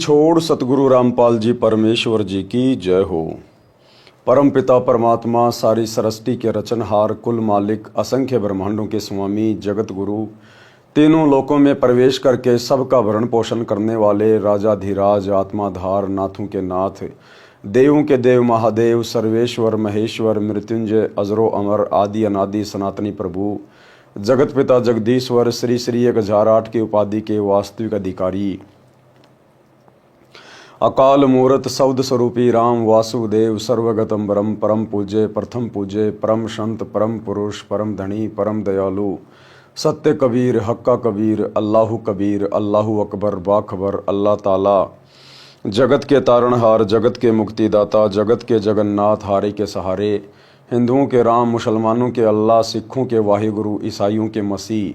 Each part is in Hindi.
छोड़ सतगुरु रामपाल जी परमेश्वर जी की जय हो। परम पिता परमात्मा सारी सृष्टि के रचनहार, कुल मालिक, असंख्य ब्रह्मांडों के स्वामी, जगत गुरु, तीनों लोकों में प्रवेश करके सबका भरण पोषण करने वाले राजाधिराज, आत्माधार, नाथों के नाथ, देवों के देव महादेव, सर्वेश्वर महेश्वर, मृत्युंजय, अजरो अमर, आदि अनादि सनातनी प्रभु, जगत पिता जगदीश्वर, श्री श्री 1008 की उपाधि के वास्तविक अधिकारी, अकाल मूरत शब्द स्वरूपी राम वासुदेव, सर्वगतम ब्रह्म, परम पूज्य, प्रथम पूज्य, परम संत, परम पुरुष, परम धनी, परम दयालु, सत्य कबीर, हक्का कबीर, अल्लाहु कबीर, अल्लाहु अकबर, बाखबर, अल्लाह ताला, जगत के तारणहार, जगत के मुक्तिदाता, जगत के जगन्नाथ, हारे के सहारे, हिंदुओं के राम, मुसलमानों के अल्लाह, सिखों के वाहिगुरु, ईसाइयों के मसीह,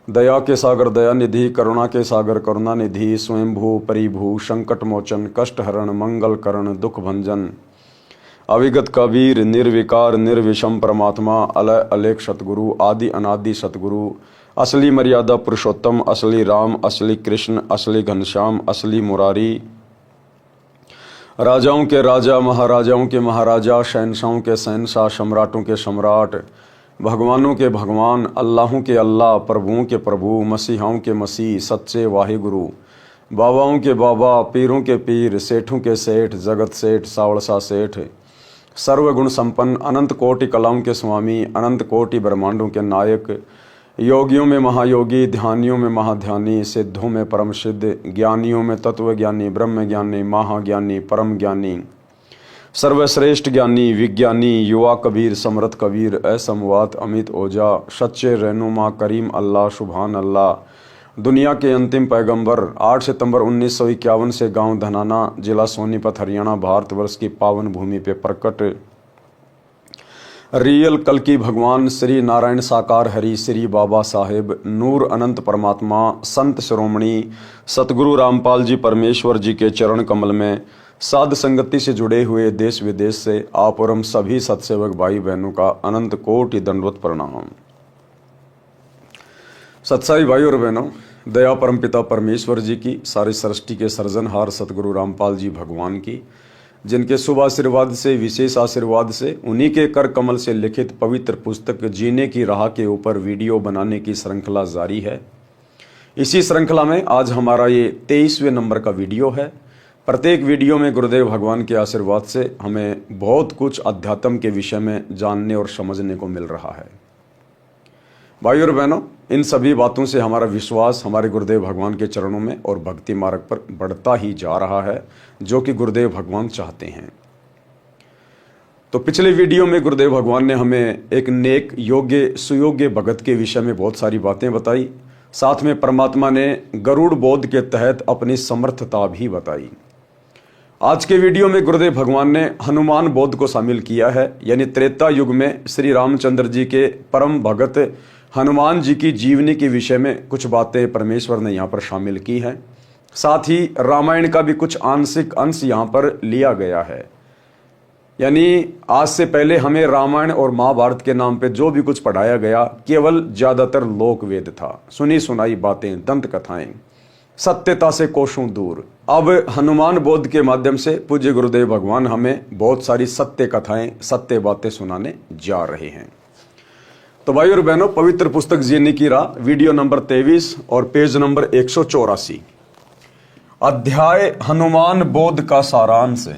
दया के सागर दया निधि, करुणा के सागर करुणा निधि, स्वयंभू परिभू, संकट मोचन, कष्ट हरण, मंगल करण, दुख भंजन, अविगत कबीर, निर्विकार निर्विषम परमात्मा, अलय अलेख सतगुरु, आदि अनादि सतगुरु, असली मर्यादा पुरुषोत्तम, असली राम, असली कृष्ण, असली घनश्याम, असली मुरारी, राजाओं के राजा, महाराजाओं के महाराजा, शहनशाहों के शहनशाह, सम्राटों के सम्राट, भगवानों के भगवान, अल्लाहों के अल्लाह, प्रभुओं के प्रभु, मसीहाओं के मसीह, सच्चे वाहिगुरु, बाबाओं के बाबा, पीरों के पीर, सेठों के सेठ, जगत सेठ, सावड़सा सेठ, सर्वगुण संपन्न, अनंत कोटि कलाओं के स्वामी, अनंत कोटि ब्रह्मांडों के नायक, योगियों में महायोगी, ध्यानियों में महाध्यानी, सिद्धों में परम सिद्ध, ज्ञानियों में तत्वज्ञानी, ब्रह्म ज्ञानी, महाज्ञानी, परम ज्ञानी, सर्वश्रेष्ठ ज्ञानी, विज्ञानी, युवा कबीर, समरथ कबीर, असमवात, अमित ओझा, सच्चे रहनुमा, करीम अल्लाह, सुभान अल्लाह, दुनिया के अंतिम पैगंबर, 8 सितंबर 1951 से गांव धनाना, जिला सोनीपत, हरियाणा, भारतवर्ष की पावन भूमि पे प्रकट रियल कल की भगवान श्री नारायण साकार हरि, श्री बाबा साहेब, नूर अनंत परमात्मा, संत शिरोमणि सतगुरु रामपाल जी परमेश्वर जी के चरण कमल में साध संगति से जुड़े हुए देश विदेश से आप और हम सभी सत्सेवक भाई बहनों का अनंत कोटि दंडवत प्रणाम। सत्साई भाई और बहनों, दया परम पिता परमेश्वर जी की, सारी सृष्टि के सर्जनहार सतगुरु रामपाल जी भगवान की, जिनके शुभ आशीर्वाद से, विशेष आशीर्वाद से, उन्हीं के कर कमल से लिखित पवित्र पुस्तक जीने की राह के ऊपर वीडियो बनाने की श्रृंखला जारी है। इसी श्रृंखला में आज हमारा ये 23वें नंबर का वीडियो है। प्रत्येक वीडियो में गुरुदेव भगवान के आशीर्वाद से हमें बहुत कुछ अध्यात्म के विषय में जानने और समझने को मिल रहा है। भाई और बहनों, इन सभी बातों से हमारा विश्वास हमारे गुरुदेव भगवान के चरणों में और भक्ति मार्ग पर बढ़ता ही जा रहा है, जो कि गुरुदेव भगवान चाहते हैं। तो पिछले वीडियो में गुरुदेव भगवान ने हमें एक नेक, योग्य, सुयोग्य भगत के विषय में बहुत सारी बातें बताई। साथ में परमात्मा ने गरुड़ बोध के तहत अपनी समर्थता भी बताई। आज के वीडियो में गुरुदेव भगवान ने हनुमान बोध को शामिल किया है, यानी त्रेता युग में श्री रामचंद्र जी के परम भगत हनुमान जी की जीवनी के विषय में कुछ बातें परमेश्वर ने यहाँ पर शामिल की हैं। साथ ही रामायण का भी कुछ आंशिक अंश यहाँ पर लिया गया है। यानी आज से पहले हमें रामायण और महाभारत के नाम पे जो भी कुछ पढ़ाया गया, केवल ज्यादातर लोक वेद था, सुनी सुनाई बातें, दंत कथाएं, सत्यता से कोसों दूर। अब हनुमान बोध के माध्यम से पूज्य गुरुदेव भगवान हमें बहुत सारी सत्य कथाएं, सत्य बातें सुनाने जा रहे हैं। तो भाई और बहनों, पवित्र पुस्तक जीने की राह, वीडियो नंबर 23 और पेज नंबर 184, अध्याय हनुमान बोध का सारांश।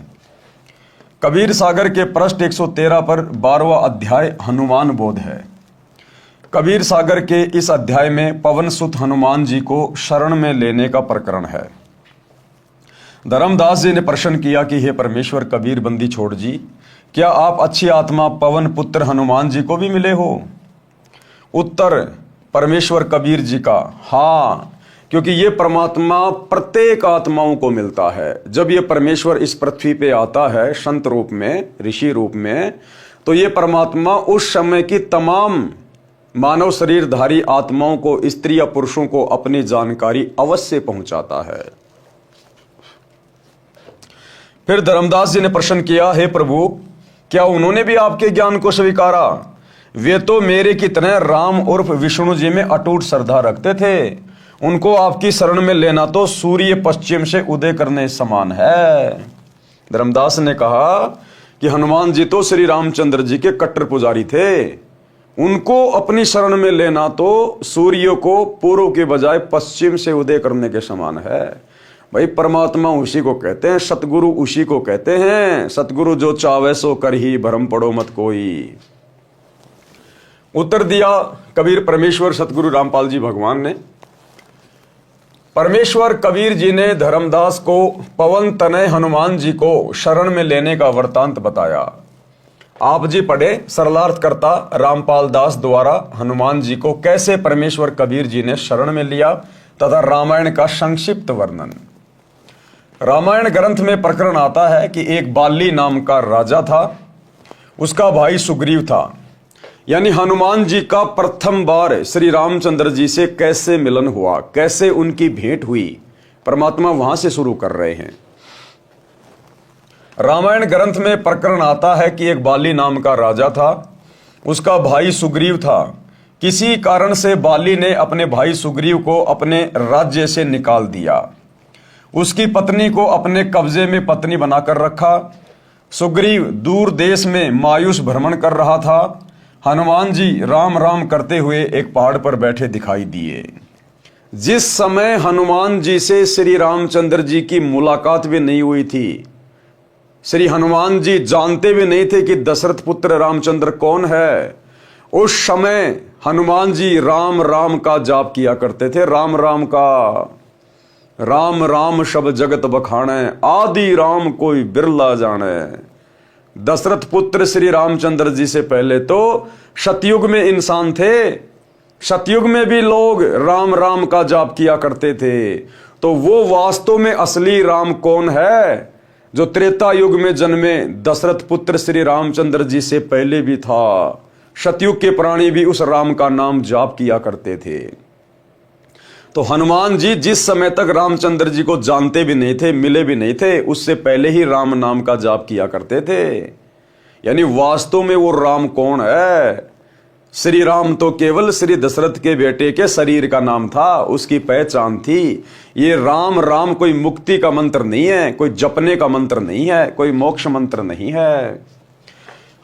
कबीर सागर के पृष्ठ 113 पर 12वां अध्याय हनुमान बोध है। कबीर सागर के इस अध्याय में पवन सुत हनुमान जी को शरण में लेने का प्रकरण है। धर्मदास जी ने प्रश्न किया कि हे परमेश्वर, कबीर बंदी छोड़ जी, क्या आप अच्छी आत्मा पवन पुत्र हनुमान जी को भी मिले हो? उत्तर परमेश्वर कबीर जी का, हाँ, क्योंकि ये परमात्मा प्रत्येक आत्माओं को मिलता है। जब ये परमेश्वर इस पृथ्वी पे आता है संत रूप में, ऋषि रूप में, तो ये परमात्मा उस समय की तमाम मानव शरीरधारी आत्माओं को, स्त्री या पुरुषों को अपनी जानकारी अवश्य पहुंचाता है। फिर धर्मदास जी ने प्रश्न किया, हे प्रभु, क्या उन्होंने भी आपके ज्ञान को स्वीकारा? वे तो मेरे की तरह राम उर्फ विष्णु जी में अटूट श्रद्धा रखते थे। उनको आपकी शरण में लेना तो सूर्य पश्चिम से उदय करने समान है। धर्मदास ने कहा कि हनुमान जी तो श्री रामचंद्र जी के कट्टर पुजारी थे, उनको अपनी शरण में लेना तो सूर्य को पूर्व के बजाय पश्चिम से उदय करने के समान है। भाई परमात्मा उसी को कहते हैं, सतगुरु उसी को कहते हैं। सतगुरु जो चावे सो कर ही, भरम पड़ो मत कोई। उत्तर दिया कबीर परमेश्वर सतगुरु रामपाल जी भगवान ने। परमेश्वर कबीर जी ने धर्मदास को पवन तनय हनुमान जी को शरण में लेने का वृतांत बताया। आप जी पढ़े सरलार्थकर्ता रामपाल दास द्वारा हनुमान जी को कैसे परमेश्वर कबीर जी ने शरण में लिया तथा रामायण का संक्षिप्त वर्णन। रामायण ग्रंथ में प्रकरण आता है कि एक बाली नाम का राजा था, उसका भाई सुग्रीव था। यानी हनुमान जी का प्रथम बार श्री रामचंद्र जी से कैसे मिलन हुआ, कैसे उनकी भेंट हुई, परमात्मा वहां से शुरू कर रहे हैं। रामायण ग्रंथ में प्रकरण आता है कि एक बाली नाम का राजा था, उसका भाई सुग्रीव था। किसी कारण से बाली ने अपने भाई सुग्रीव को अपने राज्य से निकाल दिया, उसकी पत्नी को अपने कब्जे में पत्नी बनाकर रखा। सुग्रीव दूर देश में मायूस भ्रमण कर रहा था। हनुमान जी राम राम करते हुए एक पहाड़ पर बैठे दिखाई दिए। जिस समय हनुमान जी से श्री रामचंद्र जी की मुलाकात भी नहीं हुई थी, श्री हनुमान जी जानते भी नहीं थे कि दशरथ पुत्र रामचंद्र कौन है, उस समय हनुमान जी राम राम का जाप किया करते थे। राम राम का, राम राम शब जगत बखाने, आदि राम कोई बिरला जाने। दशरथ पुत्र श्री रामचंद्र जी से पहले तो सतयुग में इंसान थे, सतयुग में भी लोग राम राम का जाप किया करते थे। तो वो वास्तव में असली राम कौन है? जो त्रेता युग में जन्मे दशरथ पुत्र श्री रामचंद्र जी से पहले भी था। सतयुग के प्राणी भी उस राम का नाम जाप किया करते थे। तो हनुमान जी जिस समय तक रामचंद्र जी को जानते भी नहीं थे, मिले भी नहीं थे, उससे पहले ही राम नाम का जाप किया करते थे। यानी वास्तव में वो राम कौन है? श्री राम तो केवल श्री दशरथ के बेटे के शरीर का नाम था, उसकी पहचान थी। ये राम राम कोई मुक्ति का मंत्र नहीं है, कोई जपने का मंत्र नहीं है, कोई मोक्ष मंत्र नहीं है।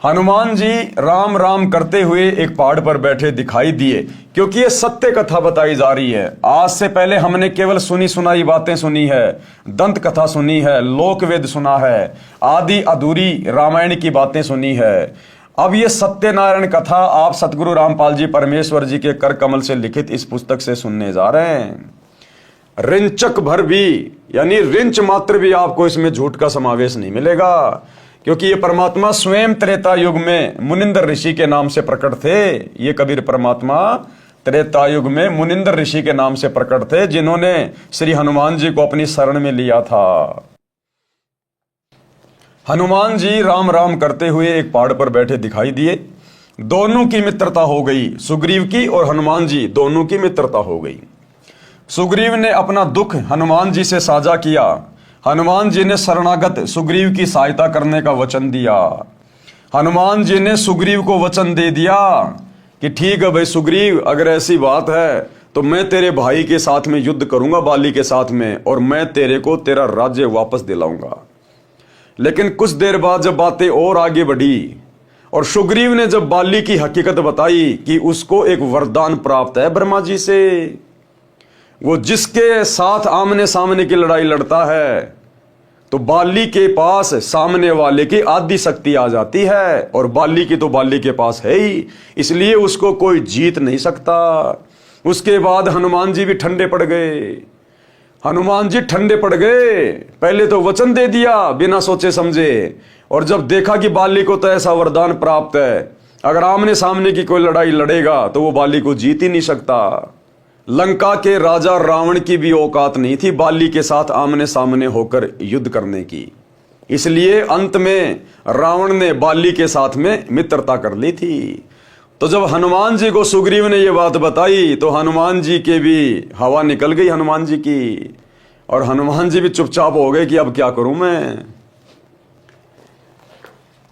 हनुमान जी राम राम करते हुए एक पहाड़ पर बैठे दिखाई दिए, क्योंकि ये सत्य कथा बताई जा रही है। आज से पहले हमने केवल सुनी सुनाई बातें सुनी है, दंत कथा सुनी है, लोकवेद सुना है, आदि अधूरी रामायण की बातें सुनी है। अब ये सत्यनारायण कथा आप सतगुरु रामपाल जी परमेश्वर जी के कर कमल से लिखित इस पुस्तक से सुनने जा रहे हैं। रिंचक भर भी, यानी रिंच मात्र भी आपको इसमें झूठ का समावेश नहीं मिलेगा, क्योंकि ये परमात्मा स्वयं त्रेता युग में मुनिंदर ऋषि के नाम से प्रकट थे। ये कबीर परमात्मा त्रेता युग में मुनिंदर ऋषि के नाम से प्रकट थे, जिन्होंने श्री हनुमान जी को अपनी शरण में लिया था। हनुमान जी राम राम करते हुए एक पहाड़ पर बैठे दिखाई दिए। दोनों की मित्रता हो गई, सुग्रीव की और हनुमान जी दोनों की मित्रता हो गई। सुग्रीव ने अपना दुख हनुमान जी से साझा किया। हनुमान जी ने शरणागत सुग्रीव की सहायता करने का वचन दिया। हनुमान जी ने सुग्रीव को वचन दे दिया कि ठीक है भाई सुग्रीव, अगर ऐसी बात है तो मैं तेरे भाई के साथ में युद्ध करूंगा, बाली के साथ में, और मैं तेरे को तेरा राज्य वापस दिलाऊंगा। लेकिन कुछ देर बाद जब बातें और आगे बढ़ी और सुग्रीव ने जब बाली की हकीकत बताई कि उसको एक वरदान प्राप्त है ब्रह्मा जी से, वो जिसके साथ आमने सामने की लड़ाई लड़ता है तो बाली के पास सामने वाले की आदि शक्ति आ जाती है, और बाली की तो बाली के पास है ही, इसलिए उसको कोई जीत नहीं सकता। उसके बाद हनुमान जी भी ठंडे पड़ गए। हनुमान जी ठंडे पड़ गए, पहले तो वचन दे दिया बिना सोचे समझे, और जब देखा कि बाली को तो ऐसा वरदान प्राप्त है, अगर आमने सामने की कोई लड़ाई लड़ेगा तो वो बाली को जीत ही नहीं सकता। लंका के राजा रावण की भी औकात नहीं थी बाली के साथ आमने सामने होकर युद्ध करने की, इसलिए अंत में रावण ने बाली के साथ में मित्रता कर ली थी। तो जब हनुमान जी को सुग्रीव ने यह बात बताई तो हनुमान जी के भी हवा निकल गई हनुमान जी की, और हनुमान जी भी चुपचाप हो गए कि अब क्या करूं मैं।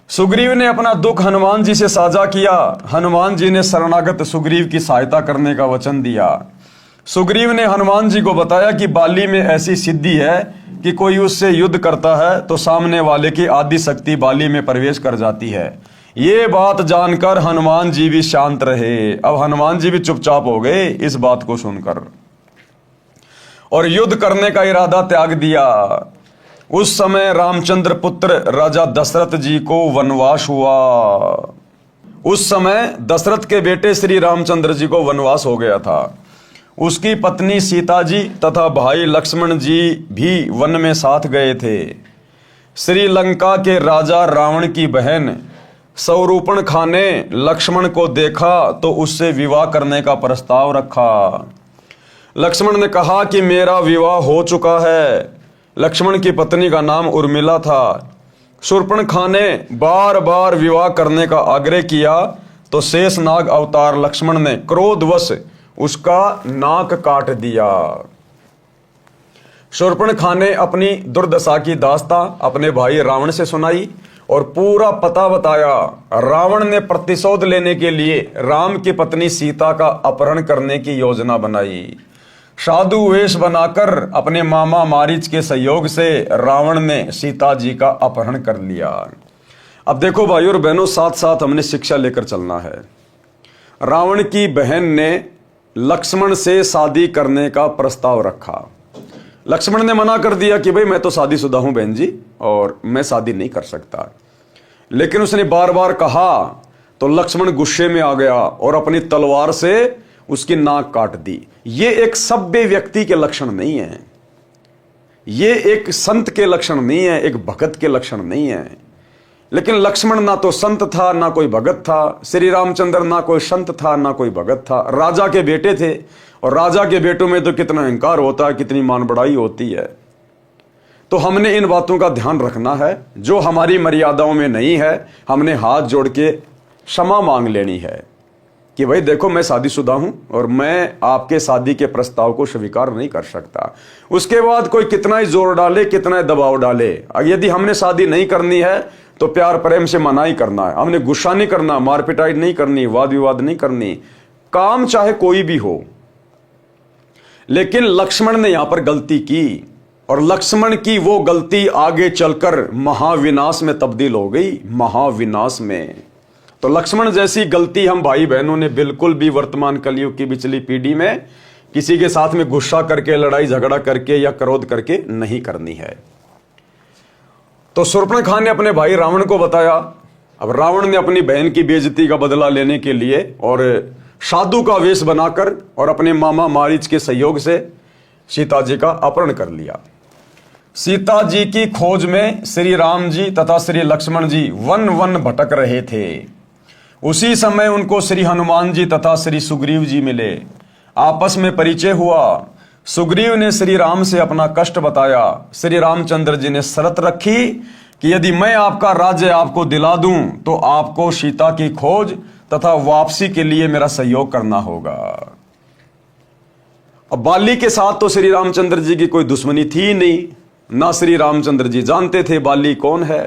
सुग्रीव ने अपना दुख हनुमान जी से साझा किया। हनुमान जी ने शरणागत सुग्रीव की सहायता करने का वचन दिया। सुग्रीव ने हनुमान जी को बताया कि बाली में ऐसी सिद्धि है कि कोई उससे युद्ध करता है तो सामने वाले की आदि शक्ति बाली में प्रवेश कर जाती है। ये बात जानकर हनुमान जी भी शांत रहे। अब हनुमान जी भी चुपचाप हो गए इस बात को सुनकर, और युद्ध करने का इरादा त्याग दिया। उस समय रामचंद्र पुत्र राजा दशरथ जी को वनवास हुआ। उस समय दशरथ के बेटे श्री रामचंद्र जी को वनवास हो गया था। उसकी पत्नी सीता जी तथा भाई लक्ष्मण जी भी वन में साथ गए थे। श्रीलंका के राजा रावण की बहन शूर्पणखा ने लक्ष्मण को देखा तो उससे विवाह करने का प्रस्ताव रखा। लक्ष्मण ने कहा कि मेरा विवाह हो चुका है। लक्ष्मण की पत्नी का नाम उर्मिला था। शूर्पणखा ने बार बार विवाह करने का आग्रह किया तो शेषनाग अवतार लक्ष्मण ने क्रोधवश उसका नाक काट दिया। शूर्पणखा ने अपनी दुर्दशा की दास्तां अपने भाई रावण से सुनाई और पूरा पता बताया। रावण ने प्रतिशोध लेने के लिए राम की पत्नी सीता का अपहरण करने की योजना बनाई। साधु वेश बनाकर अपने मामा मारीच के सहयोग से रावण ने सीता जी का अपहरण कर लिया। अब देखो भाइयों और बहनों, साथ साथ हमने शिक्षा लेकर चलना है। रावण की बहन ने लक्ष्मण से शादी करने का प्रस्ताव रखा। लक्ष्मण ने मना कर दिया कि भाई मैं तो शादीशुदा हूं बहन जी और मैं शादी नहीं कर सकता। लेकिन उसने बार बार कहा तो लक्ष्मण गुस्से में आ गया और अपनी तलवार से उसकी नाक काट दी। ये एक सभ्य व्यक्ति के लक्षण नहीं है, ये एक संत के लक्षण नहीं है, एक भगत के लक्षण नहीं है। लेकिन लक्ष्मण ना तो संत था ना कोई भगत था। श्री रामचंद्र ना कोई संत था ना कोई भगत था। राजा के बेटे थे और राजा के बेटों में तो कितना अहंकार होता है, कितनी मान बढ़ाई होती है। तो हमने इन बातों का ध्यान रखना है। जो हमारी मर्यादाओं में नहीं है हमने हाथ जोड़ के क्षमा मांग लेनी है कि भाई देखो मैं शादीशुदा हूं और मैं आपके शादी के प्रस्ताव को स्वीकार नहीं कर सकता। उसके बाद कोई कितना ही जोर डाले, कितना ही दबाव डाले, यदि हमने शादी नहीं करनी है तो प्यार प्रेम से मना ही करना है। हमने गुस्सा नहीं करना, मार पिटाई नहीं करनी, वाद विवाद नहीं करनी, काम चाहे कोई भी हो। लेकिन लक्ष्मण ने यहां पर गलती की और लक्ष्मण की वो गलती आगे चलकर महाविनाश में तब्दील हो गई, महाविनाश में। तो लक्ष्मण जैसी गलती हम भाई बहनों ने बिल्कुल भी वर्तमान कलयुग की पिछली पीढ़ी में किसी के साथ में गुस्सा करके, लड़ाई झगड़ा करके या क्रोध करके नहीं करनी है। तो शूर्पणखा ने अपने भाई रावण को बताया। अब रावण ने अपनी बहन की बेइज्जती का बदला लेने के लिए और साधु का वेश बनाकर और अपने मामा मारीच के सहयोग से सीता जी का अपहरण कर लिया। सीता जी की खोज में श्री राम जी तथा श्री लक्ष्मण जी वन वन भटक रहे थे। उसी समय उनको श्री हनुमान जी तथा श्री सुग्रीव जी मिले। आपस में परिचय हुआ। सुग्रीव ने श्री राम से अपना कष्ट बताया। श्री रामचंद्र जी ने शर्त रखी कि यदि मैं आपका राज्य आपको दिला दूं तो आपको सीता की खोज तथा वापसी के लिए मेरा सहयोग करना होगा। अब बाली के साथ तो श्री रामचंद्र जी की कोई दुश्मनी थी नहीं, ना श्री रामचंद्र जी जानते थे बाली कौन है।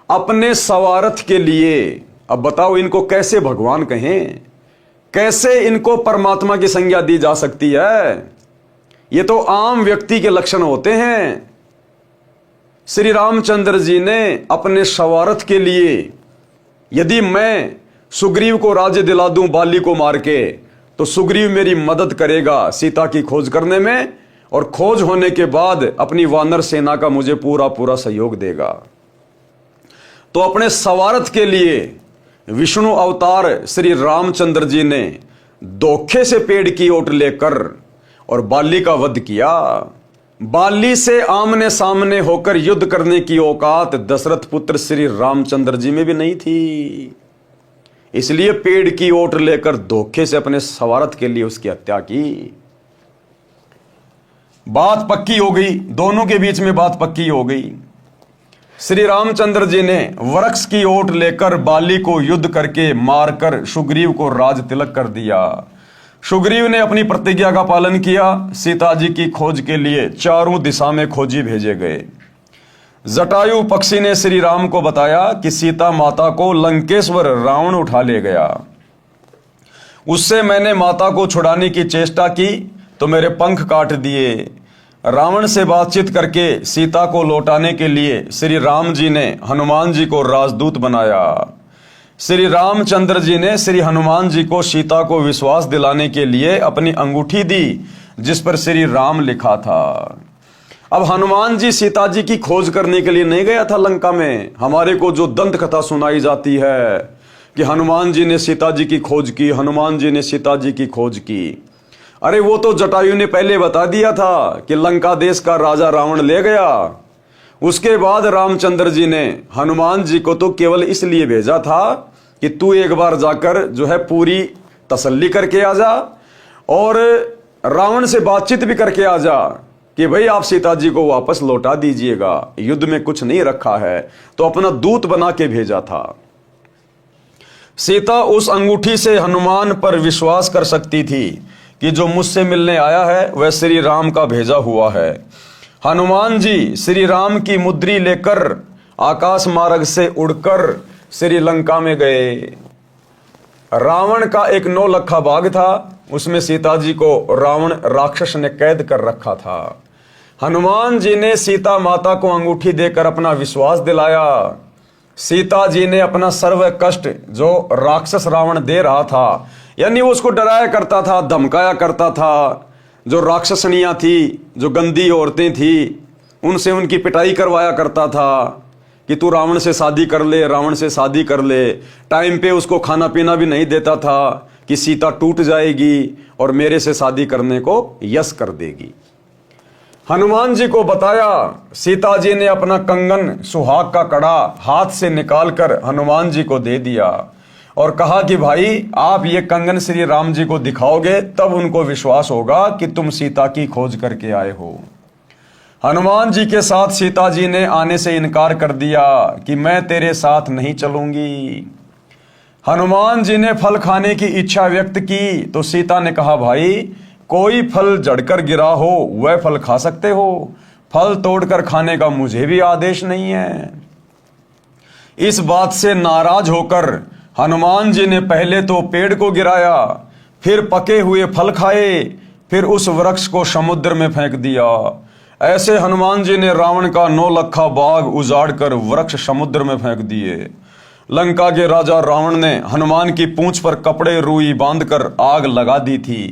अपने स्वार्थ के लिए, अब बताओ इनको कैसे भगवान कहें, कैसे इनको परमात्मा की संज्ञा दी जा सकती है। ये तो आम व्यक्ति के लक्षण होते हैं। श्री रामचंद्र जी ने अपने स्वार्थ के लिए, यदि मैं सुग्रीव को राज्य दिला दूं बाली को मार के तो सुग्रीव मेरी मदद करेगा सीता की खोज करने में और खोज होने के बाद अपनी वानर सेना का मुझे पूरा पूरा सहयोग देगा। तो अपने स्वार्थ के लिए विष्णु अवतार श्री रामचंद्र जी ने धोखे से पेड़ की ओट लेकर और बाली का वध किया। बाली से आमने सामने होकर युद्ध करने की औकात दशरथ पुत्र श्री रामचंद्र जी में भी नहीं थी। इसलिए पेड़ की ओट लेकर धोखे से अपने स्वार्थ के लिए उसकी हत्या की। बात पक्की हो गई, दोनों के बीच में बात पक्की हो गई। श्री रामचंद्र जी ने वृक्ष की ओट लेकर बाली को युद्ध करके मारकर सुग्रीव को राज तिलक कर दिया। सुग्रीव ने अपनी प्रतिज्ञा का पालन किया। सीता जी की खोज के लिए चारों दिशा में खोजी भेजे गए। जटायु पक्षी ने श्री राम को बताया कि सीता माता को लंकेश्वर रावण उठा ले गया। उससे मैंने माता को छुड़ाने की चेष्टा की तो मेरे पंख काट दिए। रावण से बातचीत करके सीता को लौटाने के लिए श्री राम जी ने हनुमान जी को राजदूत बनाया। श्री रामचंद्र जी ने श्री हनुमान जी को सीता को विश्वास दिलाने के लिए अपनी अंगूठी दी जिस पर श्री राम लिखा था। अब हनुमान जी सीता जी की खोज करने के लिए नहीं गया था लंका में। हमारे को जो दंत कथा सुनाई जाती है कि हनुमान जी ने सीता जी की खोज की, हनुमान जी ने सीता जी की खोज की, अरे वो तो जटायु ने पहले बता दिया था कि लंका देश का राजा रावण ले गया। उसके बाद रामचंद्र जी ने हनुमान जी को तो केवल इसलिए भेजा था कि तू एक बार जाकर जो है पूरी तसल्ली करके आ जा और रावण से बातचीत भी करके आ जा कि भाई आप सीता जी को वापस लौटा दीजिएगा, युद्ध में कुछ नहीं रखा है। तो अपना दूत बना के भेजा था। सीता उस अंगूठी से हनुमान पर विश्वास कर सकती थी कि जो मुझसे मिलने आया है वह श्री राम का भेजा हुआ है। हनुमान जी श्री राम की मुद्री लेकर आकाश मार्ग से उड़कर श्रीलंका में गए। रावण का एक 9 लखा बाग था, उसमें सीता जी को रावण राक्षस ने कैद कर रखा था। हनुमान जी ने सीता माता को अंगूठी देकर अपना विश्वास दिलाया। सीता जी ने अपना सर्व कष्ट जो राक्षस रावण दे रहा था, यानी वो उसको डराया करता था, धमकाया करता था, जो राक्षसनियां थी, जो गंदी औरतें थी, उनसे उनकी पिटाई करवाया करता था कि तू रावण से शादी कर ले, रावण से शादी कर ले। टाइम पे उसको खाना पीना भी नहीं देता था कि सीता टूट जाएगी और मेरे से शादी करने को यस कर देगी। हनुमान जी को बताया। सीता जी ने अपना कंगन सुहाग का कड़ा हाथ से निकालकर हनुमान जी को दे दिया और कहा कि भाई आप ये कंगन श्री राम जी को दिखाओगे तब उनको विश्वास होगा कि तुम सीता की खोज करके आए हो। हनुमान जी के साथ सीता जी ने आने से इनकार कर दिया कि मैं तेरे साथ नहीं चलूंगी। हनुमान जी ने फल खाने की इच्छा व्यक्त की तो सीता ने कहा भाई कोई फल जड़कर गिरा हो वह फल खा सकते हो, फल तोड़कर खाने का मुझे भी आदेश नहीं है। इस बात से नाराज होकर हनुमान जी ने पहले तो पेड़ को गिराया, फिर पके हुए फल खाए, फिर उस वृक्ष को समुद्र में फेंक दिया। ऐसे हनुमान जी ने रावण का 9 लखा बाग उजाड़कर वृक्ष समुद्र में फेंक दिए। लंका के राजा रावण ने हनुमान की पूंछ पर कपड़े रुई बांधकर आग लगा दी थी।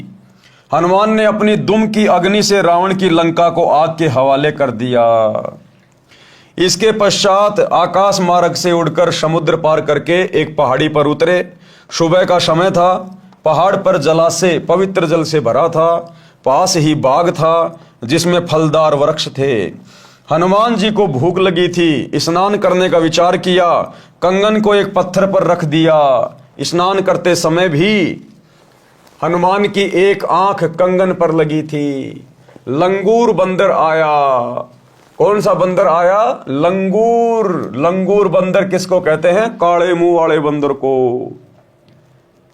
हनुमान ने अपनी दुम की अग्नि से रावण की लंका को आग के हवाले कर दिया। इसके पश्चात आकाश मार्ग से उड़कर समुद्र पार करके एक पहाड़ी पर उतरे। सुबह का समय था, पहाड़ पर जलाशय पवित्र जल से भरा था, पास ही बाग था जिसमें फलदार वृक्ष थे। हनुमान जी को भूख लगी थी, स्नान करने का विचार किया, कंगन को एक पत्थर पर रख दिया। स्नान करते समय भी हनुमान की एक आंख कंगन पर लगी थी। लंगूर बंदर आया। कौन सा बंदर आया? लंगूर। लंगूर बंदर किसको कहते हैं? काले मुंह वाले बंदर को।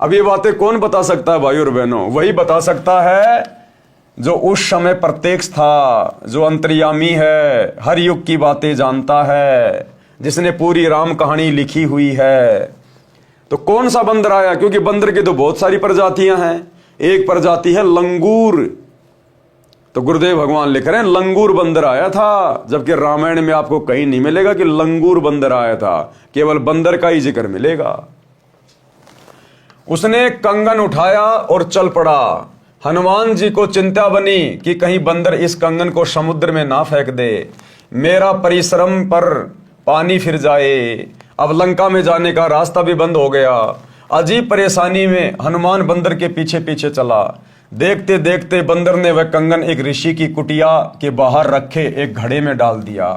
अब ये बातें कौन बता सकता है भाई और बहनों? वही बता सकता है जो उस समय प्रत्यक्ष था, जो अंतर्यामी है, हर युग की बातें जानता है, जिसने पूरी राम कहानी लिखी हुई है। तो कौन सा बंदर आया? क्योंकि बंदर की तो बहुत सारी प्रजातियां हैं। एक प्रजाति है लंगूर। तो गुरुदेव भगवान लिख रहे हैं लंगूर बंदर आया था, जबकि रामायण में आपको कहीं नहीं मिलेगा कि लंगूर बंदर आया था, केवल बंदर का ही जिक्र मिलेगा। उसने कंगन उठाया और चल पड़ा। हनुमान जी को चिंता बनी कि कहीं बंदर इस कंगन को समुद्र में ना फेंक दे, मेरा परिश्रम पर पानी फिर जाए। अब लंका में जाने का रास्ता भी बंद हो गया। अजीब परेशानी में हनुमान बंदर के पीछे पीछे चला। देखते देखते बंदर ने वह कंगन एक ऋषि की कुटिया के बाहर रखे एक घड़े में डाल दिया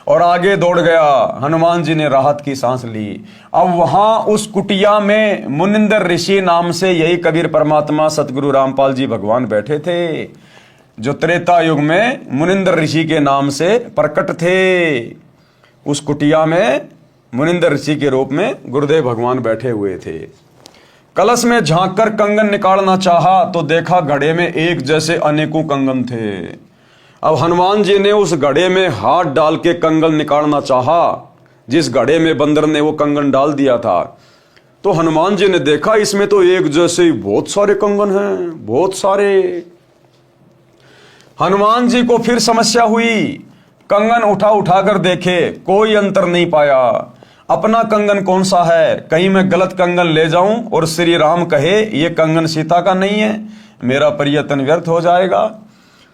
और आगे दौड़ गया। हनुमान जी ने राहत की सांस ली। अब वहां उस कुटिया में मुनिंदर ऋषि नाम से यही कबीर परमात्मा सतगुरु रामपाल जी भगवान बैठे थे, जो त्रेता युग में मुनिंदर ऋषि के नाम से प्रकट थे। उस कुटिया में मुनिंदर ऋषि के रूप में गुरुदेव भगवान बैठे हुए थे। कलश में झांककर कंगन निकालना चाहा तो देखा घड़े में एक जैसे अनेकों कंगन थे। अब हनुमान जी ने उस घड़े में हाथ डाल के कंगन निकालना चाहा, जिस घड़े में बंदर ने वो कंगन डाल दिया था। तो हनुमान जी ने देखा इसमें तो एक जैसे ही बहुत सारे कंगन हैं, बहुत सारे। हनुमान जी को फिर समस्या हुई, कंगन उठा उठा कर देखे, कोई अंतर नहीं पाया। अपना कंगन कौन सा है, कहीं मैं गलत कंगन ले जाऊं और श्री राम कहे ये कंगन सीता का नहीं है, मेरा प्रयत्न व्यर्थ हो जाएगा।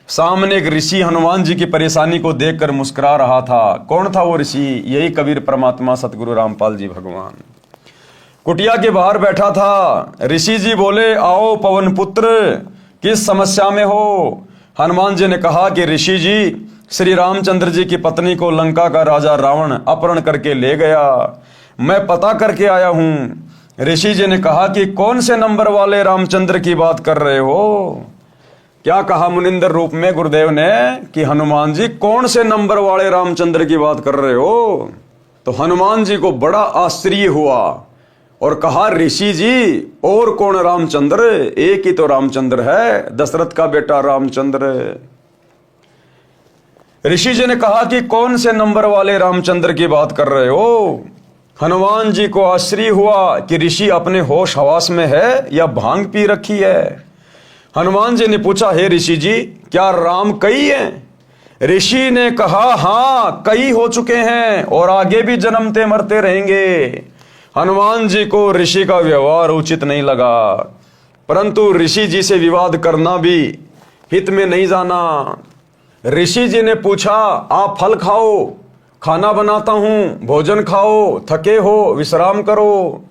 सामने एक ऋषि हनुमान जी की परेशानी को देखकर मुस्कुरा रहा था। कौन था वो ऋषि? यही कबीर परमात्मा सतगुरु रामपाल जी भगवान। कुटिया के बाहर बैठा था। ऋषि जी बोले, आओ पवन पुत्र, किस समस्या में हो? हनुमान जी ने कहा कि ऋषि जी, श्री रामचंद्र जी की पत्नी को लंका का राजा रावण अपहरण करके ले गया, मैं पता करके आया हूं। ऋषि जी ने कहा कि कौन से नंबर वाले रामचंद्र की बात कर रहे हो? क्या कहा मुनिंदर रूप में गुरुदेव ने कि हनुमान जी कौन से नंबर वाले रामचंद्र की बात कर रहे हो? तो हनुमान जी को बड़ा आश्चर्य हुआ और कहा, ऋषि जी और कौन रामचंद्र? एक ही तो रामचंद्र है, दशरथ का बेटा रामचंद्र। ऋषि जी ने कहा कि कौन से नंबर वाले रामचंद्र की बात कर रहे हो? हनुमान जी को आश्चर्य हुआ कि ऋषि अपने होश हवास में है या भांग पी रखी है। हनुमान जी ने पूछा, हे ऋषि जी, क्या राम कई हैं? ऋषि ने कहा, हाँ कई हो चुके हैं और आगे भी जन्मते मरते रहेंगे। हनुमान जी को ऋषि का व्यवहार उचित नहीं लगा, परंतु ऋषि जी से विवाद करना भी हित में नहीं जाना। ऋषि जी ने पूछा, आप फल खाओ, खाना बनाता हूं, भोजन खाओ, थके हो विश्राम करो।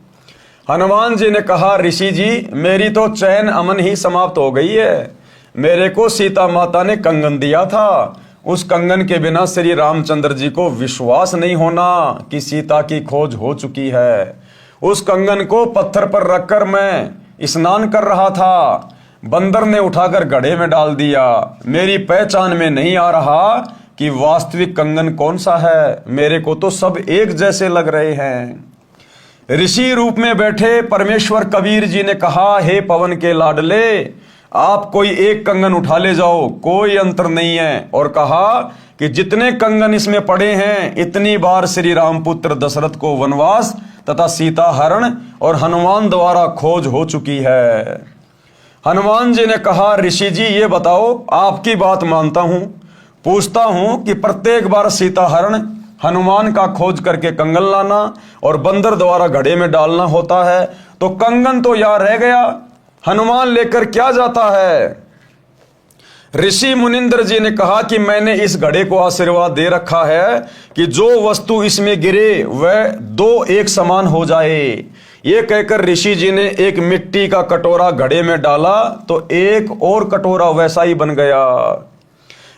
हनुमान जी ने कहा, ऋषि जी मेरी तो चैन अमन ही समाप्त हो गई है। मेरे को सीता माता ने कंगन दिया था, उस कंगन के बिना श्री रामचंद्र जी को विश्वास नहीं होना कि सीता की खोज हो चुकी है। उस कंगन को पत्थर पर रखकर मैं स्नान कर रहा था, बंदर ने उठाकर घड़े में डाल दिया। मेरी पहचान में नहीं आ रहा कि वास्तविक कंगन कौन सा है, मेरे को तो सब एक जैसे लग रहे हैं। ऋषि रूप में बैठे परमेश्वर कबीर जी ने कहा, हे पवन के लाडले, आप कोई एक कंगन उठा ले जाओ, कोई अंतर नहीं है। और कहा कि जितने कंगन इसमें पड़े हैं इतनी बार श्री रामपुत्र दशरथ को वनवास तथा सीता हरण और हनुमान द्वारा खोज हो चुकी है। हनुमान जी ने कहा, ऋषि जी ये बताओ, आपकी बात मानता हूं, पूछता हूं कि प्रत्येक बार सीता हरण, हनुमान का खोज करके कंगन लाना और बंदर द्वारा घड़े में डालना होता है, तो कंगन तो यार रह गया, हनुमान लेकर क्या जाता है? ऋषि मुनिंदर जी ने कहा कि मैंने इस घड़े को आशीर्वाद दे रखा है कि जो वस्तु इसमें गिरे वह दो एक समान हो जाए। ये कहकर ऋषि जी ने एक मिट्टी का कटोरा घड़े में डाला तो एक और कटोरा वैसा ही बन गया।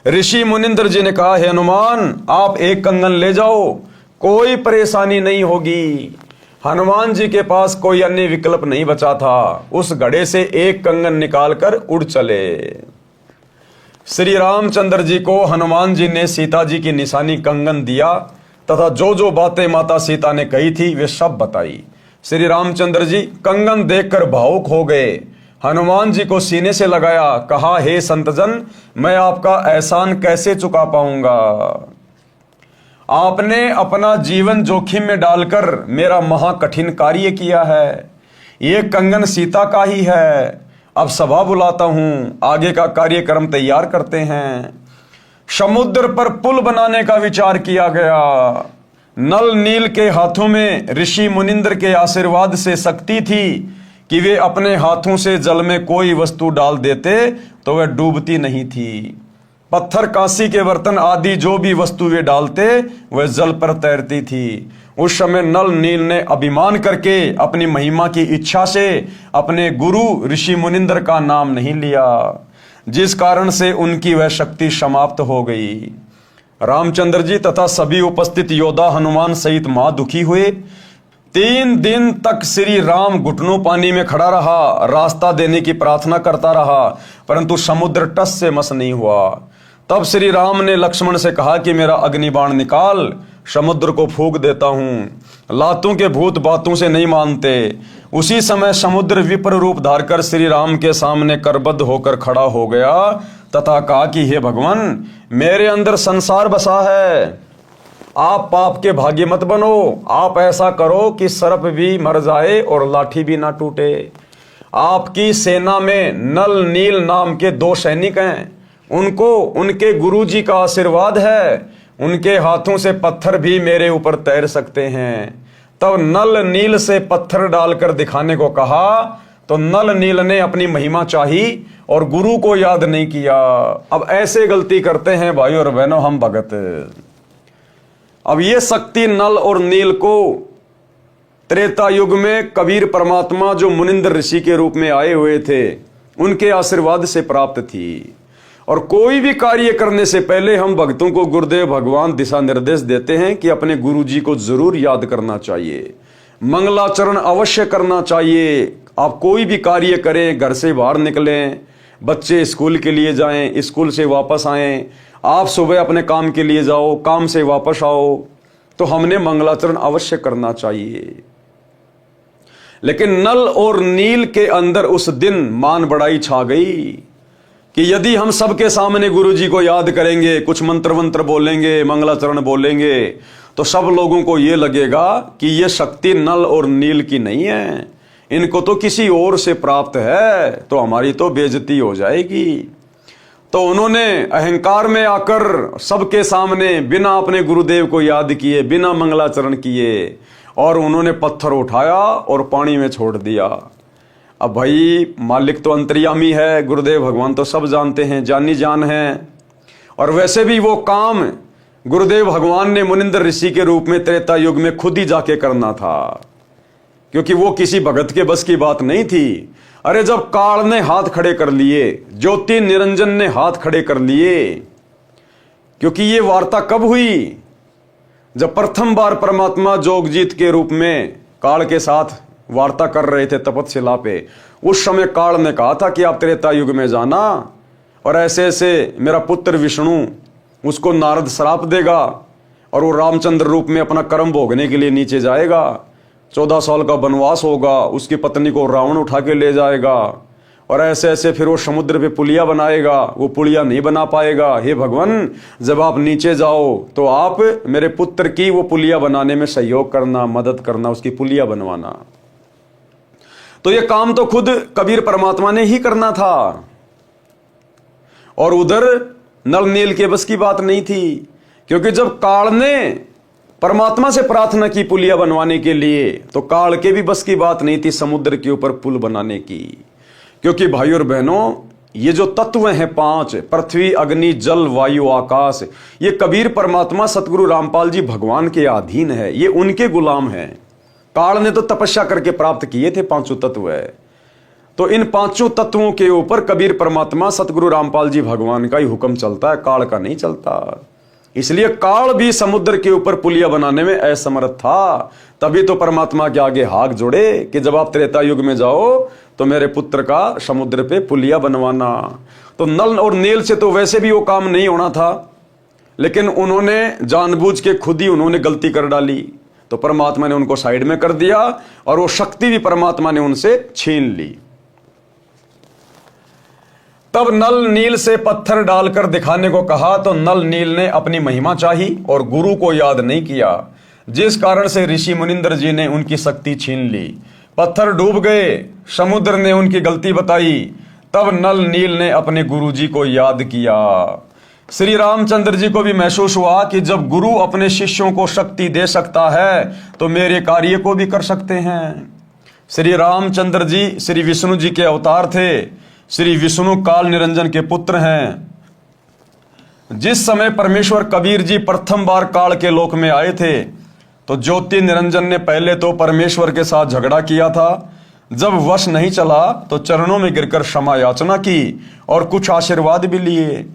ऋषि मुनिंदर जी ने कहा, हे हनुमान, आप एक कंगन ले जाओ, कोई परेशानी नहीं होगी। हनुमान जी के पास कोई अन्य विकल्प नहीं बचा था, उस घड़े से एक कंगन निकालकर उड़ चले। श्री रामचंद्र जी को हनुमान जी ने सीता जी की निशानी कंगन दिया तथा जो जो बातें माता सीता ने कही थी वे सब बताई। श्री रामचंद्र जी कंगन देखकर भावुक हो गए, हनुमान जी को सीने से लगाया, कहा, हे संतजन, मैं आपका एहसान कैसे चुका पाऊंगा? आपने अपना जीवन जोखिम में डालकर मेरा महाकठिन कार्य किया है। ये कंगन सीता का ही है। अब सभा बुलाता हूं, आगे का कार्यक्रम तैयार करते हैं। समुद्र पर पुल बनाने का विचार किया गया। नल नील के हाथों में ऋषि मुनिंद्र के आशीर्वाद से शक्ति थी कि वे अपने हाथों से जल में कोई वस्तु डाल देते तो वह डूबती नहीं थी। पत्थर, कांसी के बर्तन आदि जो भी वस्तु वे डालते वह जल पर तैरती थी। उस समय नल नील ने अभिमान करके अपनी महिमा की इच्छा से अपने गुरु ऋषि मुनिंद्र का नाम नहीं लिया, जिस कारण से उनकी वह शक्ति समाप्त हो गई। रामचंद्र जी तथा सभी उपस्थित योद्धा हनुमान सहित मां दुखी हुए। 3 दिन तक श्री राम घुटनों पानी में खड़ा रहा, रास्ता देने की प्रार्थना करता रहा, परंतु समुद्र टस से मस नहीं हुआ। तब श्री राम ने लक्ष्मण से कहा कि मेरा अग्निबाण निकाल, समुद्र को फूंक देता हूं। लातों के भूत बातों से नहीं मानते। उसी समय समुद्र विपर रूप धारकर श्री राम के सामने करबद्ध होकर खड़ा हो गया तथा कहा कि हे भगवान, मेरे अंदर संसार बसा है, आप पाप के भागी मत बनो। आप ऐसा करो कि सर्प भी मर जाए और लाठी भी ना टूटे। आपकी सेना में नल नील नाम के 2 सैनिक हैं। उनको उनके गुरुजी का आशीर्वाद है। उनके हाथों से पत्थर भी मेरे ऊपर तैर सकते हैं। तब नल नील से पत्थर डालकर दिखाने को कहा तो नल नील ने अपनी महिमा चाही और गुरु को याद नहीं किया। अब ऐसे गलती करते हैं भाई और बहनों हम भगत। अब ये शक्ति नल और नील को त्रेता युग में कबीर परमात्मा जो मुनिंद्र ऋषि के रूप में आए हुए थे उनके आशीर्वाद से प्राप्त थी। और कोई भी कार्य करने से पहले हम भक्तों को गुरुदेव भगवान दिशा निर्देश देते हैं कि अपने गुरुजी को जरूर याद करना चाहिए, मंगलाचरण अवश्य करना चाहिए। आप कोई भी कार्य करें, घर से बाहर निकलें, बच्चे स्कूल के लिए जाएं, स्कूल से वापस आएं, आप सुबह अपने काम के लिए जाओ, काम से वापस आओ, तो हमने मंगलाचरण अवश्य करना चाहिए। लेकिन नल और नील के अंदर उस दिन मान बढ़ाई छा गई कि यदि हम सबके सामने गुरुजी को याद करेंगे, कुछ मंत्र मंत्र बोलेंगे, मंगलाचरण बोलेंगे, तो सब लोगों को यह लगेगा कि यह शक्ति नल और नील की नहीं है, इनको तो किसी और से प्राप्त है, तो हमारी तो बेइज्जती हो जाएगी। तो उन्होंने अहंकार में आकर सबके सामने बिना अपने गुरुदेव को याद किए, बिना मंगलाचरण किए, और उन्होंने पत्थर उठाया और पानी में छोड़ दिया। अब भाई मालिक तो अंतर्यामी है, गुरुदेव भगवान तो सब जानते हैं, जानी जान है। और वैसे भी वो काम गुरुदेव भगवान ने मुनिंद्र ऋषि के रूप में त्रेता युग में खुद ही जाके करना था, क्योंकि वो किसी भगत के बस की बात नहीं थी। अरे जब काल ने हाथ खड़े कर लिए, ज्योति निरंजन ने हाथ खड़े कर लिए, क्योंकि ये वार्ता कब हुई? जब प्रथम बार परमात्मा जोगजीत के रूप में काल के साथ वार्ता कर रहे थे तपतशिला पे। उस समय काल ने कहा था कि आप त्रेता युग में जाना और ऐसे ऐसे मेरा पुत्र विष्णु, उसको नारद श्राप देगा और वो रामचंद्र रूप में अपना कर्म भोगने के लिए नीचे जाएगा। 14 साल का वनवास होगा, उसकी पत्नी को रावण उठा के ले जाएगा और ऐसे ऐसे फिर वो समुद्र पे पुलिया बनाएगा, वो पुलिया नहीं बना पाएगा। हे भगवान, जब आप नीचे जाओ तो आप मेरे पुत्र की वो पुलिया बनाने में सहयोग करना, मदद करना, उसकी पुलिया बनवाना। तो ये काम तो खुद कबीर परमात्मा ने ही करना था और उधर नल नील के बस की बात नहीं थी, क्योंकि जब काल ने परमात्मा से प्रार्थना की पुलिया बनवाने के लिए, तो काल के भी बस की बात नहीं थी समुद्र के ऊपर पुल बनाने की। क्योंकि भाई और बहनों, ये जो तत्व हैं 5, पृथ्वी, अग्नि, जल, वायु, आकाश, ये कबीर परमात्मा सतगुरु रामपाल जी भगवान के अधीन है, ये उनके गुलाम हैं। काल ने तो तपस्या करके प्राप्त किए थे 5 तत्व है, तो इन 5 तत्वों के ऊपर कबीर परमात्मा सतगुरु रामपाल जी भगवान का ही हुक्म चलता है, काल का नहीं चलता। इसलिए काल भी समुद्र के ऊपर पुलिया बनाने में असमर्थ था। तभी तो परमात्मा के आगे हाथ जोड़े कि जब आप त्रेता युग में जाओ तो मेरे पुत्र का समुद्र पे पुलिया बनवाना। तो नल और नील से तो वैसे भी वो काम नहीं होना था, लेकिन उन्होंने जानबूझ के खुद ही उन्होंने गलती कर डाली, तो परमात्मा ने उनको साइड में कर दिया और वो शक्ति भी परमात्मा ने उनसे छीन ली। तब नल नील से पत्थर डालकर दिखाने को कहा तो नल नील ने अपनी महिमा चाही और गुरु को याद नहीं किया, जिस कारण से ऋषि मुनिंद्र जी ने उनकी शक्ति छीन ली। पत्थर डूब गए, समुद्र ने उनकी गलती बताई। तब नल नील ने अपने गुरु जी को याद किया। श्री रामचंद्र जी को भी महसूस हुआ कि जब गुरु अपने शिष्यों को शक्ति दे सकता है तो मेरे कार्य को भी कर सकते हैं। श्री रामचंद्र जी श्री विष्णु जी के अवतार थे। श्री विष्णु काल निरंजन के पुत्र हैं। जिस समय परमेश्वर कबीर जी प्रथम बार काल के लोक में आए थे तो ज्योति निरंजन ने पहले तो परमेश्वर के साथ झगड़ा किया था। जब वश नहीं चला तो चरणों में गिरकर क्षमा याचना की और कुछ आशीर्वाद भी लिए।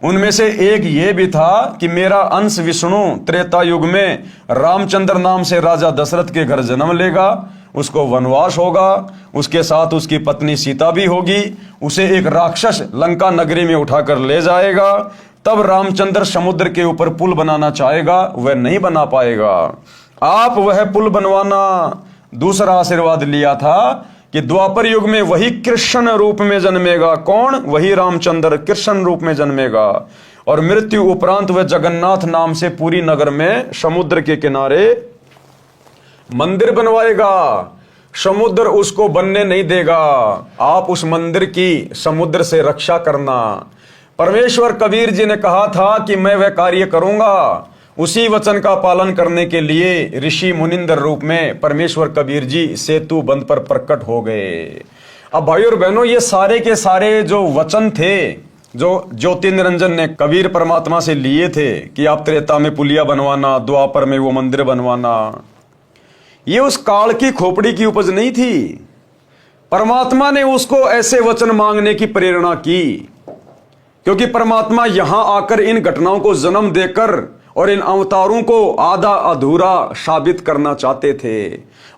उनमें से एक ये भी था कि मेरा अंश विष्णु त्रेता युग में रामचंद्र नाम से राजा दशरथ के घर जन्म लेगा, उसको वनवास होगा, उसके साथ उसकी पत्नी सीता भी होगी, उसे एक राक्षस लंका नगरी में उठाकर ले जाएगा। तब रामचंद्र समुद्र के ऊपर पुल बनाना चाहेगा, वह नहीं बना पाएगा, आप वह पुल बनवाना। दूसरा आशीर्वाद लिया था कि द्वापर युग में वही कृष्ण रूप में जन्मेगा। कौन? वही रामचंद्र कृष्ण रूप में जन्मेगा और मृत्यु उपरांत वह जगन्नाथ नाम से पूरी नगर में समुद्र के किनारे मंदिर बनवाएगा। समुद्र उसको बनने नहीं देगा। आप उस मंदिर की समुद्र से रक्षा करना। परमेश्वर कबीर जी ने कहा था कि मैं वह कार्य करूंगा। उसी वचन का पालन करने के लिए ऋषि मुनिंदर रूप में परमेश्वर कबीर जी सेतु बंध पर प्रकट हो गए। अब भाइयों और बहनों, ये सारे के सारे जो वचन थे जो ज्योति निरंजन ने कबीर परमात्मा से लिए थे कि आप त्रेता में पुलिया बनवाना, द्वापर में वो मंदिर बनवाना, ये उस काल की खोपड़ी की उपज नहीं थी। परमात्मा ने उसको ऐसे वचन मांगने की प्रेरणा की क्योंकि परमात्मा यहां आकर इन घटनाओं को जन्म देकर और इन अवतारों को आधा अधूरा साबित करना चाहते थे।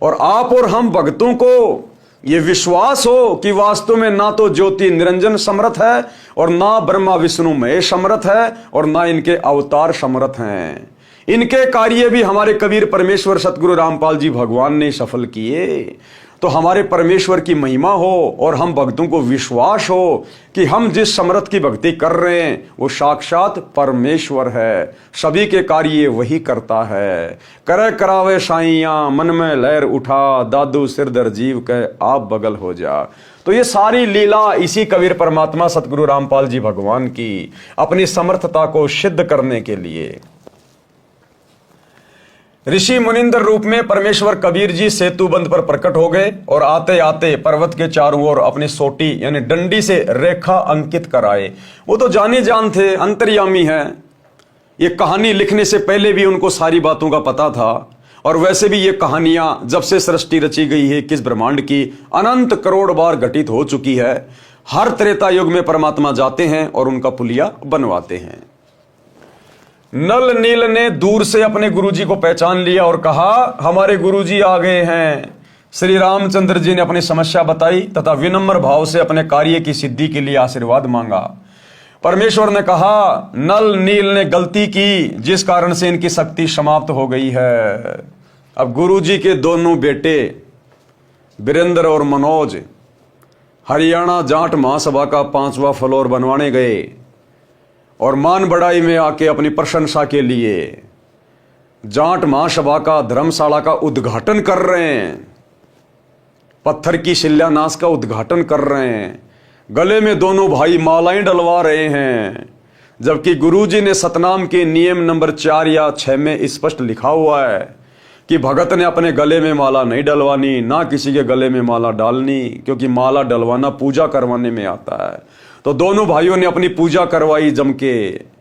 और आप और हम भक्तों को ये विश्वास हो कि वास्तव में ना तो ज्योति निरंजन समर्थ है और ना ब्रह्मा विष्णु महेश समर्थ है और ना इनके अवतार समर्थ हैं। इनके कार्य भी हमारे कबीर परमेश्वर सतगुरु रामपाल जी भगवान ने सफल किए। तो हमारे परमेश्वर की महिमा हो और हम भक्तों को विश्वास हो कि हम जिस समर्थ की भक्ति कर रहे हैं वो साक्षात परमेश्वर है। सभी के कार्य वही करता है। करे करावे साइयां मन में लहर उठा, दादू सिरदर जीव के आप बगल हो जा। तो ये सारी लीला इसी कबीर परमात्मा सतगुरु रामपाल जी भगवान की अपनी समर्थता को सिद्ध करने के लिए ऋषि मुनिंदर रूप में परमेश्वर कबीर जी सेतु बंध पर प्रकट हो गए और आते आते पर्वत के चारों ओर अपनी सोटी यानी डंडी से रेखा अंकित कराए। वो तो जाने जान थे, अंतर्यामी है। ये कहानी लिखने से पहले भी उनको सारी बातों का पता था। और वैसे भी ये कहानियां जब से सृष्टि रची गई है किस ब्रह्मांड की अनंत करोड़ बार घटित हो चुकी है। हर त्रेता युग में परमात्मा जाते हैं और उनका पुलिया बनवाते हैं। नल नील ने दूर से अपने गुरुजी को पहचान लिया और कहा हमारे गुरुजी आ गए हैं। श्री रामचंद्र जी ने अपनी समस्या बताई तथा विनम्र भाव से अपने कार्य की सिद्धि के लिए आशीर्वाद मांगा। परमेश्वर ने कहा नल नील ने गलती की जिस कारण से इनकी शक्ति समाप्त हो गई है। अब गुरुजी के दोनों बेटे वीरेंद्र और मनोज हरियाणा जाट महासभा का 5वां फ्लोर बनवाने गए और मान बढ़ाई में आके अपनी प्रशंसा के लिए जाट महासभा का धर्मशाला का उद्घाटन कर रहे हैं। पत्थर की शिलान्यास का उद्घाटन कर रहे हैं। गले में दोनों भाई मालाएं डलवा रहे हैं। जबकि गुरुजी ने सतनाम के नियम नंबर 4 या 6 में स्पष्ट लिखा हुआ है कि भगत ने अपने गले में माला नहीं डलवानी, ना किसी के गले में माला डालनी, क्योंकि माला डलवाना पूजा करवाने में आता है। तो दोनों भाइयों ने अपनी पूजा करवाई, जम के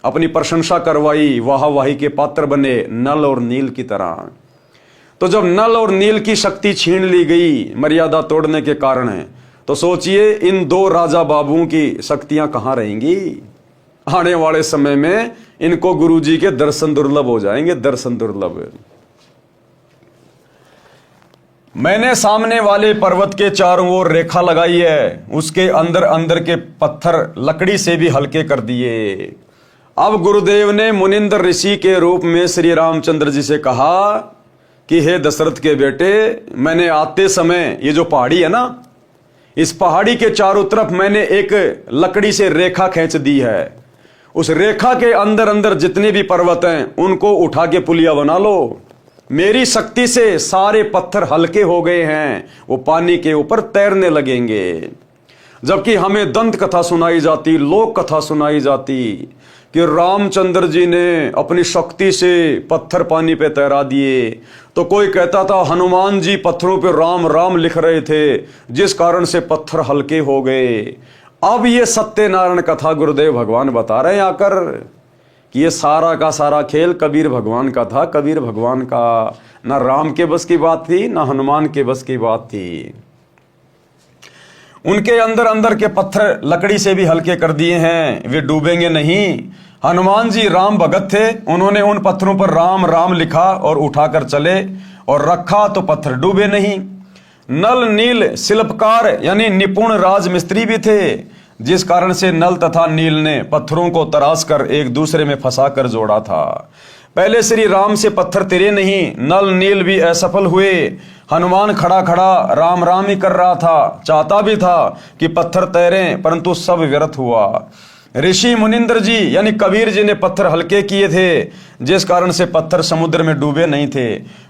अपनी प्रशंसा करवाई, वाहवाही के पात्र बने नल और नील की तरह। तो जब नल और नील की शक्ति छीन ली गई मर्यादा तोड़ने के कारण है, तो सोचिए इन दो राजा बाबुओं की शक्तियां कहां रहेंगी। आने वाले समय में इनको गुरुजी के दर्शन दुर्लभ हो जाएंगे, दर्शन दुर्लभ। मैंने सामने वाले पर्वत के चारों ओर रेखा लगाई है, उसके अंदर अंदर के पत्थर लकड़ी से भी हल्के कर दिए। अब गुरुदेव ने मुनिंदर ऋषि के रूप में श्री रामचंद्र जी से कहा कि हे दशरथ के बेटे, मैंने आते समय ये जो पहाड़ी है ना, इस पहाड़ी के चारों तरफ मैंने एक लकड़ी से रेखा खींच दी है। उस रेखा के अंदर अंदर जितने भी पर्वत हैं उनको उठा के पुलिया बना लो। मेरी शक्ति से सारे पत्थर हल्के हो गए हैं, वो पानी के ऊपर तैरने लगेंगे। जबकि हमें दंत कथा सुनाई जाती, लोक कथा सुनाई जाती कि रामचंद्र जी ने अपनी शक्ति से पत्थर पानी पे तैरा दिए। तो कोई कहता था हनुमान जी पत्थरों पे राम राम लिख रहे थे जिस कारण से पत्थर हल्के हो गए। अब ये सत्यनारायण कथा गुरुदेव भगवान बता रहे हैं आकर कि ये सारा का सारा खेल कबीर भगवान का था। कबीर भगवान का ना राम के बस की बात थी, ना हनुमान के बस की बात थी। उनके अंदर अंदर के पत्थर लकड़ी से भी हल्के कर दिए हैं, वे डूबेंगे नहीं। हनुमान जी राम भगत थे, उन्होंने उन पत्थरों पर राम राम लिखा और उठाकर चले और रखा तो पत्थर डूबे नहीं। नल नील शिल्पकार यानी निपुण राजमिस्त्री भी थे, जिस कारण से नल तथा नील ने पत्थरों को तराश कर एक दूसरे में फंसा कर जोड़ा था। पहले श्री राम से पत्थर तिरे नहीं, नल नील भी असफल हुए। हनुमान खड़ा खड़ा राम राम ही कर रहा था, चाहता भी था कि पत्थर तैरें, परंतु सब व्यर्थ हुआ। ऋषि मुनिंद्र जी यानी कबीर जी ने पत्थर हल्के किए थे, जिस कारण से पत्थर समुद्र में डूबे नहीं थे।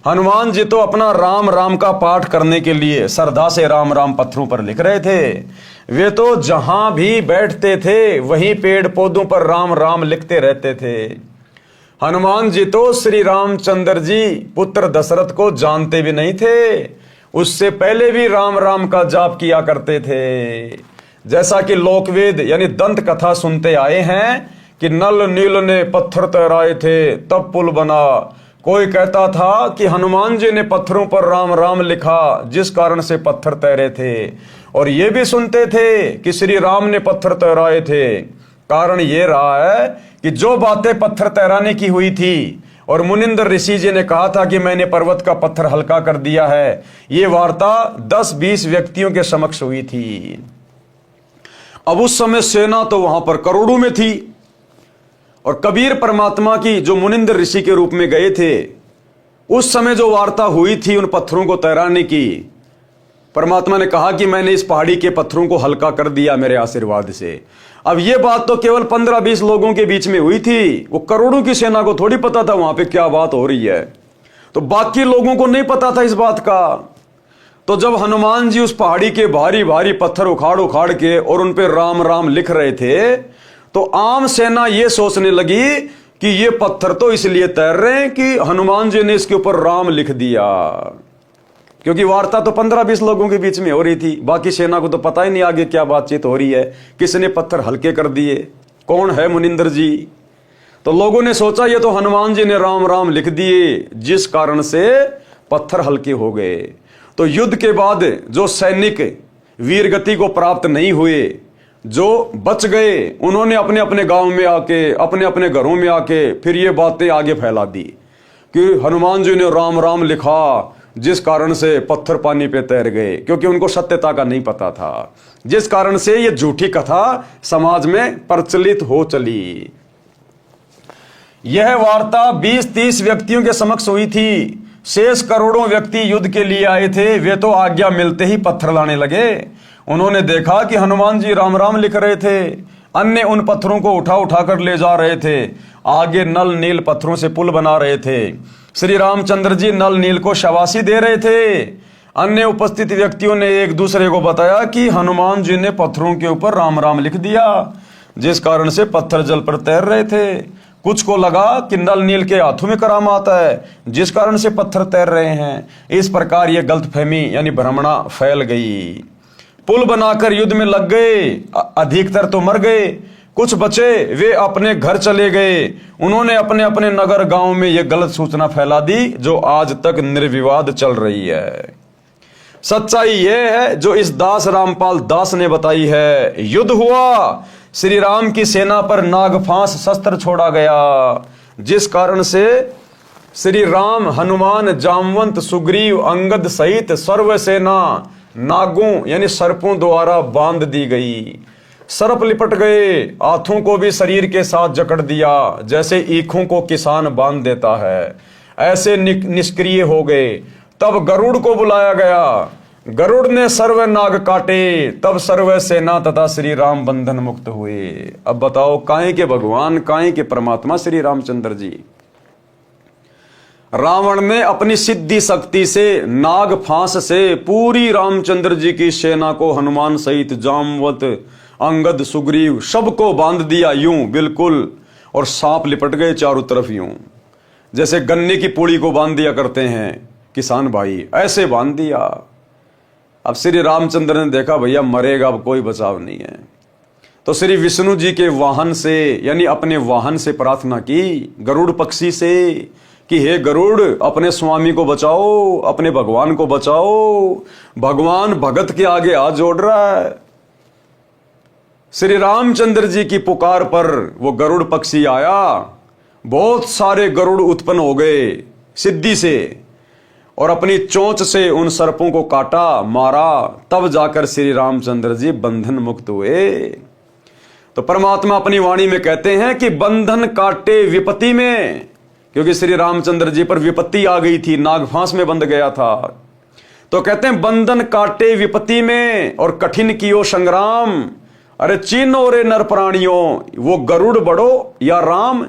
हनुमान जी तो अपना राम राम का पाठ करने के लिए श्रद्धा से राम राम पत्थरों पर लिख रहे थे। वे तो जहां भी बैठते थे वहीं पेड़ पौधों पर राम राम लिखते रहते थे। हनुमान जी तो श्री रामचंद्र जी पुत्र दशरथ को जानते भी नहीं थे, उससे पहले भी राम राम का जाप किया करते थे। जैसा कि लोकवेद यानी दंत कथा सुनते आए हैं कि नल नील ने पत्थर तैराए थे तब पुल बना। कोई कहता था कि हनुमान जी ने पत्थरों पर राम राम लिखा जिस कारण से पत्थर तैरे थे, और ये भी सुनते थे कि श्री राम ने पत्थर तैराए थे। कारण ये रहा है कि जो बातें पत्थर तैराने की हुई थी और मुनिंद्र ऋषि जी ने कहा था कि मैंने पर्वत का पत्थर हल्का कर दिया है, ये वार्ता 10-20 व्यक्तियों के समक्ष हुई थी। अब उस समय सेना तो वहां पर करोड़ों में थी, और कबीर परमात्मा की जो मुनिंद्र ऋषि के रूप में गए थे, उस समय जो वार्ता हुई थी उन पत्थरों को तैराने की, परमात्मा ने कहा कि मैंने इस पहाड़ी के पत्थरों को हल्का कर दिया मेरे आशीर्वाद से। अब यह बात तो केवल 15-20 लोगों के बीच में हुई थी, वो करोड़ों की सेना को थोड़ी पता था वहां पे क्या बात हो रही है, तो बाकी लोगों को नहीं पता था इस बात का। तो जब हनुमान जी उस पहाड़ी के भारी भारी पत्थर उखाड़ उखाड़ के और उन पे राम राम लिख रहे थे, तो आम सेना ये सोचने लगी कि ये पत्थर तो इसलिए तैर रहे हैं कि हनुमान जी ने इसके ऊपर राम लिख दिया, क्योंकि वार्ता तो 15-20 लोगों के बीच में हो रही थी। बाकी सेना को तो पता ही नहीं आगे क्या बातचीत हो रही है, किसने पत्थर हल्के कर दिए, कौन है मुनिंद्र जी। तो लोगों ने सोचा ये तो हनुमान जी ने राम राम लिख दिए जिस कारण से पत्थर हल्के हो गए। तो युद्ध के बाद जो सैनिक वीर गति को प्राप्त नहीं हुए, जो बच गए, उन्होंने अपने अपने गांव में आके, अपने अपने घरों में आके फिर ये बातें आगे फैला दी कि हनुमान जी ने राम राम लिखा जिस कारण से पत्थर पानी पे तैर गए, क्योंकि उनको सत्यता का नहीं पता था, जिस कारण से ये झूठी कथा समाज में प्रचलित हो चली। यह वार्ता 20-30 व्यक्तियों के समक्ष हुई थी। शेष करोड़ों व्यक्ति युद्ध के लिए आए थे, वे तो आज्ञा मिलते ही पत्थर लाने लगे। उन्होंने देखा कि हनुमान जी राम राम लिख रहे थे, अन्य उन पत्थरों को उठा उठा कर ले जा रहे थे, आगे नल नील पत्थरों से पुल बना रहे थे। श्री रामचंद्र जी नल नील को शाबाशी दे रहे थे। अन्य उपस्थित व्यक्तियों ने एक दूसरे को बताया कि हनुमान जी ने पत्थरों के ऊपर राम राम लिख दिया, जिस कारण से पत्थर जल पर तैर रहे थे। कुछ को लगा कि नल नील के हाथों में करामात है, जिस कारण से पत्थर तैर रहे हैं। इस प्रकार यह गलतफहमी यानी भ्रमणा फैल गई। पुल बनाकर युद्ध में लग गए, अधिकतर तो मर गए, कुछ बचे वे अपने घर चले गए। उन्होंने अपने अपने नगर गांव में यह गलत सूचना फैला दी जो आज तक निर्विवाद चल रही है। सच्चाई यह है जो इस दास रामपाल दास ने बताई है। युद्ध हुआ, श्री राम की सेना पर नागफांस शस्त्र छोड़ा गया, जिस कारण से श्री राम, हनुमान, जामवंत, सुग्रीव, अंगद सहित सर्व सेना नागों यानी सर्पों द्वारा बांध दी गई। सर्प लिपट गए, हाथों को भी शरीर के साथ जकड़ दिया, जैसे ईखों को किसान बांध देता है, ऐसे निष्क्रिय हो गए। तब गरुड़ को बुलाया गया, गरुड़ ने सर्व नाग काटे, तब सर्व सेना तथा श्री राम बंधन मुक्त हुए। अब बताओ काहे के भगवान, काहे के परमात्मा श्री रामचंद्र जी। रावण ने अपनी सिद्धि शक्ति से नाग फांस से पूरी रामचंद्र जी की सेना को हनुमान सहित जामवंत, अंगद, सुग्रीव सबको बांध दिया यूं बिल्कुल, और सांप लिपट गए चारों तरफ यूं, जैसे गन्ने की पूड़ी को बांध दिया करते हैं किसान भाई, ऐसे बांध दिया। अब श्री रामचंद्र ने देखा भैया मरेगा, अब कोई बचाव नहीं है, तो श्री विष्णु जी के वाहन से यानी अपने वाहन से प्रार्थना की, गरुड़ पक्षी से, कि हे गरुड़ अपने स्वामी को बचाओ, अपने भगवान को बचाओ। भगवान भगत के आगे हाथ जोड़ रहा है। श्री रामचंद्र जी की पुकार पर वो गरुड़ पक्षी आया, बहुत सारे गरुड़ उत्पन्न हो गए सिद्धि से, और अपनी चोंच से उन सर्पों को काटा, मारा, तब जाकर श्री रामचंद्र जी बंधन मुक्त हुए। तो परमात्मा अपनी वाणी में कहते हैं कि बंधन काटे विपत्ति में, क्योंकि श्री रामचंद्र जी पर विपत्ति आ गई थी, नागफांस में बंध गया था। तो कहते हैं बंधन काटे विपत्ति में और कठिन कियो संग्राम, अरे चीनो रे नर प्राणियों, वो गरुड़ बड़ो या राम?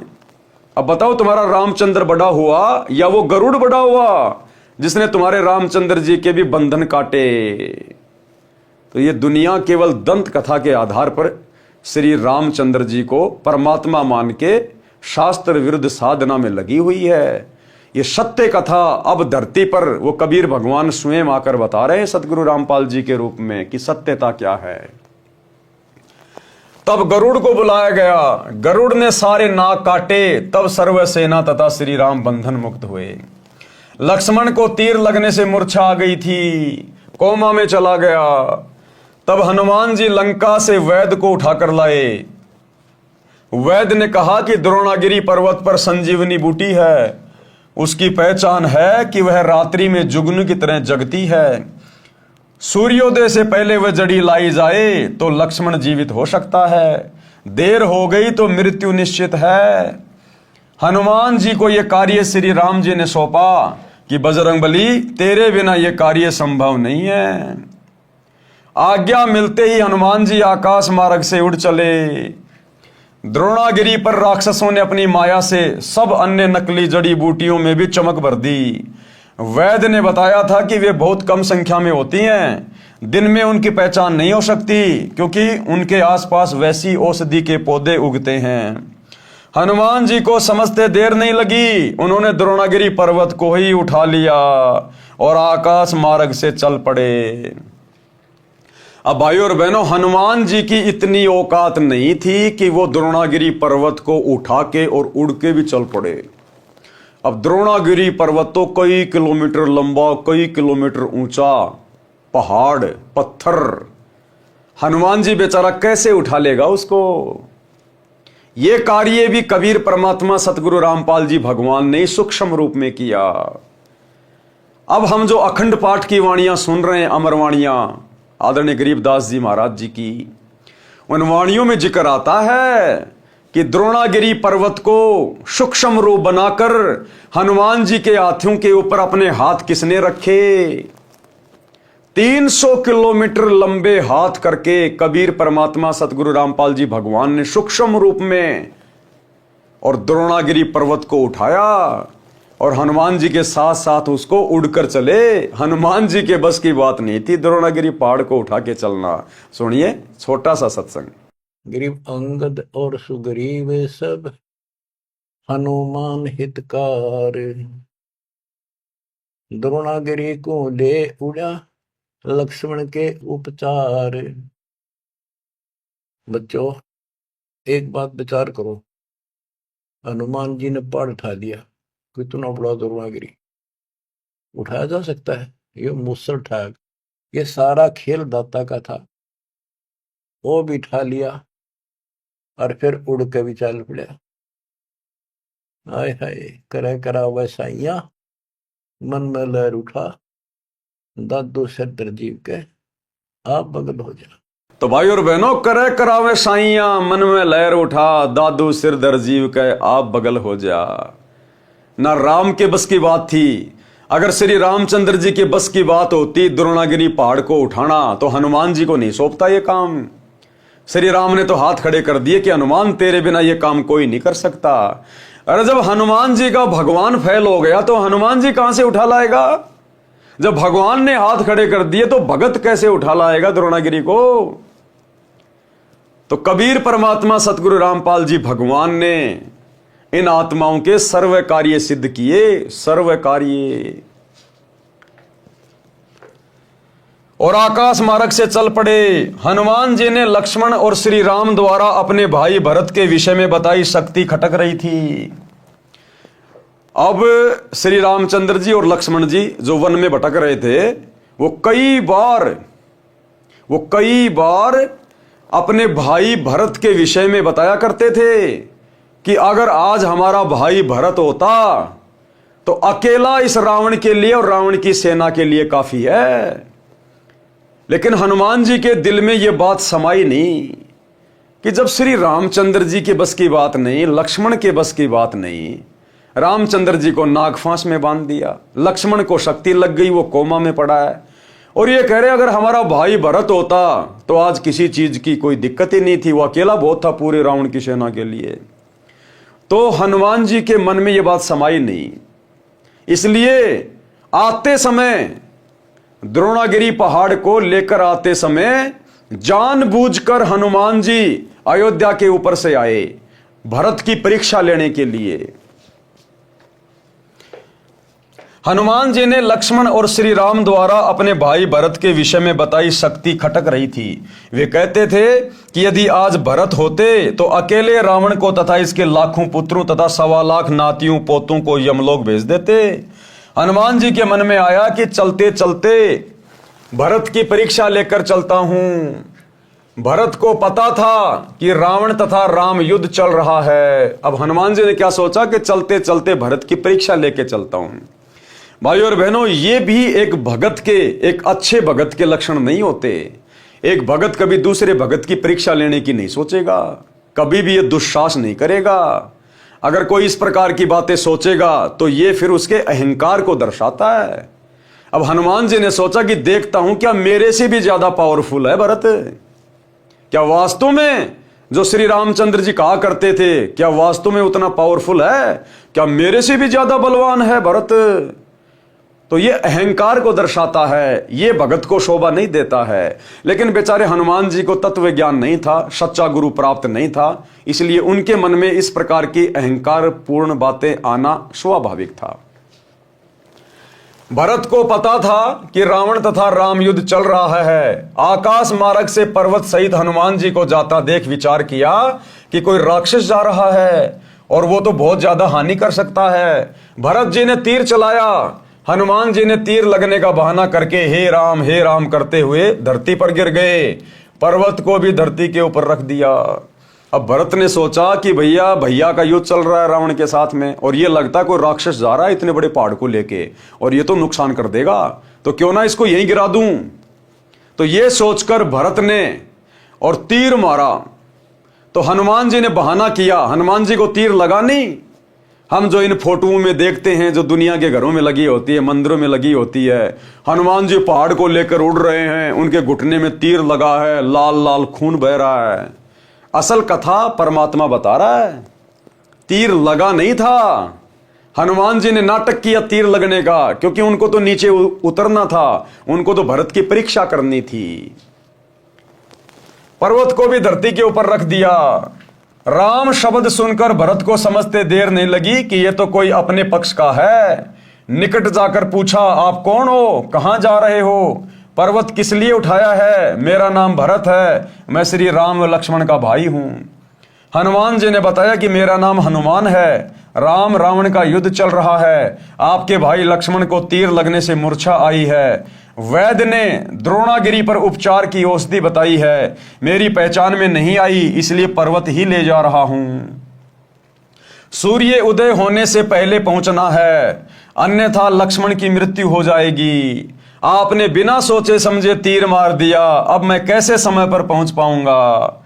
अब बताओ, तुम्हारा रामचंद्र बड़ा हुआ या वो गरुड़ बड़ा हुआ जिसने तुम्हारे रामचंद्र जी के भी बंधन काटे? तो ये दुनिया केवल दंत कथा के आधार पर श्री रामचंद्र जी को परमात्मा मान के शास्त्र विरुद्ध साधना में लगी हुई है। ये सत्य कथा अब धरती पर वो कबीर भगवान स्वयं आकर बता रहे हैं सतगुरु रामपाल जी के रूप में कि सत्यता क्या है। तब गरुड़ को बुलाया गया, गरुड़ ने सारे नाग काटे, तब सर्व सेना तथा श्री राम बंधन मुक्त हुए। लक्ष्मण को तीर लगने से मूर्छा आ गई थी, कोमा में चला गया। तब हनुमान जी लंका से वैद्य को उठाकर लाए। वैद्य ने कहा कि द्रोणागिरी पर्वत पर संजीवनी बूटी है, उसकी पहचान है कि वह रात्रि में जुगनू की तरह जगती है। सूर्योदय से पहले वह जड़ी लाई जाए तो लक्ष्मण जीवित हो सकता है, देर हो गई तो मृत्यु निश्चित है। हनुमान जी को यह कार्य श्री राम जी ने सौंपा कि बजरंगबली, तेरे बिना यह कार्य संभव नहीं है। आज्ञा मिलते ही हनुमान जी आकाश मार्ग से उड़ चले। द्रोणागिरी पर राक्षसों ने अपनी माया से सब अन्य नकली जड़ी बूटियों में भी चमक भर दी। वैद्य ने बताया था कि वे बहुत कम संख्या में होती हैं, दिन में उनकी पहचान नहीं हो सकती क्योंकि उनके आसपास वैसी औषधि के पौधे उगते हैं। हनुमान जी को समझते देर नहीं लगी, उन्होंने द्रोणागिरी पर्वत को ही उठा लिया और आकाश मार्ग से चल पड़े। अब भाइयों और बहनों, हनुमान जी की इतनी औकात नहीं थी कि वो द्रोणागिरी पर्वत को उठा के और उड़ के भी चल पड़े। अब द्रोणागिरी पर्वत तो कई किलोमीटर लंबा, कई किलोमीटर ऊंचा पहाड़, पत्थर, हनुमान जी बेचारा कैसे उठा लेगा उसको? ये कार्य भी कबीर परमात्मा सतगुरु रामपाल जी भगवान ने सूक्ष्म रूप में किया। अब हम जो अखंड पाठ की वाणियां सुन रहे हैं, अमर वाणियां आदरणीय गरीबदास जी महाराज जी की, उन वाणियों में जिक्र आता है कि द्रोणागिरी पर्वत को सूक्ष्म रूप बनाकर हनुमान जी के हाथियों के ऊपर अपने हाथ किसने रखे? 300 किलोमीटर लंबे हाथ करके कबीर परमात्मा सतगुरु रामपाल जी भगवान ने सूक्ष्म रूप में और द्रोणागिरी पर्वत को उठाया और हनुमान जी के साथ साथ उसको उड़कर चले। हनुमान जी के बस की बात नहीं थी द्रोणागिरी पहाड़ को उठा के चलना। सुनिए छोटा सा सत्संग। ग्रीव अंगद और सुग्रीव सब हनुमान हितकार, द्रोणागिरी को ले उड़ा लक्ष्मण के उपचार। बच्चों एक बात विचार करो, हनुमान जी ने पहाड़ उठा दिया, कितना बड़ा द्रोणागिरी उठाया जा सकता है? ये मुसर ठाक, ये सारा खेल दाता का था, वो भी उठा लिया और फिर उड़ के भी चल पड़ा। हाय हाय करे करा वैसाइया, मन में लहर उठा, दादो सिर तरजीव के आप बगल हो जा। तो भाई और बहनों, करे करावे साइया, मन में लहर उठा, दादू सिर दरजीव के आप बगल हो जा। ना राम के बस की बात थी। अगर श्री रामचंद्र जी के बस की बात होती द्रोणागिरी पहाड़ को उठाना, तो हनुमान जी को नहीं सौंपता ये काम। श्री राम ने तो हाथ खड़े कर दिए कि हनुमान तेरे बिना ये काम कोई नहीं कर सकता। अरे जब हनुमान जी का भगवान फैल हो गया तो हनुमान जी कहां से उठा लाएगा? जब भगवान ने हाथ खड़े कर दिए तो भगत कैसे उठा लाएगा द्रोणागिरी को? तो कबीर परमात्मा सतगुरु रामपाल जी भगवान ने इन आत्माओं के सर्व कार्य सिद्ध किए, सर्व कार्य, और आकाश मार्ग से चल पड़े। हनुमान जी ने लक्ष्मण और श्री राम द्वारा अपने भाई भरत के विषय में बताई शक्ति खटक रही थी। अब श्री रामचंद्र जी और लक्ष्मण जी जो वन में भटक रहे थे, वो कई बार अपने भाई भरत के विषय में बताया करते थे कि अगर आज हमारा भाई भरत होता तो अकेला इस रावण के लिए और रावण की सेना के लिए काफी है। लेकिन हनुमान जी के दिल में यह बात समाई नहीं कि जब श्री रामचंद्र जी के बस की बात नहीं, लक्ष्मण के बस की बात नहीं, रामचंद्र जी को नागफांस में बांध दिया, लक्ष्मण को शक्ति लग गई, वो कोमा में पड़ा है, और ये कह रहे अगर हमारा भाई भरत होता तो आज किसी चीज की कोई दिक्कत ही नहीं थी, वो अकेला बहुत था पूरे रावण की सेना के लिए। तो हनुमान जी के मन में ये बात समाई नहीं, इसलिए आते समय द्रोणागिरी पहाड़ को लेकर आते समय जानबूझकर हनुमान जी अयोध्या के ऊपर से आए भरत की परीक्षा लेने के लिए। हनुमान जी ने लक्ष्मण और श्री राम द्वारा अपने भाई भरत के विषय में बताई शक्ति खटक रही थी। वे कहते थे कि यदि आज भरत होते तो अकेले रावण को तथा इसके लाखों पुत्रों तथा 1.25 लाख नातियों पोतों को यमलोक भेज देते। हनुमान जी के मन में आया कि चलते चलते भरत की परीक्षा लेकर चलता हूं। भरत को पता था कि रावण तथा राम युद्ध चल रहा है। अब हनुमान जी ने क्या सोचा कि चलते चलते भरत की परीक्षा लेके चलता हूं। भाइयों और बहनों, ये भी एक भगत के, एक अच्छे भगत के लक्षण नहीं होते। एक भगत कभी दूसरे भगत की परीक्षा लेने की नहीं सोचेगा, कभी भी ये दुस्साहस नहीं करेगा। अगर कोई इस प्रकार की बातें सोचेगा तो ये फिर उसके अहंकार को दर्शाता है। अब हनुमान जी ने सोचा कि देखता हूं क्या मेरे से भी ज्यादा पावरफुल है भरत, क्या वास्तव में जो श्री रामचंद्र जी कहा करते थे क्या वास्तव में उतना पावरफुल है, क्या मेरे से भी ज्यादा बलवान है भरत। तो ये अहंकार को दर्शाता है, ये भगत को शोभा नहीं देता है। लेकिन बेचारे हनुमान जी को तत्व ज्ञान नहीं था, सच्चा गुरु प्राप्त नहीं था, इसलिए उनके मन में इस प्रकार की अहंकार पूर्ण बातें आना स्वाभाविक था। भरत को पता था कि रावण तथा राम युद्ध चल रहा है। आकाश मार्ग से पर्वत सहित हनुमान जी को जाता देख विचार किया कि कोई राक्षस जा रहा है और वो तो बहुत ज्यादा हानि कर सकता है। भरत जी ने तीर चलाया, हनुमान जी ने तीर लगने का बहाना करके हे राम करते हुए धरती पर गिर गए। पर्वत को भी धरती के ऊपर रख दिया। अब भरत ने सोचा कि भैया का युद्ध चल रहा है रावण के साथ में, और ये लगता है कोई राक्षस जा रहा है इतने बड़े पहाड़ को लेके, और ये तो नुकसान कर देगा, तो क्यों ना इसको यहीं गिरा दूं। तो ये सोचकर भरत ने और तीर मारा। तो हनुमान जी ने बहाना किया, हनुमान जी को तीर लगा नहीं। हम जो इन फोटोओं में देखते हैं, जो दुनिया के घरों में लगी होती है, मंदिरों में लगी होती है, हनुमान जी पहाड़ को लेकर उड़ रहे हैं, उनके घुटने में तीर लगा है, लाल लाल खून बह रहा है। असल कथा परमात्मा बता रहा है, तीर लगा नहीं था। हनुमान जी ने नाटक किया तीर लगने का, क्योंकि उनको तो नीचे उतरना था, उनको तो भरत की परीक्षा करनी थी। पर्वत को भी धरती के ऊपर रख दिया। राम शब्द सुनकर भरत को समझते देर नहीं लगी कि यह तो कोई अपने पक्ष का है। निकट जाकर पूछा, आप कौन हो, कहां जा रहे हो, पर्वत किस लिए उठाया है। मेरा नाम भरत है, मैं श्री राम व लक्ष्मण का भाई हूं। हनुमान जी ने बताया कि मेरा नाम हनुमान है, राम रावण का युद्ध चल रहा है, आपके भाई लक्ष्मण को तीर लगने से मूर्छा आई है। वैद्य ने द्रोणागिरी पर उपचार की औषधि बताई है, मेरी पहचान में नहीं आई, इसलिए पर्वत ही ले जा रहा हूं। सूर्य उदय होने से पहले पहुंचना है, अन्यथा लक्ष्मण की मृत्यु हो जाएगी। आपने बिना सोचे समझे तीर मार दिया, अब मैं कैसे समय पर पहुंच पाऊंगा।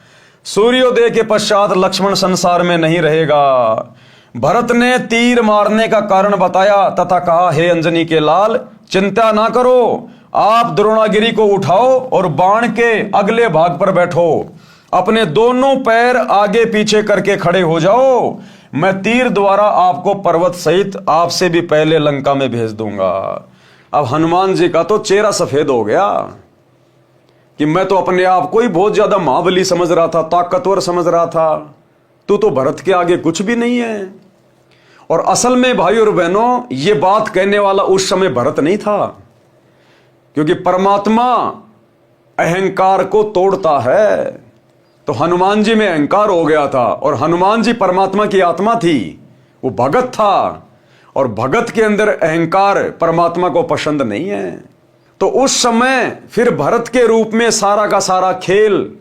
सूर्योदय के पश्चात लक्ष्मण संसार में नहीं रहेगा। भरत ने तीर मारने का कारण बताया तथा कहा, हे अंजनी के लाल, चिंता ना करो, आप द्रोणागिरी को उठाओ और बाण के अगले भाग पर बैठो, अपने दोनों पैर आगे पीछे करके खड़े हो जाओ, मैं तीर द्वारा आपको पर्वत सहित आपसे भी पहले लंका में भेज दूंगा। अब हनुमान जी का तो चेहरा सफेद हो गया कि मैं तो अपने आप को ही बहुत ज्यादा महाबली समझ रहा था, ताकतवर समझ रहा था, तू तो भरत के आगे कुछ भी नहीं है। और असल में भाई और बहनों, ये बात कहने वाला उस समय भरत नहीं था, क्योंकि परमात्मा अहंकार को तोड़ता है। तो हनुमान जी में अहंकार हो गया था, और हनुमान जी परमात्मा की आत्मा थी, वो भगत था, और भगत के अंदर अहंकार परमात्मा को पसंद नहीं है। तो उस समय फिर भरत के रूप में सारा का सारा खेल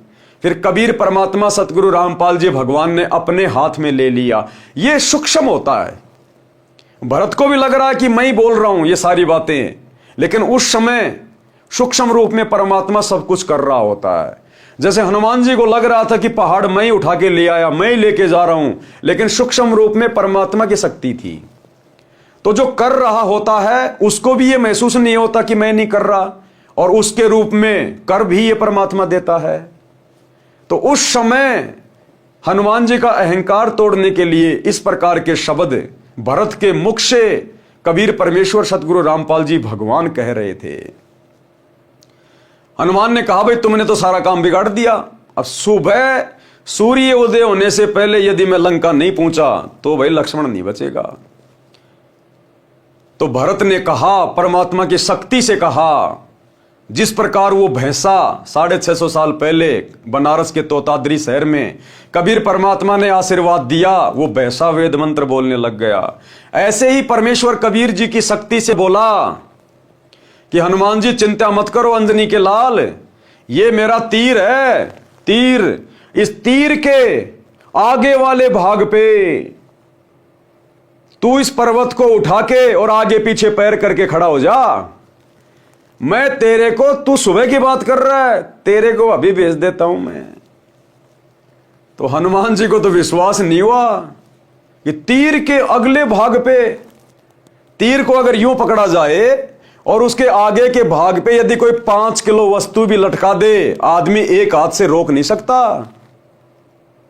फिर कबीर परमात्मा सतगुरु रामपाल जी भगवान ने अपने हाथ में ले लिया। यह सूक्ष्म होता है। भरत को भी लग रहा है कि मैं ही बोल रहा हूं ये सारी बातें, लेकिन उस समय सूक्ष्म रूप में परमात्मा सब कुछ कर रहा होता है। जैसे हनुमान जी को लग रहा था कि पहाड़ मैं ही उठा के ले आया, मैं ही लेके जा रहा हूं, लेकिन सूक्ष्म रूप में परमात्मा की शक्ति थी। तो जो कर रहा होता है उसको भी ये महसूस नहीं होता कि मैं नहीं कर रहा, और उसके रूप में कर भी ये परमात्मा देता है। तो उस समय हनुमान जी का अहंकार तोड़ने के लिए इस प्रकार के शब्द भरत के मुख से कबीर परमेश्वर सतगुरु रामपाल जी भगवान कह रहे थे। हनुमान ने कहा, भाई तुमने तो सारा काम बिगाड़ दिया। अब सुबह सूर्य उदय होने से पहले यदि मैं लंका नहीं पहुंचा तो भाई लक्ष्मण नहीं बचेगा। तो भरत ने कहा, परमात्मा की शक्ति से कहा, जिस प्रकार वो भैंसा 650 साल पहले बनारस के तोताद्री शहर में कबीर परमात्मा ने आशीर्वाद दिया, वो भैंसा वेद मंत्र बोलने लग गया। ऐसे ही परमेश्वर कबीर जी की शक्ति से बोला कि हनुमान जी चिंता मत करो अंजनी के लाल, ये मेरा तीर है। तीर, इस तीर के आगे वाले भाग पे तू इस पर्वत को उठा के और आगे पीछे पैर करके खड़ा हो जा। मैं तेरे को, तू सुबह की बात कर रहा है, तेरे को अभी भेज देता हूं मैं। तो हनुमान जी को तो विश्वास नहीं हुआ कि तीर के अगले भाग पे, तीर को अगर यूं पकड़ा जाए और उसके आगे के भाग पे यदि कोई 5 किलो वस्तु भी लटका दे, आदमी एक हाथ से रोक नहीं सकता।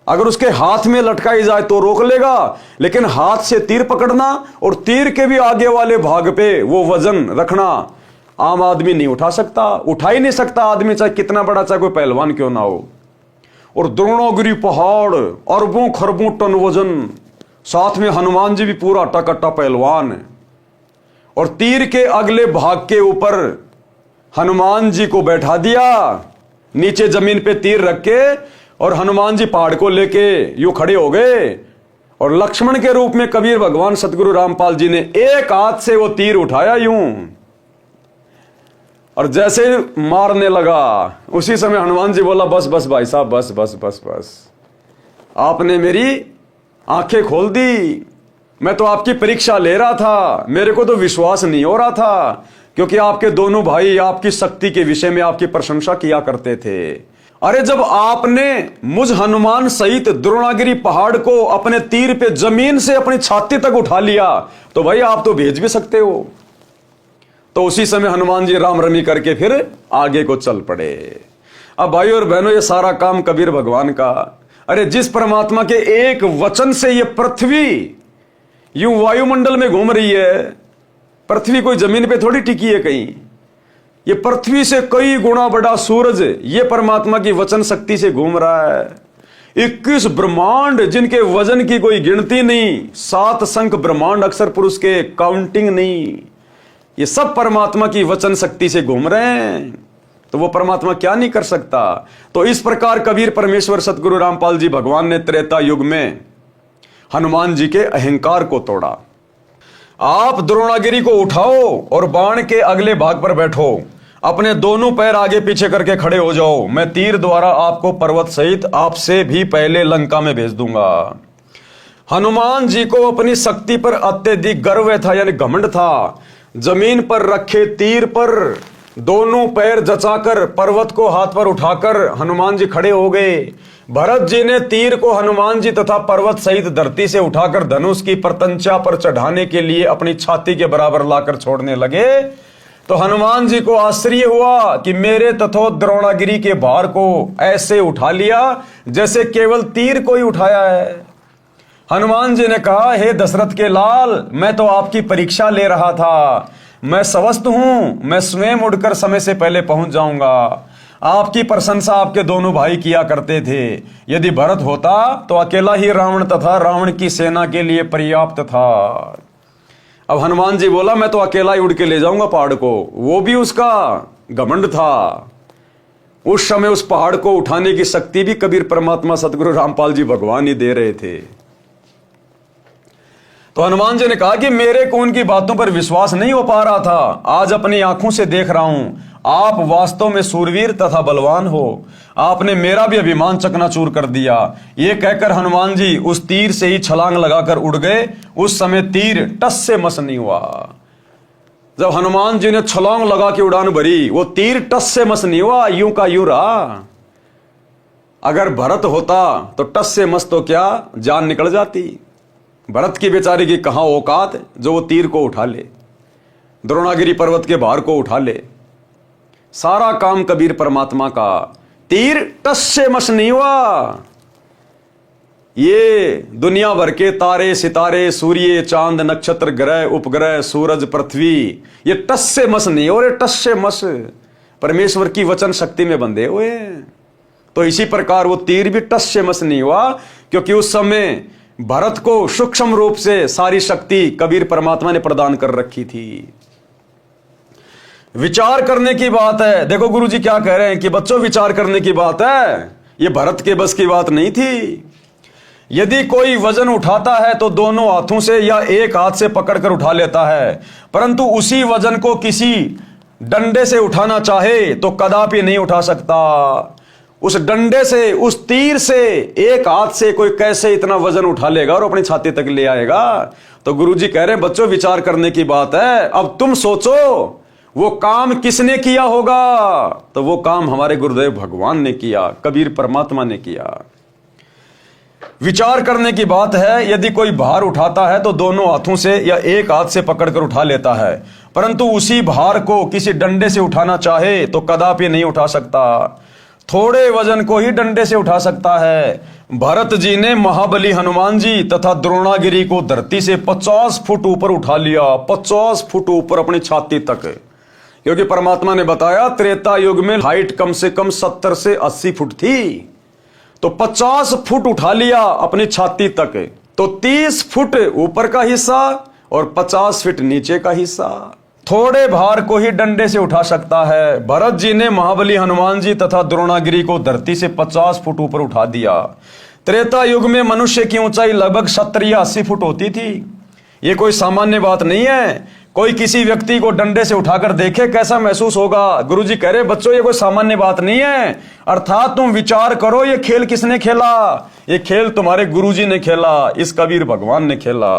अगर उसके हाथ में लटकाई जाए तो रोक लेगा, लेकिन हाथ से तीर पकड़ना और तीर के भी आगे वाले भाग पे वो वजन रखना आम आदमी नहीं उठा सकता, उठा ही नहीं सकता आदमी, चाहे कितना बड़ा, चाहे कोई पहलवान क्यों ना हो। और द्रोणागिरी पहाड़, अरबों खरबों टन वजन, साथ में हनुमान जी भी पूरा टकट्टा पहलवान। और तीर के अगले भाग के ऊपर हनुमान जी को बैठा दिया, नीचे जमीन पे तीर रख के, और हनुमान जी पहाड़ को लेके यूं खड़े हो गए। और लक्ष्मण के रूप में कबीर भगवान सतगुरु रामपाल जी ने एक हाथ से वो तीर उठाया यूं, और जैसे मारने लगा उसी समय हनुमान जी बोला, बस बस भाई साहब, बस बस बस बस, आपने मेरी आंखें खोल दी। मैं तो आपकी परीक्षा ले रहा था, मेरे को तो विश्वास नहीं हो रहा था, क्योंकि आपके दोनों भाई आपकी शक्ति के विषय में आपकी प्रशंसा किया करते थे। अरे जब आपने मुझ हनुमान सहित द्रोणागिरी पहाड़ को अपने तीर पे जमीन से अपनी छाती तक उठा लिया, तो भाई आप तो भेज भी सकते हो। तो उसी समय हनुमान जी राम रमी करके फिर आगे को चल पड़े। अब भाई और बहनों, ये सारा काम कबीर भगवान का। अरे जिस परमात्मा के एक वचन से ये पृथ्वी यूं वायुमंडल में घूम रही है, पृथ्वी कोई जमीन पे थोड़ी टिकी है कहीं, ये पृथ्वी से कई गुना बड़ा सूरज ये परमात्मा की वचन शक्ति से घूम रहा है। 21 ब्रह्मांड जिनके वजन की कोई गिनती नहीं, 7 संख ब्रह्मांड अक्षर पुरुष के काउंटिंग नहीं, ये सब परमात्मा की वचन शक्ति से घूम रहे हैं। तो वो परमात्मा क्या नहीं कर सकता। तो इस प्रकार कबीर परमेश्वर सतगुरु रामपाल जी भगवान ने त्रेता युग में हनुमान जी के अहंकार को तोड़ा। आप द्रोणागिरी को उठाओ और बाण के अगले भाग पर बैठो, अपने दोनों पैर आगे पीछे करके खड़े हो जाओ, मैं तीर द्वारा आपको पर्वत सहित आपसे भी पहले लंका में भेज दूंगा। हनुमान जी को अपनी शक्ति पर अत्यधिक गर्व था, यानी घमंड था। जमीन पर रखे तीर पर दोनों पैर जचाकर पर्वत को हाथ पर उठाकर हनुमान जी खड़े हो गए। भरत जी ने तीर को हनुमान जी तथा पर्वत सहित धरती से उठाकर धनुष की प्रतंचा पर चढ़ाने के लिए अपनी छाती के बराबर लाकर छोड़ने लगे। तो हनुमान जी को आश्चर्य हुआ कि मेरे तथा द्रोणागिरी के भार को ऐसे उठा लिया जैसे केवल तीर को ही उठाया है। हनुमान जी ने कहा, हे दशरथ के लाल, मैं तो आपकी परीक्षा ले रहा था, मैं स्वस्थ हूं, मैं स्वयं उड़कर समय से पहले पहुंच जाऊंगा। आपकी प्रशंसा आपके दोनों भाई किया करते थे, यदि भरत होता तो अकेला ही रावण तथा रावण की सेना के लिए पर्याप्त था। अब हनुमान जी बोला, मैं तो अकेला ही उड़ के ले जाऊंगा पहाड़ को। वो भी उसका घमंड था। उस समय उस पहाड़ को उठाने की शक्ति भी कबीर परमात्मा सतगुरु रामपाल जी भगवान ही दे रहे थे। तो हनुमान जी ने कहा कि मेरे को उनकी बातों पर विश्वास नहीं हो पा रहा था, आज अपनी आंखों से देख रहा हूं, आप वास्तव में सूरवीर तथा बलवान हो, आपने मेरा भी अभिमान चकनाचूर कर दिया। ये कहकर हनुमान जी उस तीर से ही छलांग लगाकर उड़ गए। उस समय तीर टस से मस नहीं हुआ। जब हनुमान जी ने छलांग लगा के उड़ान भरी, वो तीर टस से मस नहीं हुआ, यूं का यूं रहा। अगर भरत होता तो टस से मस तो क्या, जान निकल जाती। भरत की बेचारे की कहां औकात जो वो तीर को उठा ले, द्रोणागिरी पर्वत के भार को उठा ले। सारा काम कबीर परमात्मा का। तीर टस से मस नहीं हुआ। ये दुनिया भर के तारे सितारे, सूर्य चांद नक्षत्र ग्रह उपग्रह सूरज पृथ्वी, ये टस से मस नहीं हो रहे, टस से मस परमेश्वर की वचन शक्ति में बंधे हुए। तो इसी प्रकार वो तीर भी टस से मस नहीं हुआ, क्योंकि उस समय भरत को सूक्ष्म रूप से सारी शक्ति कबीर परमात्मा ने प्रदान कर रखी थी। विचार करने की बात है। देखो गुरुजी क्या कह रहे हैं कि बच्चों विचार करने की बात है, ये भरत के बस की बात नहीं थी। यदि कोई वजन उठाता है तो दोनों हाथों से या एक हाथ से पकड़कर उठा लेता है, परंतु उसी वजन को किसी डंडे से उठाना चाहे तो कदापि नहीं उठा सकता। उस डंडे से, उस तीर से, एक हाथ से कोई कैसे इतना वजन उठा लेगा और अपनी छाती तक ले आएगा। तो गुरुजी कह रहे हैं बच्चों विचार करने की बात है। अब तुम सोचो वो काम किसने किया होगा? तो वो काम हमारे गुरुदेव भगवान ने किया, कबीर परमात्मा ने किया। विचार करने की बात है। यदि कोई भार उठाता है तो दोनों हाथों से या एक हाथ से पकड़कर उठा लेता है, परंतु उसी भार को किसी डंडे से उठाना चाहे तो कदापि नहीं उठा सकता। थोड़े वजन को ही डंडे से उठा सकता है। भरत जी ने महाबली हनुमान जी तथा द्रोणागिरी को धरती से 50 फुट ऊपर उठा लिया, 50 फुट ऊपर अपनी छाती तक, क्योंकि परमात्मा ने बताया त्रेता युग में हाइट कम से कम 70 से 80 फुट थी। तो 50 फुट उठा लिया अपनी छाती तक, तो 30 फुट ऊपर का हिस्सा और 50 फीट नीचे का हिस्सा। थोड़े भार को ही डंडे से उठा सकता है। भरत जी ने महाबली हनुमान जी तथा द्रोणागिरी को धरती से 50 फुट ऊपर उठा दिया। त्रेता युग में मनुष्य की ऊंचाई लगभग 70 या 80 फुट होती थी। ये कोई सामान्य बात नहीं है। कोई किसी व्यक्ति को डंडे से उठाकर देखे कैसा महसूस होगा। गुरुजी कह रहे बच्चों ये कोई सामान्य बात नहीं है। अर्थात तुम विचार करो ये खेल किसने खेला? ये खेल तुम्हारे गुरुजी ने खेला, इस कबीर भगवान ने खेला।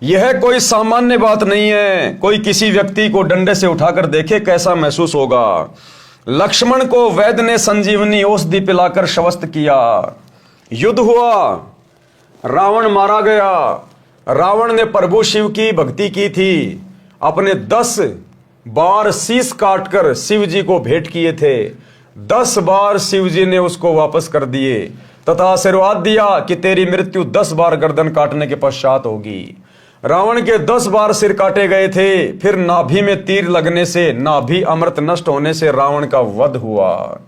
यह कोई सामान्य बात नहीं है। कोई किसी व्यक्ति को डंडे से उठाकर देखे कैसा महसूस होगा। लक्ष्मण को वैद्य ने संजीवनी औषधि पिलाकर स्वस्थ किया। युद्ध हुआ, रावण मारा गया। रावण ने प्रभु शिव की भक्ति की थी। अपने 10 बार शीश काटकर शिव जी को भेंट किए थे। 10 बार शिव जी ने उसको वापस कर दिए तथा आशीर्वाद दिया कि तेरी मृत्यु 10 बार गर्दन काटने के पश्चात होगी। रावण के 10 बार सिर काटे गए थे। फिर नाभि में तीर लगने से, नाभि अमृत नष्ट होने से रावण का वध हुआ।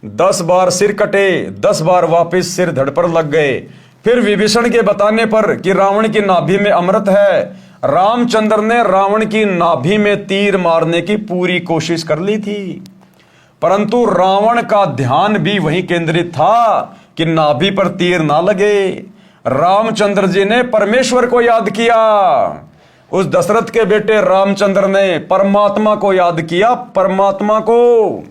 10 बार सिर कटे, 10 बार वापिस सिर धड़ पर लग गए। फिर विभीषण के बताने पर कि रावण की नाभि में अमृत है, रामचंद्र ने रावण की नाभि में तीर मारने की पूरी कोशिश कर ली थी, परंतु रावण का ध्यान भी वहीं केंद्रित था कि नाभि पर तीर ना लगे। रामचंद्र जी ने परमेश्वर को याद किया। उस दशरथ के बेटे रामचंद्र ने परमात्मा को याद किया, परमात्मा को।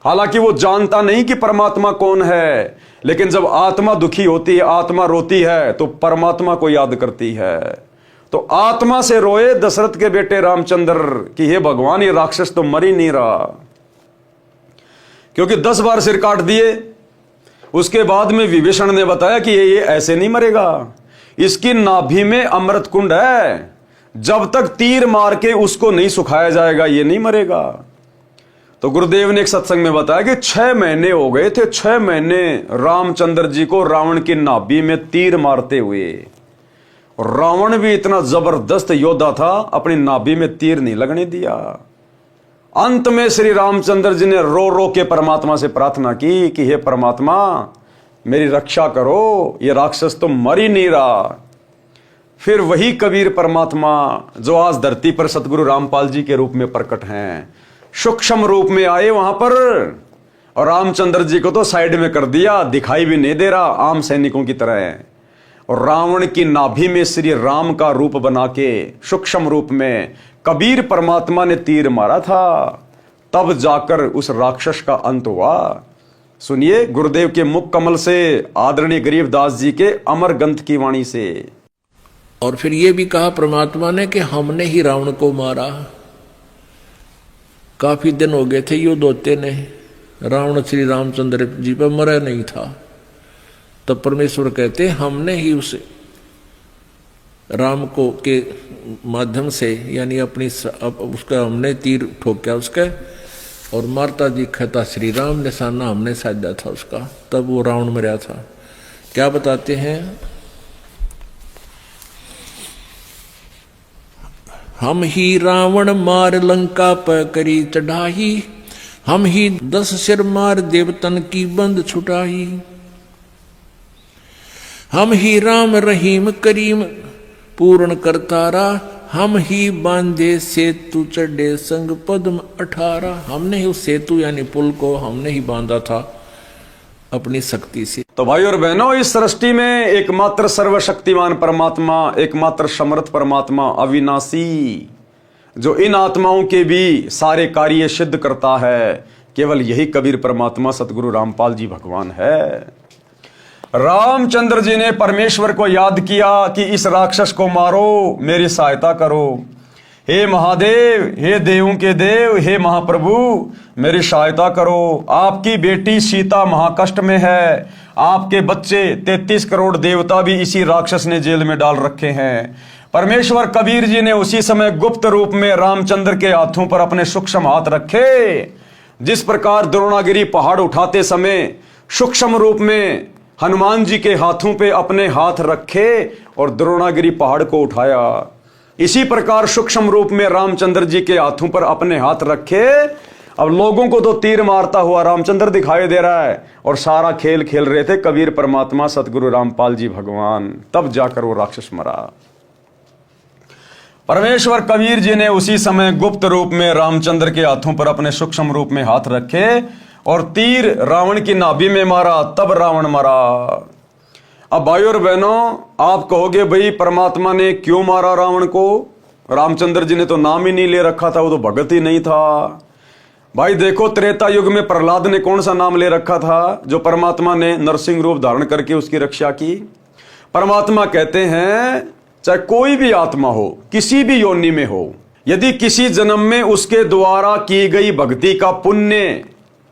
हालांकि वो जानता नहीं कि परमात्मा कौन है, लेकिन जब आत्मा दुखी होती है, आत्मा रोती है, तो परमात्मा को याद करती है। तो आत्मा से रोए दशरथ के बेटे रामचंद्र कि हे भगवान ये राक्षस तो मर ही नहीं रहा, क्योंकि 10 बार सिर काट दिए। उसके बाद में विभीषण ने बताया कि ये ऐसे नहीं मरेगा, इसकी नाभि में अमृत कुंड है, जब तक तीर मार के उसको नहीं सुखाया जाएगा ये नहीं मरेगा। तो गुरुदेव ने एक सत्संग में बताया कि 6 महीने हो गए थे, 6 महीने रामचंद्र जी को रावण की नाभि में तीर मारते हुए। और रावण भी इतना जबरदस्त योद्धा था, अपनी नाभि में तीर नहीं लगने दिया। अंत में श्री रामचंद्र जी ने रो रो के परमात्मा से प्रार्थना की कि हे परमात्मा मेरी रक्षा करो, ये राक्षस तो मर ही नहीं रहा। फिर वही कबीर परमात्मा जो आज धरती पर सतगुरु रामपाल जी के रूप में प्रकट हैं, सूक्ष्म रूप में आए वहां पर, और रामचंद्र जी को तो साइड में कर दिया, दिखाई भी नहीं दे रहा, आम सैनिकों की तरह है। और रावण की नाभि में श्री राम का रूप बना के सूक्ष्म रूप में कबीर परमात्मा ने तीर मारा था, तब जाकर उस राक्षस का अंत हुआ। सुनिए गुरुदेव के मुख कमल से, आदरणीय गरीबदास जी के अमर ग्रंथ की वाणी से। और फिर ये भी कहा परमात्मा ने कि हमने ही रावण को मारा। काफी दिन हो गए थे युद्ध होते ने, रावण श्री रामचंद्र जी पर मरा नहीं था। तब परमेश्वर कहते हमने ही उसे राम को के माध्यम से, यानी उसका हमने तीर ठोका उसका, और मारता दिखा श्री राम, निशाना हमने साधा था उसका, तब वो रावण मरा था। क्या बताते हैं, हम ही रावण मार लंका पर करी चढ़ाई, हम ही 10 सिर मार देवतन की बंद छुटाई, हम ही राम रहीम करीम पूर्ण करतारा, हम ही बांधे सेतु चढ़े संग पद्म 18। हमने ही उस सेतु यानी पुल को हमने ही बांधा था अपनी शक्ति से। तो भाई और बहनों, इस सृष्टि में एकमात्र सर्वशक्तिमान परमात्मा, एकमात्र समर्थ परमात्मा, अविनाशी, जो इन आत्माओं के भी सारे कार्य सिद्ध करता है, केवल यही कबीर परमात्मा सतगुरु रामपाल जी भगवान है। रामचंद्र जी ने परमेश्वर को याद किया कि इस राक्षस को मारो, मेरी सहायता करो। हे महादेव, हे देवों के देव, हे महाप्रभु, मेरी सहायता करो। आपकी बेटी सीता महाकष्ट में है, आपके बच्चे 33 करोड़ देवता भी इसी राक्षस ने जेल में डाल रखे हैं। परमेश्वर कबीर जी ने उसी समय गुप्त रूप में रामचंद्र के हाथों पर अपने सूक्ष्म हाथ रखे। जिस प्रकार द्रोणागिरी पहाड़ उठाते समय सूक्ष्म रूप में हनुमान जी के हाथों पे अपने हाथ रखे और द्रोणागिरी पहाड़ को उठाया, इसी प्रकार सूक्ष्म रूप में रामचंद्र जी के हाथों पर अपने हाथ रखे। अब लोगों को तो तीर मारता हुआ रामचंद्र दिखाई दे रहा है और सारा खेल खेल रहे थे कबीर परमात्मा सतगुरु रामपाल जी भगवान। तब जाकर वो राक्षस मरा। परमेश्वर कबीर जी ने उसी समय गुप्त रूप में रामचंद्र के हाथों पर अपने सूक्ष्म रूप में हाथ रखे और तीर रावण की नाभि में मारा, तब रावण मरा। अब भाई और बहनों, आप कहोगे भाई परमात्मा ने क्यों मारा रावण को? रामचंद्र जी ने तो नाम ही नहीं ले रखा था, वो तो भगत ही नहीं था। भाई देखो, त्रेता युग में प्रहलाद ने कौन सा नाम ले रखा था जो परमात्मा ने नरसिंह रूप धारण करके उसकी रक्षा की? परमात्मा कहते हैं चाहे कोई भी आत्मा हो, किसी भी योनि में हो, यदि किसी जन्म में उसके द्वारा की गई भक्ति का पुण्य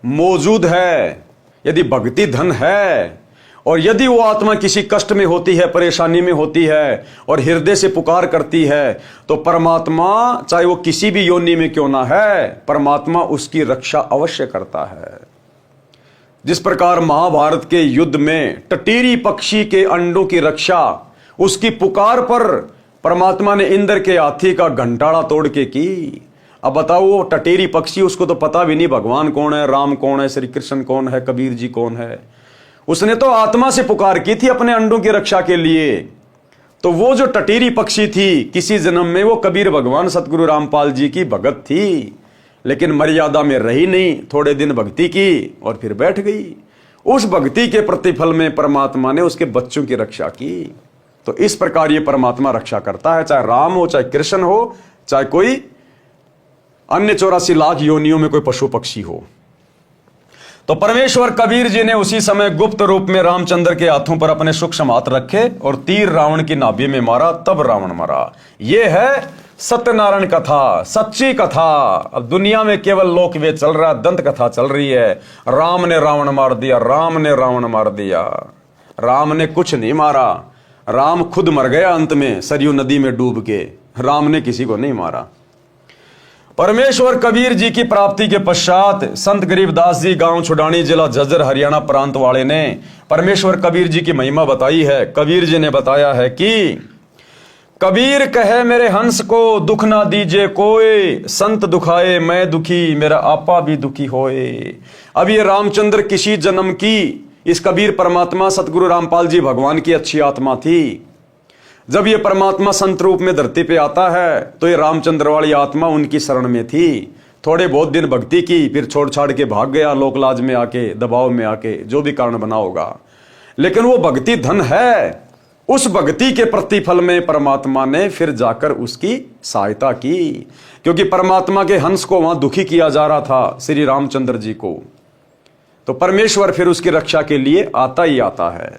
मौजूद है, यदि भक्ति धन है, और यदि वो आत्मा किसी कष्ट में होती है, परेशानी में होती है और हृदय से पुकार करती है, तो परमात्मा चाहे वो किसी भी योनि में क्यों ना है, परमात्मा उसकी रक्षा अवश्य करता है। जिस प्रकार महाभारत के युद्ध में टटीरी पक्षी के अंडों की रक्षा उसकी पुकार पर परमात्मा ने इंद्र के हाथी का घंटाड़ा तोड़ के की। अब बताओ, वो टटीरी पक्षी, उसको तो पता भी नहीं भगवान कौन है, राम कौन है, श्री कृष्ण कौन है, कबीर जी कौन है। उसने तो आत्मा से पुकार की थी अपने अंडों की रक्षा के लिए। तो वो जो टटीरी पक्षी थी, किसी जन्म में वो कबीर भगवान सतगुरु रामपाल जी की भगत थी, लेकिन मर्यादा में रही नहीं, थोड़े दिन भक्ति की और फिर बैठ गई। उस भक्ति के प्रतिफल में परमात्मा ने उसके बच्चों की रक्षा की। तो इस प्रकार ये परमात्मा रक्षा करता है, चाहे राम हो, चाहे कृष्ण हो, चाहे कोई अन्य 84 लाख योनियों में कोई पशु पक्षी हो। तो परमेश्वर कबीर जी ने उसी समय गुप्त रूप में रामचंद्र के हाथों पर अपने सूक्ष्म हाथ रखे और तीर रावण की नाभि में मारा, तब रावण मरा। यह है सत्यनारायण कथा, सच्ची कथा। अब दुनिया में केवल लोकवेद चल रहा है, दंत कथा चल रही है। राम ने रावण मार दिया, राम ने रावण मार दिया। राम ने कुछ नहीं मारा, राम खुद मर गया अंत में सरयू नदी में डूब के। राम ने किसी को नहीं मारा। परमेश्वर कबीर जी की प्राप्ति के पश्चात संत गरीबदास जी गांव छुडानी, जिला झज्जर, हरियाणा प्रांत वाले ने परमेश्वर कबीर जी की महिमा बताई है। कबीर जी ने बताया है कि कबीर कहे मेरे हंस को दुख ना दीजिए कोई, संत दुखाए मैं दुखी, मेरा आपा भी दुखी होए। अब ये रामचंद्र किसी जन्म की इस कबीर परमात्मा सतगुरु रामपाल जी भगवान की अच्छी आत्मा थी। जब ये परमात्मा संत रूप में धरती पे आता है तो ये रामचंद्र वाली आत्मा उनकी शरण में थी। थोड़े बहुत दिन भक्ति की, फिर छोड़ छाड़ के भाग गया, लोकलाज में आके, दबाव में आके, जो भी कारण बना होगा। लेकिन वो भक्ति धन है। उस भक्ति के प्रतिफल में परमात्मा ने फिर जाकर उसकी सहायता की, क्योंकि परमात्मा के हंस को वहां दुखी किया जा रहा था, श्री रामचंद्र जी को। तो परमेश्वर फिर उसकी रक्षा के लिए आता ही आता है।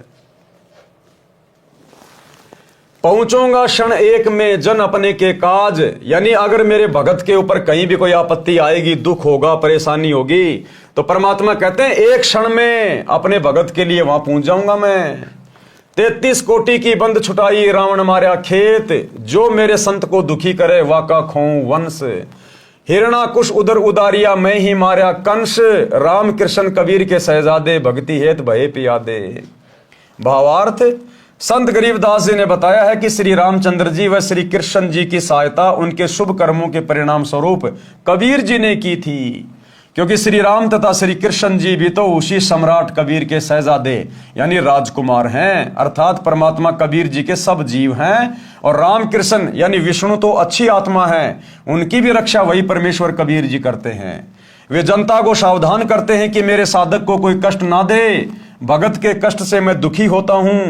पहुंचूंगा क्षण एक में जन अपने के काज, यानी अगर मेरे भगत के ऊपर कहीं भी कोई आपत्ति आएगी, दुख होगा, परेशानी होगी, तो परमात्मा कहते हैं एक क्षण में अपने भगत के लिए वहां पहुंच जाऊंगा मैं। 33 कोटि की बंद छुटाई रावण मार्या खेत, जो मेरे संत को दुखी करे वाका खोऊं वंश। हिरणाकुश उदर उदारिया मैं ही मार्या कंस, राम कृष्ण कबीर के शहजादे भक्ति हेत भये पियादे। भावार्थ, संत गरीबदास जी ने बताया है कि श्री रामचंद्र जी व श्री कृष्ण जी की सहायता उनके शुभ कर्मों के परिणाम स्वरूप कबीर जी ने की थी, क्योंकि श्री राम तथा श्री कृष्ण जी भी तो उसी सम्राट कबीर के शहजादे यानी राजकुमार हैं, अर्थात परमात्मा कबीर जी के सब जीव हैं। और राम कृष्ण यानी विष्णु तो अच्छी आत्मा है, उनकी भी रक्षा वही परमेश्वर कबीर जी करते हैं। वे जनता को सावधान करते हैं कि मेरे साधक को कोई कष्ट ना दे, भगत के कष्ट से मैं दुखी होता हूं,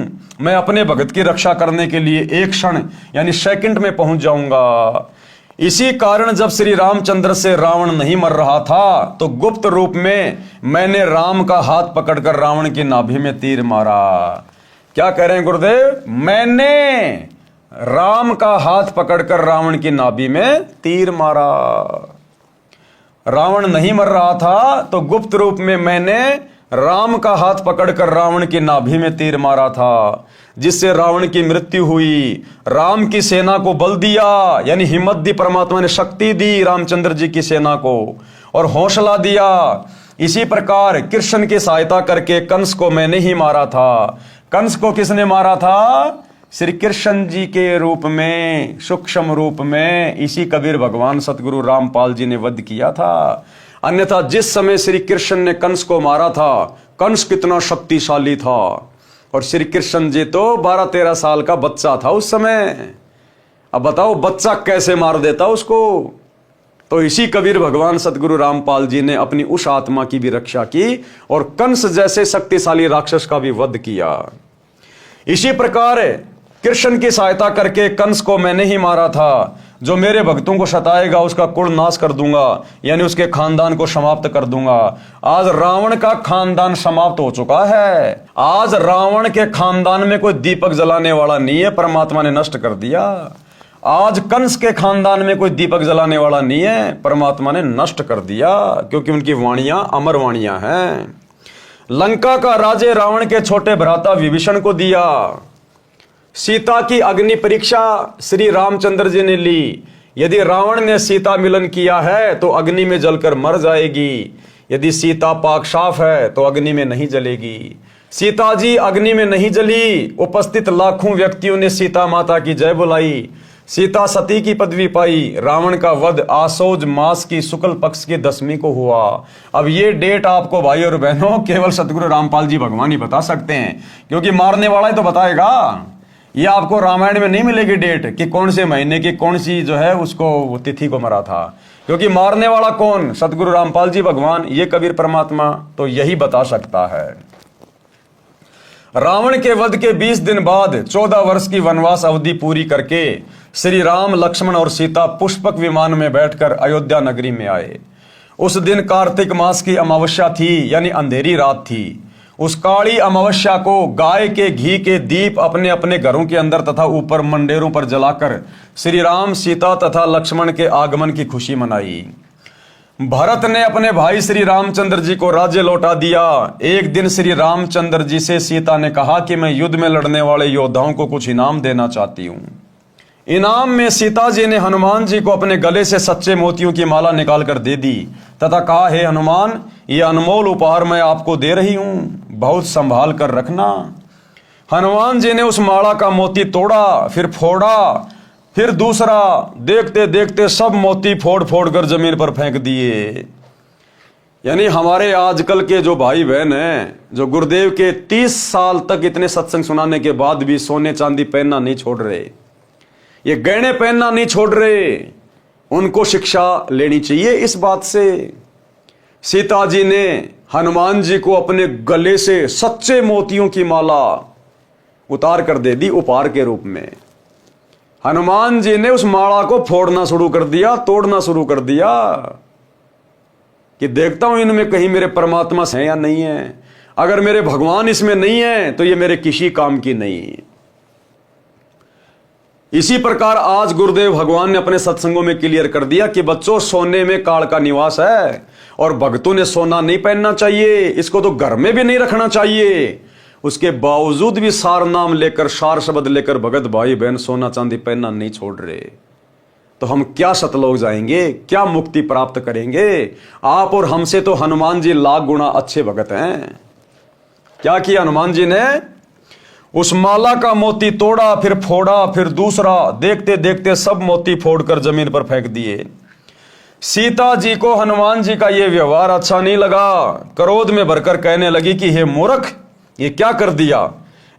मैं अपने भगत की रक्षा करने के लिए एक क्षण यानी सेकंड में पहुंच जाऊंगा। इसी कारण जब श्री रामचंद्र से रावण नहीं मर रहा था तो गुप्त रूप में मैंने राम का हाथ पकड़कर रावण की नाभि में तीर मारा। क्या कह रहे हैं गुरुदेव? मैंने राम का हाथ पकड़कर रावण की नाभि में तीर मारा। रावण नहीं मर रहा था तो गुप्त रूप में मैंने राम का हाथ पकड़कर रावण की नाभि में तीर मारा था, जिससे रावण की मृत्यु हुई। राम की सेना को बल दिया यानी हिम्मत दी, परमात्मा ने शक्ति दी रामचंद्र जी की सेना को और हौसला दिया। इसी प्रकार कृष्ण की सहायता करके कंस को मैंने ही मारा था। कंस को किसने मारा था? श्री कृष्ण जी के रूप में, सूक्ष्म रूप में इसी कबीर भगवान सतगुरु रामपाल जी ने वध किया था। अन्यथा जिस समय श्री कृष्ण ने कंस को मारा था, कंस कितना शक्तिशाली था और श्री कृष्ण जी तो 12-13 साल का बच्चा था उस समय। अब बताओ बच्चा कैसे मार देता उसको? तो इसी कबीर भगवान सतगुरु रामपाल जी ने अपनी उस आत्मा की भी रक्षा की और कंस जैसे शक्तिशाली राक्षस का भी वध किया। इसी प्रकार कृष्ण की सहायता करके कंस को मैंने ही मारा था। जो मेरे भक्तों को सताएगा उसका कुल नाश कर दूंगा, यानी उसके खानदान को समाप्त कर दूंगा। आज रावण का खानदान समाप्त हो चुका है। आज रावण के खानदान में कोई दीपक जलाने वाला नहीं है, परमात्मा ने नष्ट कर दिया। आज कंस के खानदान में कोई दीपक जलाने वाला नहीं है, परमात्मा ने नष्ट कर दिया, क्योंकि उनकी वाणियां अमर वाणियां हैं। लंका का राजे रावण के छोटे भ्राता विभीषण को दिया। सीता की अग्नि परीक्षा श्री रामचंद्र जी ने ली। यदि रावण ने सीता मिलन किया है तो अग्नि में जलकर मर जाएगी, यदि सीता पाक साफ है तो अग्नि में नहीं जलेगी। सीता जी अग्नि में नहीं जली। उपस्थित लाखों व्यक्तियों ने सीता माता की जय बुलाई। सीता सती की पदवी पाई। रावण का वध आसोज मास की शुक्ल पक्ष की 10वीं को हुआ। अब ये डेट आपको भाई और बहनों केवल सतगुरु रामपाल जी भगवान ही बता सकते हैं, क्योंकि मारने वाला ही तो बताएगा। ये आपको रामायण में नहीं मिलेगी डेट कि कौन से महीने की कौन सी जो है उसको तिथि को मरा था, क्योंकि मारने वाला कौन? सतगुरु रामपाल जी भगवान, ये कबीर परमात्मा तो यही बता सकता है। रावण के वध के 20 दिन बाद 14 वर्ष की वनवास अवधि पूरी करके श्री राम, लक्ष्मण और सीता पुष्पक विमान में बैठकर अयोध्या नगरी में आए। उस दिन कार्तिक मास की अमावस्या थी, यानी अंधेरी रात थी। उस काली अमावस्या को गाय के घी के दीप अपने अपने घरों के अंदर तथा ऊपर मंडेरों पर जलाकर श्री राम, सीता तथा लक्ष्मण के आगमन की खुशी मनाई। भरत ने अपने भाई श्री रामचंद्र जी को राज्य लौटा दिया। एक दिन श्री रामचंद्र जी से सीता ने कहा कि मैं युद्ध में लड़ने वाले योद्धाओं को कुछ इनाम देना चाहती हूं। इनाम में सीता जी ने हनुमान जी को अपने गले से सच्चे मोतियों की माला निकालकर दे दी तथा कहा, हे हनुमान, ये अनमोल उपहार मैं आपको दे रही हूं, बहुत संभाल कर रखना। हनुमान जी ने उस माला का मोती तोड़ा, फिर फोड़ा, फिर दूसरा। देखते देखते सब मोती फोड़ फोड़ कर जमीन पर फेंक दिए। यानी हमारे आजकल के जो भाई बहन हैं, जो गुरुदेव के 30 साल तक इतने सत्संग सुनाने के बाद भी सोने चांदी पहनना नहीं छोड़ रहे, ये गहने पहनना नहीं छोड़ रहे, उनको शिक्षा लेनी चाहिए इस बात से। सीता जी ने हनुमान जी को अपने गले से सच्चे मोतियों की माला उतार कर दे दी उपहार के रूप में। हनुमान जी ने उस माला को फोड़ना शुरू कर दिया, तोड़ना शुरू कर दिया कि देखता हूं इनमें कहीं मेरे परमात्मा है या नहीं है। अगर मेरे भगवान इसमें नहीं है तो ये मेरे किसी काम की नहीं। इसी प्रकार आज गुरुदेव भगवान ने अपने सत्संगों में क्लियर कर दिया कि बच्चों, सोने में काल का निवास है और भक्तों ने सोना नहीं पहनना चाहिए, इसको तो घर में भी नहीं रखना चाहिए। उसके बावजूद भी सार नाम लेकर, सार शब्द लेकर भगत भाई बहन सोना चांदी पहनना नहीं छोड़ रहे, तो हम क्या सतलोक जाएंगे, क्या मुक्ति प्राप्त करेंगे? आप और हमसे तो हनुमान जी लाख गुना अच्छे भगत हैं। क्या किया हनुमान जी ने? उस माला का मोती तोड़ा, फिर फोड़ा, फिर दूसरा, देखते देखते सब मोती फोड़कर जमीन पर फेंक दिए। सीता जी को हनुमान जी का यह व्यवहार अच्छा नहीं लगा। क्रोध में भरकर कहने लगी कि हे मूर्ख, ये क्या कर दिया?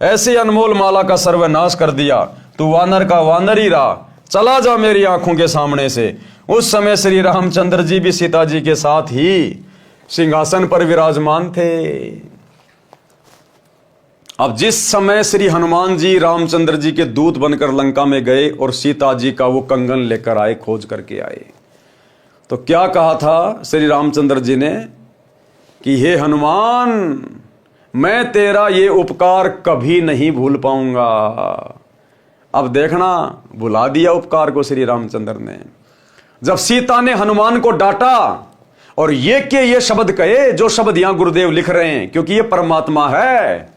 ऐसे अनमोल माला का सर्वनाश कर दिया। तू वानर का वानर ही रहा, चला जा मेरी आंखों के सामने से। उस समय श्री रामचंद्र जी भी सीता जी के साथ ही सिंहासन पर विराजमान थे। अब जिस समय श्री हनुमान जी रामचंद्र जी के दूत बनकर लंका में गए और सीता जी का वो कंगन लेकर आए, खोज करके आए, तो क्या कहा था श्री रामचंद्र जी ने कि हे हनुमान, मैं तेरा ये उपकार कभी नहीं भूल पाऊंगा। अब देखना, भुला दिया उपकार को श्री रामचंद्र ने। जब सीता ने हनुमान को डांटा और ये शब्द कहे, जो शब्द यहां गुरुदेव लिख रहे हैं, क्योंकि ये परमात्मा है,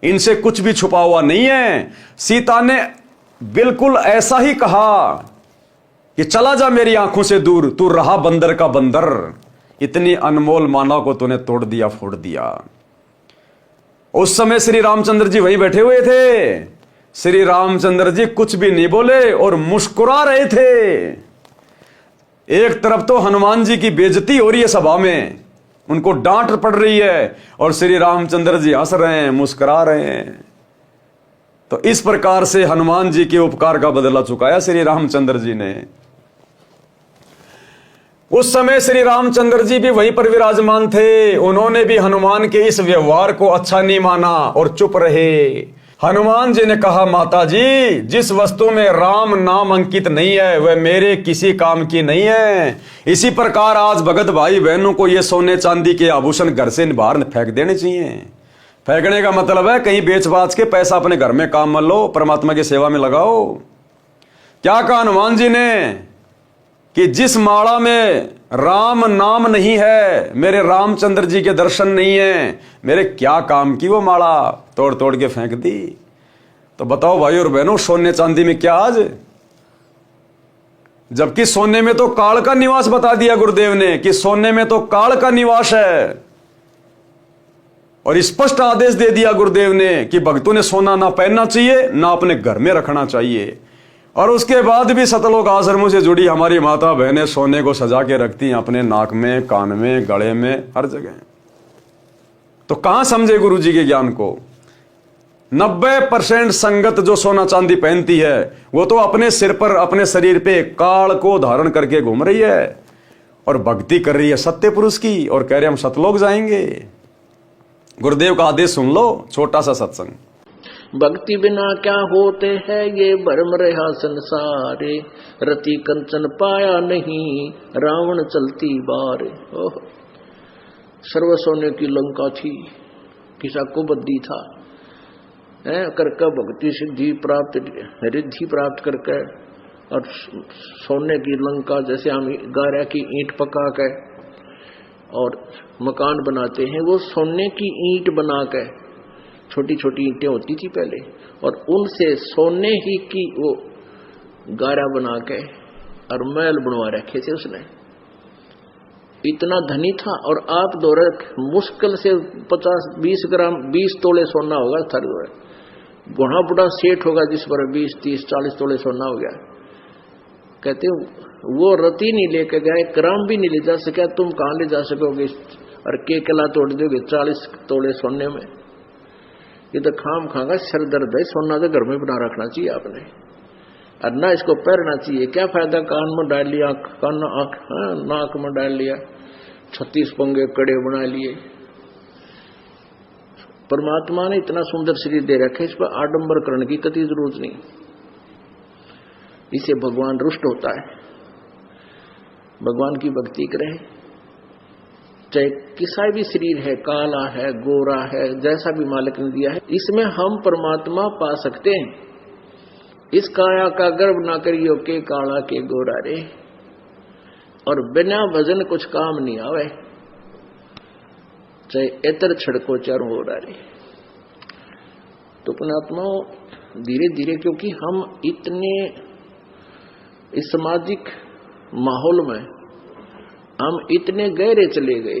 इनसे कुछ भी छुपा हुआ नहीं है। सीता ने बिल्कुल ऐसा ही कहा कि चला जा मेरी आंखों से दूर, तू रहा बंदर का बंदर। इतनी अनमोल माला को तूने तोड़ दिया, फोड़ दिया। उस समय श्री रामचंद्र जी वहीं बैठे हुए थे। श्री रामचंद्र जी कुछ भी नहीं बोले और मुस्कुरा रहे थे। एक तरफ तो हनुमान जी की बेइज्जती हो रही है सभा में, उनको डांट पड़ रही है, और श्री रामचंद्र जी हंस रहे हैं, मुस्कुरा रहे हैं। तो इस प्रकार से हनुमान जी के उपकार का बदला चुकाया श्री रामचंद्र जी ने। उस समय श्री रामचंद्र जी भी वहीं पर विराजमान थे। उन्होंने भी हनुमान के इस व्यवहार को अच्छा नहीं माना और चुप रहे। हनुमान जी ने कहा, माता जी, जिस वस्तु में राम नाम अंकित नहीं है वह मेरे किसी काम की नहीं है। इसी प्रकार आज भगत भाई बहनों को ये सोने चांदी के आभूषण घर से बाहर फेंक देने चाहिए। फेंकने का मतलब है कहीं बेच बाच के पैसा अपने घर में काम में लो, परमात्मा की सेवा में लगाओ। क्या कहा हनुमान जी ने कि जिस माला में राम नाम नहीं है, मेरे रामचंद्र जी के दर्शन नहीं है, मेरे क्या काम की वो माला, तोड़ तोड़ के फेंक दी। तो बताओ भाई और बहनों, सोने चांदी में क्या आज? जबकि सोने में तो काल का निवास बता दिया गुरुदेव ने कि सोने में तो काल का निवास है, और स्पष्ट आदेश दे दिया गुरुदेव ने कि भक्तों ने सोना ना पहनना चाहिए, ना अपने घर में रखना चाहिए। और उसके बाद भी सतलोक आश्रमों से जुड़ी हमारी माता बहनें सोने को सजा के रखती हैं अपने नाक में, कान में, गले में, हर जगह। तो कहां समझे गुरु जी के ज्ञान को? 90% संगत जो सोना चांदी पहनती है वो तो अपने सिर पर, अपने शरीर पे काल को धारण करके घूम रही है और भक्ति कर रही है सत्य पुरुष की, और कह रहे हम सतलोक जाएंगे। गुरुदेव का आदेश सुन लो, छोटा सा सत्संग। भक्ति बिना क्या होते हैं ये भरम रहा संसारे, रति कंचन पाया नहीं रावण चलती बार। ओह, सर्व सोने की लंका थी, किसा को बद्दी था करके भक्ति सिद्धि प्राप्त, रिद्धि प्राप्त करके, और सोने की लंका जैसे हम गारा की ईंट पका के और मकान बनाते हैं, वो सोने की ईंट बना के, छोटी छोटी ईंटें होती थी पहले, और उनसे सोने ही की वो गारा बना के और महल बनवा रखे थे उसने। इतना धनी था। और आप दौरे मुश्किल से 50-20 ग्राम 20 तोले सोना होगा थर, बड़ा बड़ा सेठ होगा जिस पर 20-30-40 तोले सोना हो गया। कहते वो रति नहीं लेके गए, ग्राम भी नहीं ले जा सका, तुम कहां ले जा सकोगे? और के कला तोड़ दोगे 40 तोले सोने में? ये तो खाम खागा सर दर्द है। सोना तो घर में बना रखना चाहिए आपने, और ना इसको पहनना चाहिए। क्या फायदा कान में डाल लिया, कान नाक में डाल लिया, 36 पंगे कड़े बना लिए। परमात्मा ने इतना सुंदर शरीर दे रखे, इस पर आडंबर करने की कति जरूरत नहीं। इसे भगवान रुष्ट होता है। भगवान की भक्ति करें, चाहे किसा भी शरीर है, काला है, गोरा है, जैसा भी मालिक ने दिया है, इसमें हम परमात्मा पा सकते हैं। इस काया का गर्व ना करियो के काला के गोरा रे, और बिना भजन कुछ काम नहीं आवे, चाहे एतर छड़को चारों गोरा रे। तो पुण्यात्माओं धीरे धीरे, क्योंकि हम इतने इस सामाजिक माहौल में हम इतने गहरे चले गए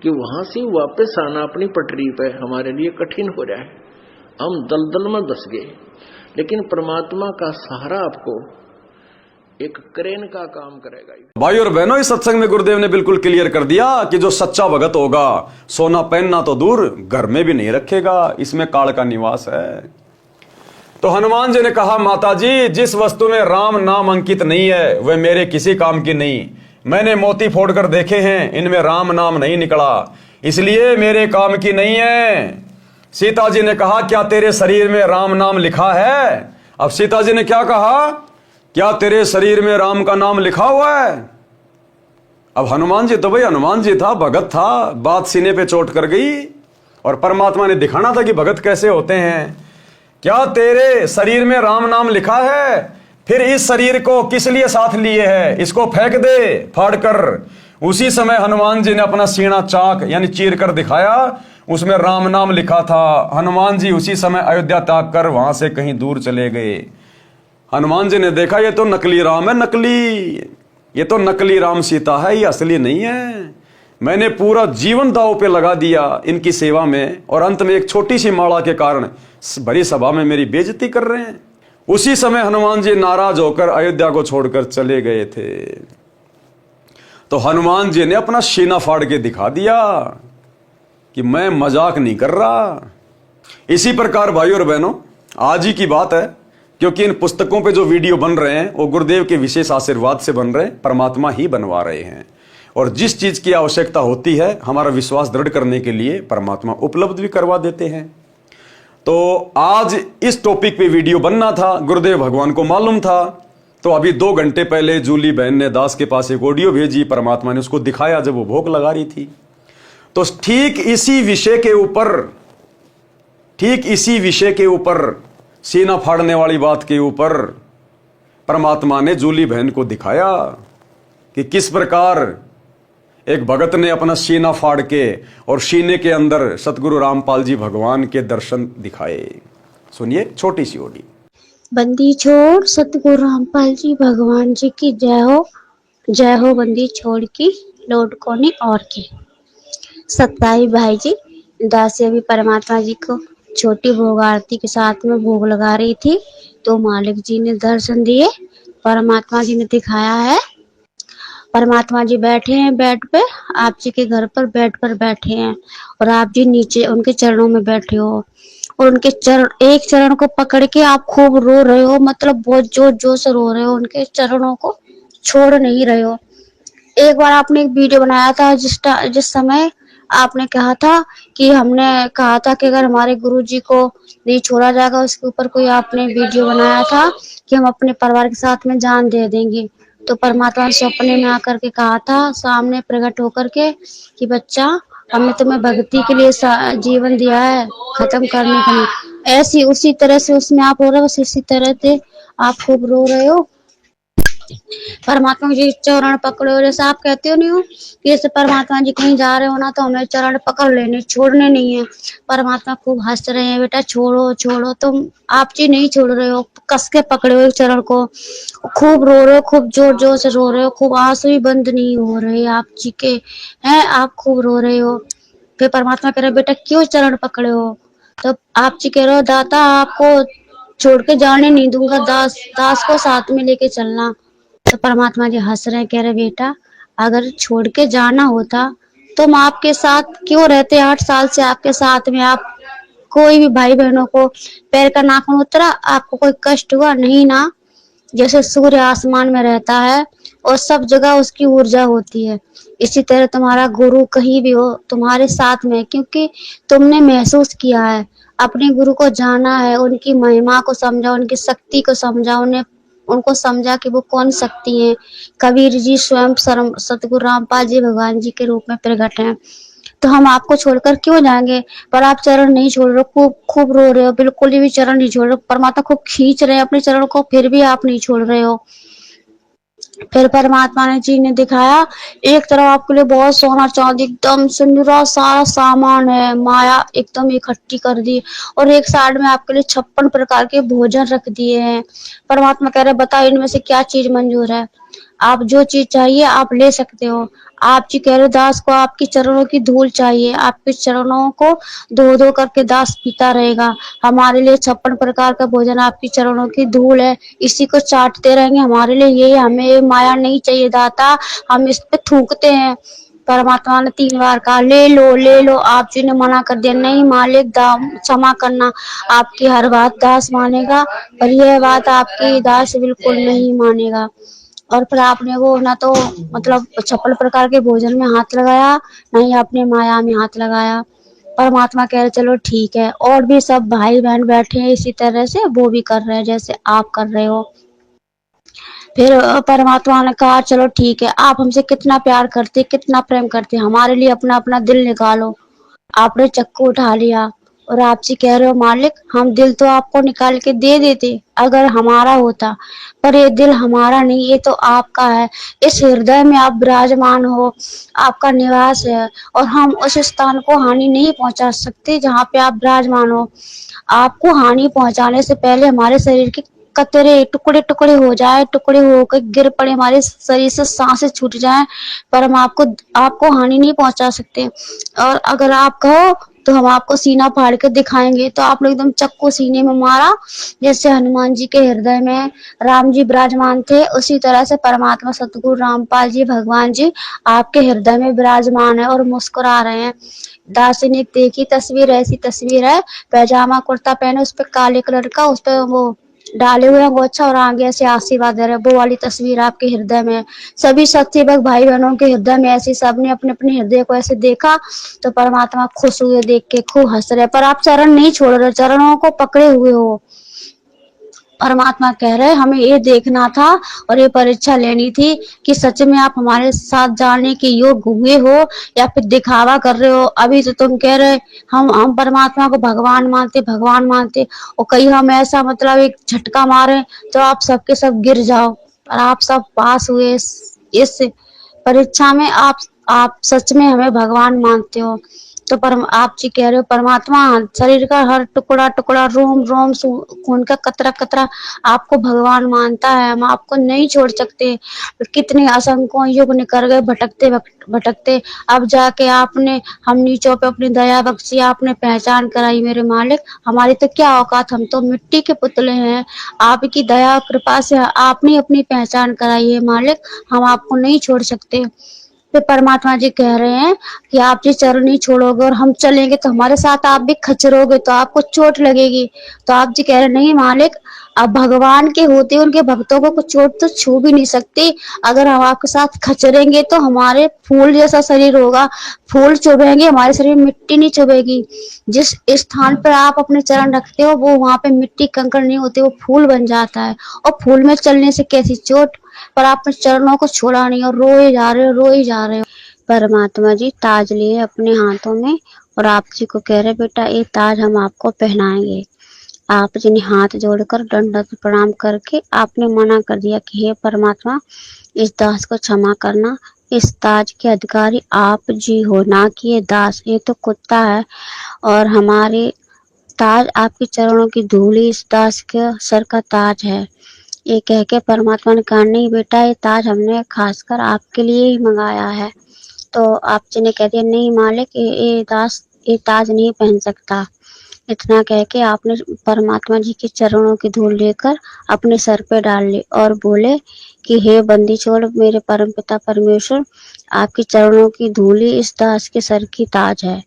कि वहां से वापस आना अपनी पटरी पे हमारे लिए कठिन हो रहा है। हम दलदल में धस गए, लेकिन परमात्मा का सहारा आपको एक क्रेन का काम करेगा। भाई और बहनों, इस सत्संग में गुरुदेव ने बिल्कुल क्लियर कर दिया कि जो सच्चा भगत होगा सोना पहनना तो दूर घर में भी नहीं रखेगा, इसमें काल का निवास है। तो हनुमान जी ने कहा, माता जी जिस वस्तु में राम नाम अंकित नहीं है वह मेरे किसी काम की नहीं। मैंने मोती फोड़कर देखे हैं, इनमें राम नाम नहीं निकला, इसलिए मेरे काम की नहीं है। सीता जी ने कहा, क्या तेरे शरीर में राम नाम लिखा है? अब सीता जी ने क्या कहा, क्या तेरे शरीर में राम का नाम लिखा हुआ है? अब हनुमान जी तो भाई हनुमान जी था, भगत था, बात सीने पे चोट कर गई और परमात्मा ने दिखाना था कि भगत कैसे होते हैं। क्या तेरे शरीर में राम नाम लिखा है? फिर इस शरीर को किस लिए साथ लिए है? इसको फेंक दे फाड़ कर। उसी समय हनुमान जी ने अपना सीना चाक यानी चीर कर दिखाया, उसमें राम नाम लिखा था। हनुमान जी उसी समय अयोध्या त्याग कर वहां से कहीं दूर चले गए। हनुमान जी ने देखा, ये तो नकली राम है, नकली, ये तो नकली राम सीता है, ये असली नहीं है। मैंने पूरा जीवन दांव पे लगा दिया इनकी सेवा में, और अंत में एक छोटी सी माला के कारण बड़ी सभा में मेरी बेइज्जती कर रहे हैं। उसी समय हनुमान जी नाराज होकर अयोध्या को छोड़कर चले गए थे। तो हनुमान जी ने अपना सीना फाड़ के दिखा दिया कि मैं मजाक नहीं कर रहा। इसी प्रकार भाइयों और बहनों, आज ही की बात है, क्योंकि इन पुस्तकों पे जो वीडियो बन रहे हैं वो गुरुदेव के विशेष आशीर्वाद से बन रहे हैं, परमात्मा ही बनवा रहे हैं। और जिस चीज की आवश्यकता होती है हमारा विश्वास दृढ़ करने के लिए परमात्मा उपलब्ध भी करवा देते हैं। तो आज इस टॉपिक पे वीडियो बनना था, गुरुदेव भगवान को मालूम था। तो अभी 2 घंटे पहले जूली बहन ने दास के पास एक ऑडियो भेजी, परमात्मा ने उसको दिखाया जब वो भोग लगा रही थी। तो ठीक इसी विषय के ऊपर सीना फाड़ने वाली बात के ऊपर परमात्मा ने जूली बहन को दिखाया कि किस प्रकार एक भगत ने अपना सीना फाड़ के और सीने के अंदर सतगुरु रामपाल जी भगवान के दर्शन दिखाए। सुनिए छोटी सी ऑडियो। बंदी छोड़ सतगुरु रामपाल जी भगवान जी की जय हो। बंदी छोड़ की लौट कोनी और की। सत्ताई भाई जी दासी अभी परमात्मा जी को छोटी भोग आरती के साथ में भोग लगा रही थी, तो मालिक जी ने दर्शन दिए, परमात्मा जी ने दिखाया है। परमात्मा जी बैठे हैं बेड पे, आप जी के घर पर बेड पर बैठे हैं और आप जी नीचे उनके चरणों में बैठे हो और उनके एक चरण को पकड़ के आप खूब रो रहे हो, मतलब बहुत जोर जोर से रो रहे हो, उनके चरणों को छोड़ नहीं रहे हो। एक बार आपने एक वीडियो बनाया था जिस समय आपने कहा था कि हमने कहा था कि अगर हमारे गुरुजी को नहीं छोड़ा जाएगा, उसके ऊपर कोई आपने वीडियो बनाया था कि हम अपने परिवार के साथ में जान दे देंगे। तो परमात्मा ने सपने में आकर के कहा था सामने प्रकट होकर के कि बच्चा हमने तुम्हें भक्ति के लिए जीवन दिया है, खत्म करने के लिए। ऐसी उसी तरह से उसमें आप रो रहे हो, बस इसी तरह से आप खूब रो रहे हो। परमात्मा जी चरण पकड़ो, जैसे आप कहते हो नहीं हो कि जैसे परमात्मा जी कहीं जा रहे हो ना तो हमें चरण पकड़ लेने, छोड़ने नहीं है। परमात्मा खूब हंस रहे हैं, बेटा छोड़ो छोड़ो, तुम आप जी नहीं छोड़ रहे हो, कस के पकड़े हो एक चरण को, खूब रो रहे हो, खूब जोर जोर से रो रहे हो, खूब आंसू भी बंद नहीं हो रहे आप जी के हैं, आप खूब रो रहे हो। फिर परमात्मा कह रहे बेटा क्यों चरण पकड़े हो? तो आप जी कह रहे हो दाता आपको छोड़ के जाने नहीं दूंगा, दास को साथ में लेके चलना। तो परमात्मा जी हंस रहे, कह रहे बेटा अगर छोड़ के जाना होता तो हम आपके साथ क्यों रहते, 8 साल से आपके साथ में, आप कोई भी भाई बहनों को पैर का नाखून उतरा, आपको कोई कष्ट हुआ नहीं ना? जैसे सूर्य आसमान में रहता है और सब जगह उसकी ऊर्जा होती है, इसी तरह तुम्हारा गुरु कहीं भी हो तुम्हारे साथ में, क्योंकि तुमने महसूस किया है, अपने गुरु को जाना है, उनकी महिमा को समझा, उनकी शक्ति को समझा, उनको समझा कि वो कौन शक्ति है। कबीर जी स्वयं सतगुरु रामपाल जी भगवान जी के रूप में प्रकट हैं। तो हम आपको छोड़कर क्यों जाएंगे? पर आप चरण नहीं छोड़ रहे हो, खूब रो रहे हो, बिल्कुल भी चरण नहीं छोड़ रहे हो। परमात्मा खूब खींच रहे हैं अपने चरण को, फिर भी आप नहीं छोड़ रहे हो। फिर परमात्मा ने जी ने दिखाया, एक तरफ आपके लिए बहुत सोना चांदी एकदम सुनहरा सारा सामान है, माया एकदम इकट्ठी कर दी, और एक साइड में आपके लिए 56 प्रकार के भोजन रख दिए हैं। परमात्मा कह रहे बताओ इनमें से क्या चीज मंजूर है, आप जो चीज चाहिए आप ले सकते हो। आप जी कह रहे दास को आपकी चरणों की धूल चाहिए, आपके चरणों को धो धो करके दास पीता रहेगा। हमारे लिए 56 प्रकार का भोजन आपकी चरणों की धूल है, इसी को चाटते रहेंगे हमारे लिए, ये हमें माया नहीं चाहिए दाता, हम इस पे थूकते हैं। परमात्मा ने 3 बार कहा ले लो ले लो, आप जी ने मना कर दिया, नहीं मालिक दाम क्षमा करना, आपकी हर बात दास मानेगा पर यह बात आपकी दास बिल्कुल नहीं मानेगा। और फिर आपने वो ना तो मतलब 56 प्रकार के भोजन में हाथ लगाया, ना ही आपने माया में हाथ लगाया। परमात्मा कह रहे चलो ठीक है, और भी सब भाई बहन बैठे हैं इसी तरह से, वो भी कर रहे हैं जैसे आप कर रहे हो। फिर परमात्मा ने कहा चलो ठीक है, आप हमसे कितना प्यार करते कितना प्रेम करते, हमारे लिए अपना अपना दिल निकालो। आपने चक्कू उठा लिया और आप जी कह रहे हो मालिक हम दिल तो आपको निकाल के दे देते अगर हमारा होता, पर ये दिल हमारा नहीं, ये तो आपका है। इस हृदय में आप विराजमान हो, आपका निवास है, और हम उस स्थान को हानि नहीं पहुंचा सकते जहाँ पे आप विराजमान हो। आपको हानि पहुंचाने से पहले हमारे शरीर के कतरे टुकड़े टुकड़े हो जाए, टुकड़े होकर गिर पड़े, हमारे शरीर से सांसें छूट जाएं, पर हम आपको आपको हानि नहीं पहुंचा सकते। और अगर आप कहो तो हम आपको सीना फाड़ के दिखाएंगे। तो आपने एकदम चक्कू सीने में मारा, जैसे हनुमान जी के हृदय में राम जी विराजमान थे, उसी तरह से परमात्मा सतगुरु रामपाल जी भगवान जी आपके हृदय में विराजमान है और मुस्कुरा रहे हैं। दासी ने देखी तस्वीर, ऐसी तस्वीर है, पैजामा कुर्ता पहने, उस पर काले कलर का, उस पर वो डाले हुए हैं गोछा, और आगे से आशीर्वाद दे रहे, वो वाली तस्वीर आपके हृदय में। सभी सच्चे भक्त भाई बहनों के हृदय में ऐसी, सबने अपने अपने हृदय को ऐसे देखा, तो परमात्मा खुश हुए, देख के खूब हंस रहे, पर आप चरण नहीं छोड़ रहे, चरणों को पकड़े हुए हो। परमात्मा कह रहे हमें ये देखना था और ये परीक्षा लेनी थी कि सच में आप हमारे साथ जाने के योग्य हुए हो या फिर दिखावा कर रहे हो। अभी तो तुम कह रहे हम परमात्मा को भगवान मानते, और कहीं हम ऐसा मतलब एक झटका मारे तो आप सबके सब गिर जाओ, और आप सब पास हुए इस परीक्षा में। आप सच में हमें भगवान मानते हो। तो आप जी कह रहे हो परमात्मा शरीर का हर टुकड़ा टुकड़ा, रोम रोम, खून का कतरा कतरा आपको भगवान मानता है, हम आपको नहीं छोड़ सकते। कितने असंख्यों युग निकल गए भटकते भटकते, अब जाके आपने हम नीचों पे अपनी दया बख्शी, आपने पहचान कराई मेरे मालिक। हमारी तो क्या औकात, हम तो मिट्टी के पुतले हैं, आपकी दया कृपा से आपने अपनी पहचान कराई है मालिक, हम आपको नहीं छोड़ सकते। फिर परमात्मा जी कह रहे हैं कि आप जी चरण नहीं छोड़ोगे और हम चलेंगे तो हमारे साथ आप भी खचरोगे, तो आपको चोट लगेगी। तो आप जी कह रहे नहीं मालिक, अब भगवान के होते उनके भक्तों को कुछ चोट तो छू भी नहीं सकती, अगर हम आपके साथ खचरेंगे तो हमारे फूल जैसा शरीर होगा, फूल चुभेंगे, हमारे शरीर में मिट्टी नहीं चुभेगी। जिस स्थान पर आप अपने चरण रखते हो वो वहां पे मिट्टी कंकड़ नहीं होते, वो फूल बन जाता है, और फूल में चलने से कैसी चोट। पर आपने चरणों को छोड़ा नहीं और रोए जा रहे हो, रोए जा रहे हो। परमात्मा जी ताज लिए अपने हाथों में और आप जी को कह रहे बेटा ये ताज हम आपको पहनाएंगे। आप जी ने हाथ जोड़कर दंडवत प्रणाम करके आपने मना कर दिया कि हे परमात्मा इस दास को क्षमा करना, इस ताज के अधिकारी आप जी हो, ना कि ये दास, ये तो कुत्ता है, और हमारे ताज आपके चरणों की धूली इस दास के सर का ताज है। ये कह के परमात्मा ने कहा नहीं बेटा ये ताज हमने खासकर आपके लिए ही मंगाया है। तो आप जी ने कह दिया नहीं मालिक ये दास ये ताज नहीं पहन सकता। इतना कह के आपने परमात्मा जी के चरणों की धूल लेकर अपने सर पे डाल ली और बोले कि हे बंदी छोड़ मेरे परमपिता परमेश्वर, आपके चरणों की धूली इस दास के सर की ताज है।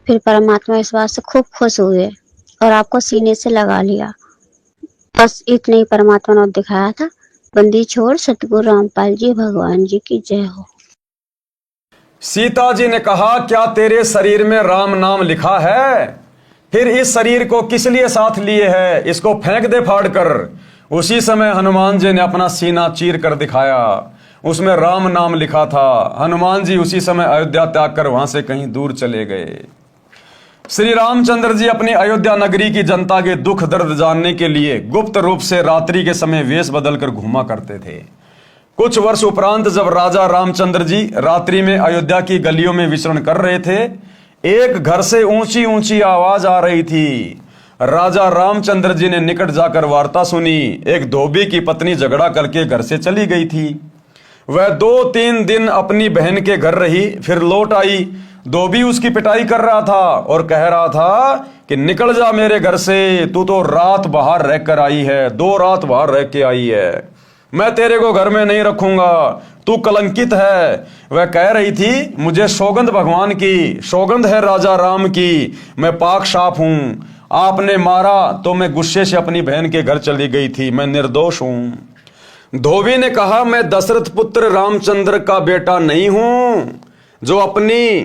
फिर परमात्मा इस बात से खूब खुश हुए और आपको सीने से लगा लिया। बस इतना ही परमात्मा ने दिखाया था। बंदी छोड़ सतगुरु रामपाल जी भगवान जी की जय हो। सीता जी ने कहा क्या तेरे शरीर में राम नाम लिखा है? फिर इस शरीर को किस लिए साथ लिए है? इसको फेंक दे फाड़ कर। उसी समय हनुमान जी ने अपना सीना चीर कर दिखाया, उसमें राम नाम लिखा था। हनुमान जी उसी समय अयोध्या त्याग कर वहां से कहीं दूर चले गए। श्री रामचंद्र जी अपनी अयोध्या नगरी की जनता के दुख दर्द जानने के लिए गुप्त रूप से रात्रि के समय वेश बदलकर घूमा करते थे। कुछ वर्ष उपरांत जब राजा रामचंद्र जी रात्रि में अयोध्या की गलियों में विचरण कर रहे थे, एक घर से ऊंची ऊंची आवाज आ रही थी। राजा रामचंद्र जी ने निकट जाकर वार्ता सुनी। एक धोबी की पत्नी झगड़ा करके घर से चली गई थी। वह 2-3 दिन अपनी बहन के घर रही, फिर लौट आई। धोबी उसकी पिटाई कर रहा था और कह रहा था कि निकल जा मेरे घर से, तू तो रात बाहर रह कर आई है, 2 रात बाहर रह के आई है, मैं तेरे को घर में नहीं रखूंगा, तू कलंकित है। वह कह रही थी, मुझे सौगंध भगवान की, सौगंध है राजा राम की, मैं पाक साफ हूं, आपने मारा तो मैं गुस्से से अपनी बहन के घर चली गई थी, मैं निर्दोष हूं। धोबी ने कहा, मैं दशरथ पुत्र रामचंद्र का बेटा नहीं हूं जो अपनी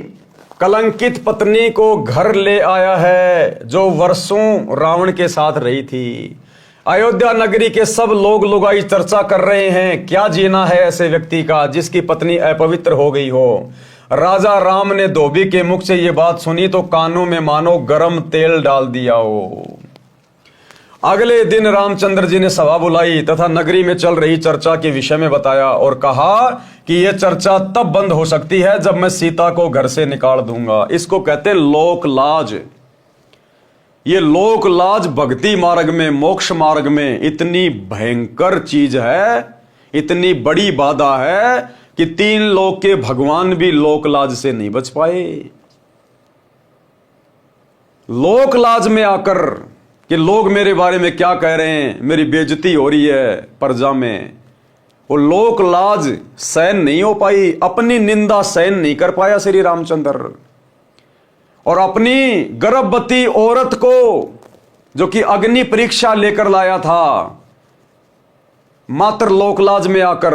कलंकित पत्नी को घर ले आया है, जो वर्षों रावण के साथ रही थी। अयोध्या नगरी के सब लोग लुगाई चर्चा कर रहे हैं, क्या जीना है ऐसे व्यक्ति का जिसकी पत्नी अपवित्र हो गई हो। राजा राम ने धोबी के मुख से यह बात सुनी तो कानों में मानो गरम तेल डाल दिया हो। अगले दिन रामचंद्र जी ने सभा बुलाई तथा नगरी में चल रही चर्चा के विषय में बताया और कहा कि यह चर्चा तब बंद हो सकती है जब मैं सीता को घर से निकाल दूंगा। इसको कहते हैं लोक लाज। ये लोक लाज भक्ति मार्ग में, मोक्ष मार्ग में इतनी भयंकर चीज है, इतनी बड़ी बाधा है कि 3 लोक के भगवान भी लोक लाज से नहीं बच पाए। लोक लाज में आकर कि लोग मेरे बारे में क्या कह रहे हैं, मेरी बेइज्जती हो रही है प्रजा में, वो लोक लाज सहन नहीं हो पाई, अपनी निंदा सहन नहीं कर पाया श्री रामचंद्र। और अपनी गर्भवती औरत को जो कि अग्नि परीक्षा लेकर लाया था, मात्र लोकलाज में आकर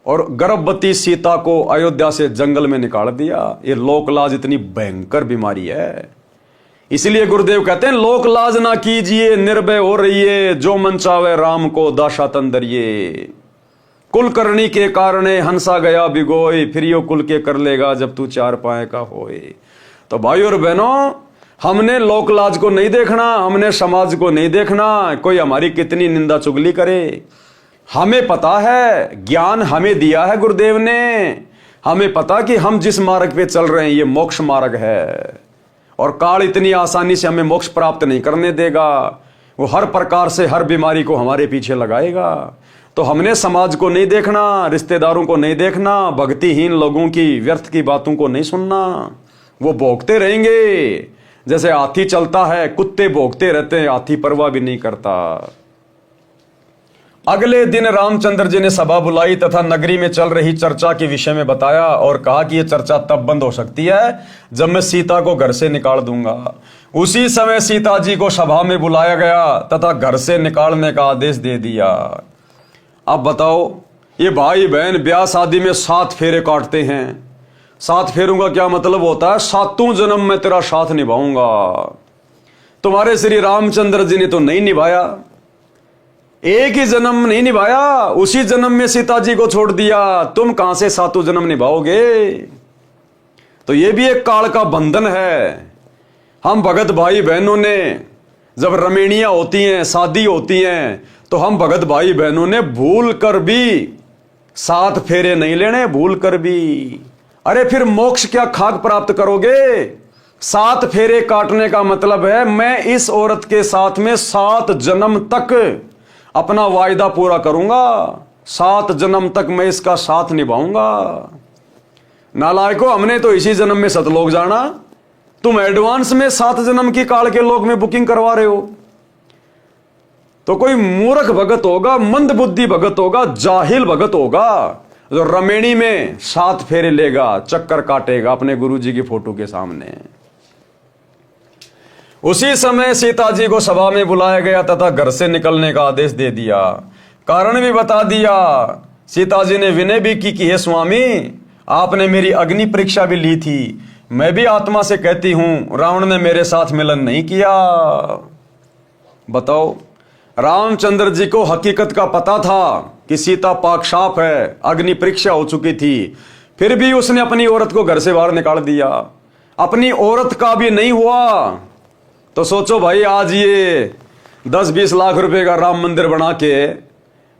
और गर्भवती सीता को अयोध्या से जंगल में निकाल दिया। ये लोकलाज इतनी भयंकर बीमारी है। इसलिए गुरुदेव कहते हैं लोकलाज ना कीजिए, निर्भय हो रहिए, जो मन चावे राम को दाशा तंदरिए। कुलकर्णी के कारणे हंसा गया बिगोय, फिर यो कुल के कर लेगा जब तू 4 पाए का होए। तो भाइयों और बहनों, हमने लोकलाज को नहीं देखना, हमने समाज को नहीं देखना, कोई हमारी कितनी निंदा चुगली करे। हमें पता है, ज्ञान हमें दिया है गुरुदेव ने, हमें पता कि हम जिस मार्ग पे चल रहे हैं ये मोक्ष मार्ग है और काल इतनी आसानी से हमें मोक्ष प्राप्त नहीं करने देगा। वो हर प्रकार से हर बीमारी को हमारे पीछे लगाएगा। तो हमने समाज को नहीं देखना, रिश्तेदारों को नहीं देखना, भक्तिहीन लोगों की व्यर्थ की बातों को नहीं सुनना। वो भोगते रहेंगे जैसे हाथी चलता है, कुत्ते भोगते रहते हैं, हाथी परवाह भी नहीं करता। अगले दिन रामचंद्र जी ने सभा बुलाई तथा नगरी में चल रही चर्चा के विषय में बताया और कहा कि यह चर्चा तब बंद हो सकती है जब मैं सीता को घर से निकाल दूंगा। उसी समय सीता जी को सभा में बुलाया गया तथा घर से निकालने का आदेश दे दिया। अब बताओ, ये भाई बहन ब्याह शादी में 7 फेरे काटते हैं। 7 फेरों का क्या मतलब होता है? 7 जन्म में तेरा साथ निभाऊंगा। तुम्हारे श्री रामचंद्र जी ने तो नहीं निभाया, एक ही जन्म नहीं निभाया, उसी जन्म में सीता जी को छोड़ दिया। तुम कहां से 7 जन्म निभाओगे? तो ये भी एक काल का बंधन है। हम भगत भाई बहनों ने जब रमणीयां होती हैं, शादी होती हैं, तो हम भगत भाई बहनों ने भूल कर भी 7 फेरे नहीं लेने, भूल कर भी। अरे फिर मोक्ष क्या खाक प्राप्त करोगे? 7 फेरे काटने का मतलब है मैं इस औरत के साथ में 7 जन्म तक अपना वायदा पूरा करूंगा, 7 जन्म तक मैं इसका साथ निभाऊंगा। नालायको, हमने तो इसी जन्म में सतलोक जाना, तुम एडवांस में 7 जन्म की काल के लोक में बुकिंग करवा रहे हो। तो कोई मूर्ख भगत होगा, मंद बुद्धि भगत होगा, जाहिल भगत होगा जो रमेणी में 7 फेरे लेगा, चक्कर काटेगा अपने गुरुजी की फोटो के सामने। उसी समय सीता जी को सभा में बुलाया गया तथा घर से निकलने का आदेश दे दिया, कारण भी बता दिया। सीता जी ने विनय भी की कि हे स्वामी, आपने मेरी अग्नि परीक्षा भी ली थी, मैं भी आत्मा से कहती हूं रावण ने मेरे साथ मिलन नहीं किया। बताओ, रामचंद्र जी को हकीकत का पता था कि सीता पाक साफ है, अग्नि परीक्षा हो चुकी थी, फिर भी उसने अपनी औरत को घर से बाहर निकाल दिया। अपनी औरत का भी नहीं हुआ तो सोचो भाई, आज ये 10-20 लाख रुपए का राम मंदिर बना के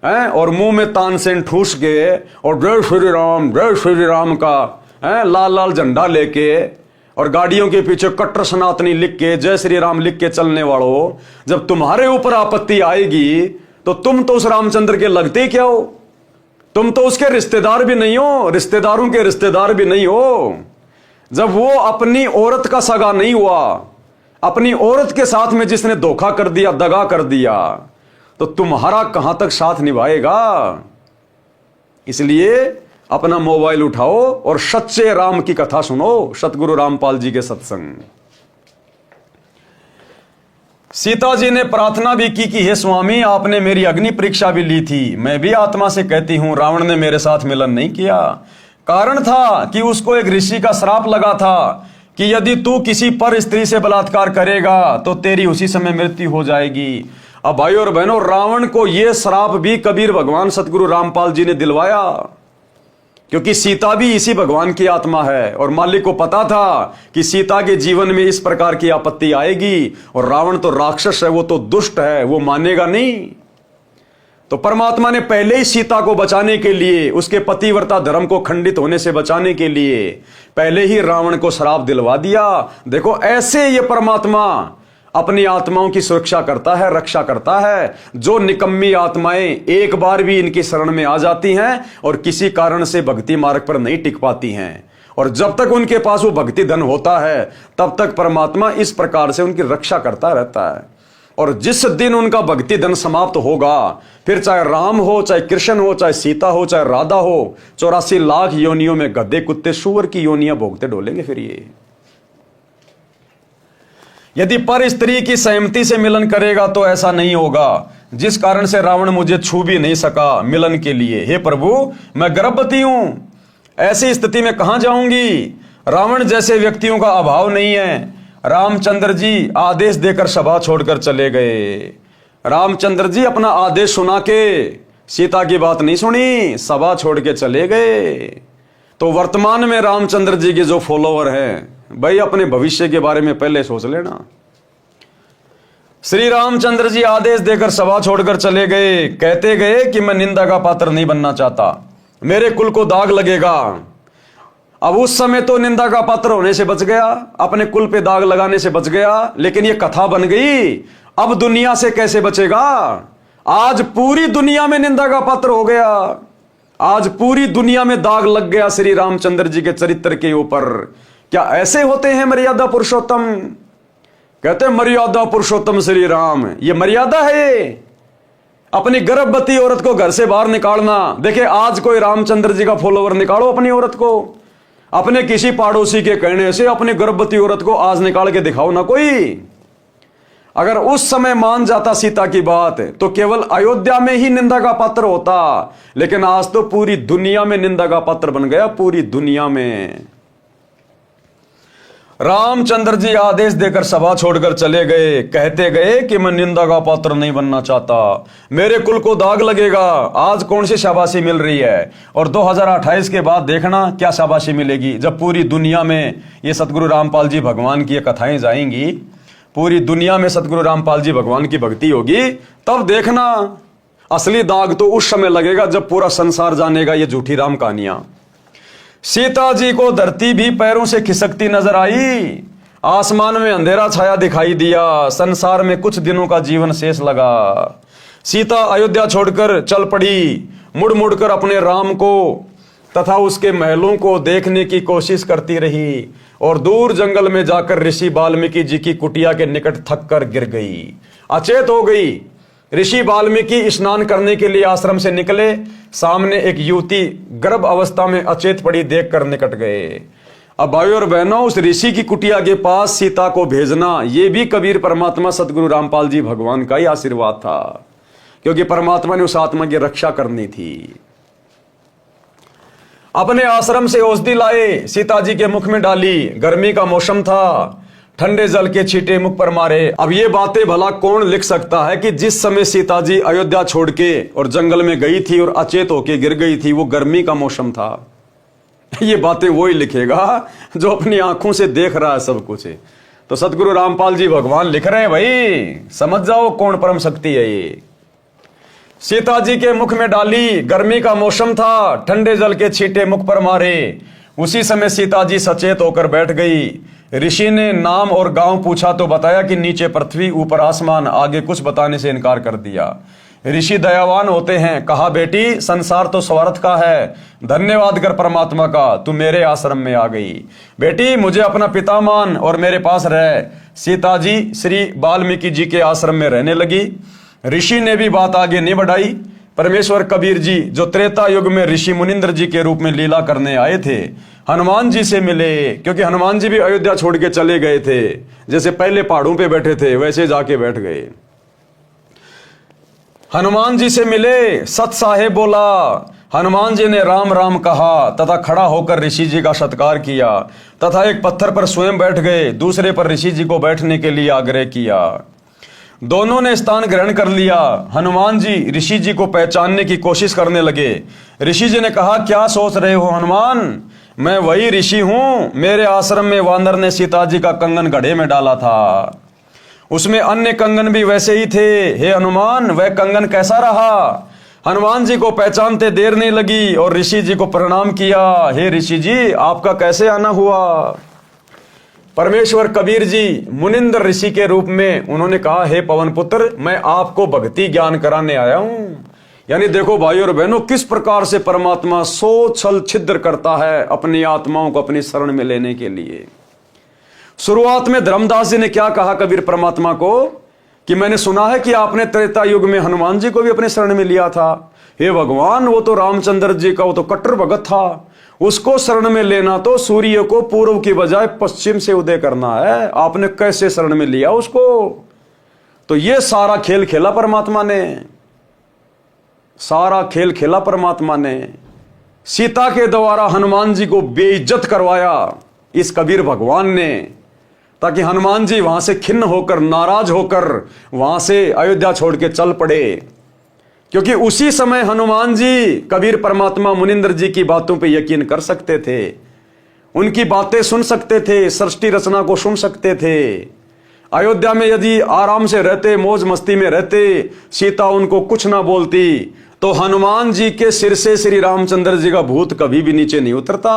हैं, और मुंह में तानसेन ठूस के और जय श्री राम का लाल लाल झंडा लेके और गाड़ियों के पीछे कट्टर सनातनी लिख के जय श्री राम लिख के चलने वालों, जब तुम्हारे ऊपर आपत्ति आएगी तो तुम तो उस रामचंद्र के लगते क्या हो? तुम तो उसके रिश्तेदार भी नहीं हो, रिश्तेदारों के रिश्तेदार भी नहीं हो। जब वो अपनी औरत का सगा नहीं हुआ, अपनी औरत के साथ में जिसने धोखा कर दिया, दगा कर दिया, तो तुम्हारा कहां तक साथ निभाएगा? इसलिए अपना मोबाइल उठाओ और सच्चे राम की कथा सुनो, सतगुरु रामपाल जी के सत्संग। सीता जी ने प्रार्थना भी की कि हे स्वामी, आपने मेरी अग्नि परीक्षा भी ली थी, मैं भी आत्मा से कहती हूं रावण ने मेरे साथ मिलन नहीं किया। कारण था कि उसको एक ऋषि का श्राप लगा था कि यदि तू किसी पर स्त्री से बलात्कार करेगा तो तेरी उसी समय मृत्यु हो जाएगी। अब भाइयों और बहनों, रावण को यह श्राप भी कबीर भगवान सतगुरु रामपाल जी ने दिलवाया, क्योंकि सीता भी इसी भगवान की आत्मा है और मालिक को पता था कि सीता के जीवन में इस प्रकार की आपत्ति आएगी। और रावण तो राक्षस है, वो तो दुष्ट है, वो मानेगा नहीं। तो परमात्मा ने पहले ही सीता को बचाने के लिए, उसके पतिव्रता धर्म को खंडित होने से बचाने के लिए पहले ही रावण को श्राप दिलवा दिया। देखो, ऐसे ये परमात्मा अपनी आत्माओं की सुरक्षा करता है, रक्षा करता है। जो निकम्मी आत्माएं एक बार भी इनकी शरण में आ जाती हैं और किसी कारण से भक्ति मार्ग पर नहीं टिक पाती हैं, और जब तक उनके पास वो भक्ति धन होता है तब तक परमात्मा इस प्रकार से उनकी रक्षा करता रहता है। और जिस दिन उनका भक्ति धन समाप्त होगा, फिर चाहे राम हो, चाहे कृष्ण हो, चाहे सीता हो, चाहे राधा हो, 84 लाख योनियों में गधे कुत्ते सूअर की योनियां भोगते डोलेंगे। फिर ये यदि पर स्त्री की सहमति से मिलन करेगा तो ऐसा नहीं होगा, जिस कारण से रावण मुझे छू भी नहीं सका मिलन के लिए। हे प्रभु, मैं गर्भवती हूं, ऐसी स्थिति में कहां जाऊंगी? रावण जैसे व्यक्तियों का अभाव नहीं है। रामचंद्र जी आदेश देकर सभा छोड़कर चले गए। रामचंद्र जी अपना आदेश सुना के सीता की बात नहीं सुनी, सभा छोड़ के चले गए। तो वर्तमान में रामचंद्र जी के जो फॉलोवर हैं, भाई अपने भविष्य के बारे में पहले सोच लेना। श्री रामचंद्र जी आदेश देकर सभा छोड़कर चले गए, कहते गए कि मैं निंदा का पात्र नहीं बनना चाहता, मेरे कुल को दाग लगेगा। अब उस समय तो निंदा का पात्र होने से बच गया, अपने कुल पे दाग लगाने से बच गया, लेकिन ये कथा बन गई, अब दुनिया से कैसे बचेगा? आज पूरी दुनिया में निंदा का पात्र हो गया, आज पूरी दुनिया में दाग लग गया श्री रामचंद्र जी के चरित्र के ऊपर। क्या ऐसे होते हैं मर्यादा पुरुषोत्तम? कहते हैं मर्यादा पुरुषोत्तम श्री राम, ये मर्यादा है अपनी गर्भवती औरत को घर से बाहर निकालना। देखिए, आज कोई रामचंद्र जी का फॉलोवर निकालो अपनी औरत को, अपने किसी पड़ोसी के कहने से अपनी गर्भवती औरत को आज निकाल के दिखाओ ना कोई। अगर उस समय मान जाता सीता की बात तो केवल अयोध्या में ही निंदा का पात्र होता, लेकिन आज तो पूरी दुनिया में निंदा का पात्र बन गया, पूरी दुनिया में। रामचंद्र जी आदेश देकर सभा छोड़कर चले गए, कहते गए कि मैं निंदा का पात्र नहीं बनना चाहता, मेरे कुल को दाग लगेगा। आज कौन सी शाबाशी मिल रही है? और 2028 के बाद देखना क्या शाबाशी मिलेगी, जब पूरी दुनिया में ये सतगुरु रामपाल जी भगवान की ये कथाएं जाएंगी, पूरी दुनिया में सतगुरु रामपाल जी भगवान की भक्ति होगी, तब देखना असली दाग तो उस समय लगेगा जब पूरा संसार जानेगा ये झूठी राम कहानियां। सीता जी को धरती भी पैरों से खिसकती नजर आई, आसमान में अंधेरा छाया दिखाई दिया, संसार में कुछ दिनों का जीवन शेष लगा। सीता अयोध्या छोड़कर चल पड़ी, मुड़ मुड़कर अपने राम को तथा उसके महलों को देखने की कोशिश करती रही, और दूर जंगल में जाकर ऋषि वाल्मीकि जी की कुटिया के निकट थक कर गिर गई, अचेत हो गई। ऋषि वाल्मीकि स्नान करने के लिए आश्रम से निकले, सामने एक युवती गर्भ अवस्था में अचेत पड़ी देखकर निकट गए। अब भाइयों और बहनों, उस ऋषि की कुटिया के पास सीता को भेजना ये भी कबीर परमात्मा सतगुरु रामपाल जी भगवान का ही आशीर्वाद था, क्योंकि परमात्मा ने उस आत्मा की रक्षा करनी थी। अपने आश्रम से औषधि लाए, सीता जी के मुख में डाली, गर्मी का मौसम था, ठंडे जल के छींटे मुख पर मारे। अब ये बातें भला कौन लिख सकता है कि जिस समय सीता जी अयोध्या छोड़ के और जंगल में गई थी और अचेत होके गिर गई थी, वो गर्मी का मौसम था। ये बातें वो ही लिखेगा जो अपनी आंखों से देख रहा है सब कुछ। तो सतगुरु रामपाल जी भगवान लिख रहे हैं, भाई समझ जाओ कौन परम शक्ति है ये। सीता जी के मुख में डाली, गर्मी का मौसम था, ठंडे जल के छींटे मुख पर मारे। उसी समय सीता जी सचेत होकर बैठ गई। ऋषि ने नाम और गांव पूछा तो बताया कि नीचे पृथ्वी ऊपर आसमान, आगे कुछ बताने से इनकार कर दिया। ऋषि दयावान होते हैं, कहा बेटी संसार तो स्वार्थ का है, धन्यवाद कर परमात्मा का, तू मेरे आश्रम में आ गई। बेटी मुझे अपना पिता मान और मेरे पास रह। सीता जी श्री वाल्मीकि जी के आश्रम में रहने लगी। ऋषि ने भी बात आगे नहीं बढ़ाई। परमेश्वर कबीर जी जो त्रेता युग में ऋषि मुनिंद्र जी के रूप में लीला करने आए थे, हनुमान जी से मिले, क्योंकि हनुमान जी भी अयोध्या छोड़ के चले गए थे। जैसे पहले पहाड़ों पे बैठे थे वैसे जाके बैठ गए। हनुमान जी से मिले, सत साहेब बोला। हनुमान जी ने राम राम कहा तथा खड़ा होकर ऋषि जी का सत्कार किया तथा एक पत्थर पर स्वयं बैठ गए, दूसरे पर ऋषि जी को बैठने के लिए आग्रह किया। दोनों ने स्थान ग्रहण कर लिया। हनुमान जी ऋषि जी को पहचानने की कोशिश करने लगे। ऋषि जी ने कहा क्या सोच रहे हो हनुमान, मैं वही ऋषि हूं, मेरे आश्रम में वानर ने सीता जी का कंगन घड़े में डाला था, उसमें अन्य कंगन भी वैसे ही थे। हे हनुमान वह कंगन कैसा रहा? हनुमान जी को पहचानते देर नहीं लगी और ऋषि जी को प्रणाम किया। हे ऋषि जी आपका कैसे आना हुआ? परमेश्वर कबीर जी मुनिंद्र ऋषि के रूप में उन्होंने कहा, हे पवन पुत्र मैं आपको भक्ति ज्ञान कराने आया हूं। यानी देखो भाइयों और बहनों किस प्रकार से परमात्मा सो छल छिद्र करता है अपनी आत्माओं को अपनी शरण में लेने के लिए। शुरुआत में धर्मदास जी ने क्या कहा कबीर परमात्मा को कि मैंने सुना है कि आपने त्रेता युग में हनुमान जी को भी अपने शरण में लिया था। हे भगवान वो तो रामचंद्र जी का वो तो कट्टर भगत था, उसको शरण में लेना तो सूर्य को पूर्व की बजाय पश्चिम से उदय करना है, आपने कैसे शरण में लिया उसको? तो ये सारा खेल खेला परमात्मा ने, सारा खेल खेला परमात्मा ने। सीता के द्वारा हनुमान जी को बेइज्जत करवाया इस कबीर भगवान ने, ताकि हनुमान जी वहां से खिन्न होकर नाराज होकर वहां से अयोध्या छोड़ के चल पड़े। क्योंकि उसी समय हनुमान जी कबीर परमात्मा मुनिंद्र जी की बातों पे यकीन कर सकते थे, उनकी बातें सुन सकते थे, सृष्टि रचना को सुन सकते थे। अयोध्या में यदि आराम से रहते, मौज मस्ती में रहते, सीता उनको कुछ ना बोलती, तो हनुमान जी के सिर से श्री रामचंद्र जी का भूत कभी भी नीचे नहीं उतरता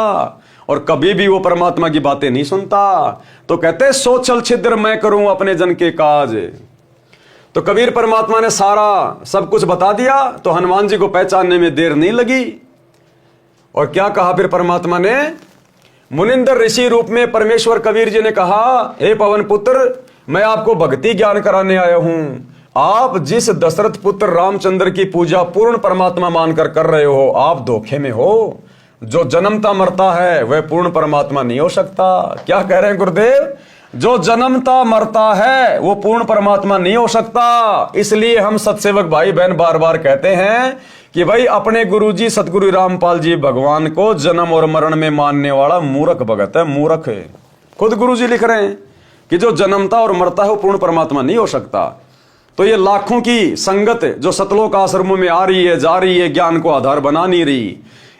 और कभी भी वो परमात्मा की बातें नहीं सुनता। तो कहते सो छल छिद्र मैं करूं अपने जन के काज। तो कबीर परमात्मा ने सारा सब कुछ बता दिया, तो हनुमान जी को पहचानने में देर नहीं लगी। और क्या कहा फिर परमात्मा ने? मुनिंद्र ऋषि रूप में परमेश्वर कबीर जी ने कहा, हे पवन पुत्र मैं आपको भक्ति ज्ञान कराने आया हूं। आप जिस दशरथ पुत्र रामचंद्र की पूजा पूर्ण परमात्मा मानकर कर रहे हो, आप धोखे में हो। जो जन्मता मरता है वह पूर्ण परमात्मा नहीं हो सकता। क्या कह रहे हैं गुरुदेव? जो जन्मता मरता है वो पूर्ण परमात्मा नहीं हो सकता। इसलिए हम सत्सेवक भाई बहन बार बार कहते हैं कि भाई अपने गुरुजी सतगुरु रामपाल जी भगवान को जन्म और मरण में मानने वाला मूर्ख भगत है, मूर्ख है। खुद गुरुजी लिख रहे हैं कि जो जन्मता और मरता है वो पूर्ण परमात्मा नहीं हो सकता। तो ये लाखों की संगत जो सतलोक आश्रमों में आ रही है, जा रही है, ज्ञान को आधार बना नहीं रही।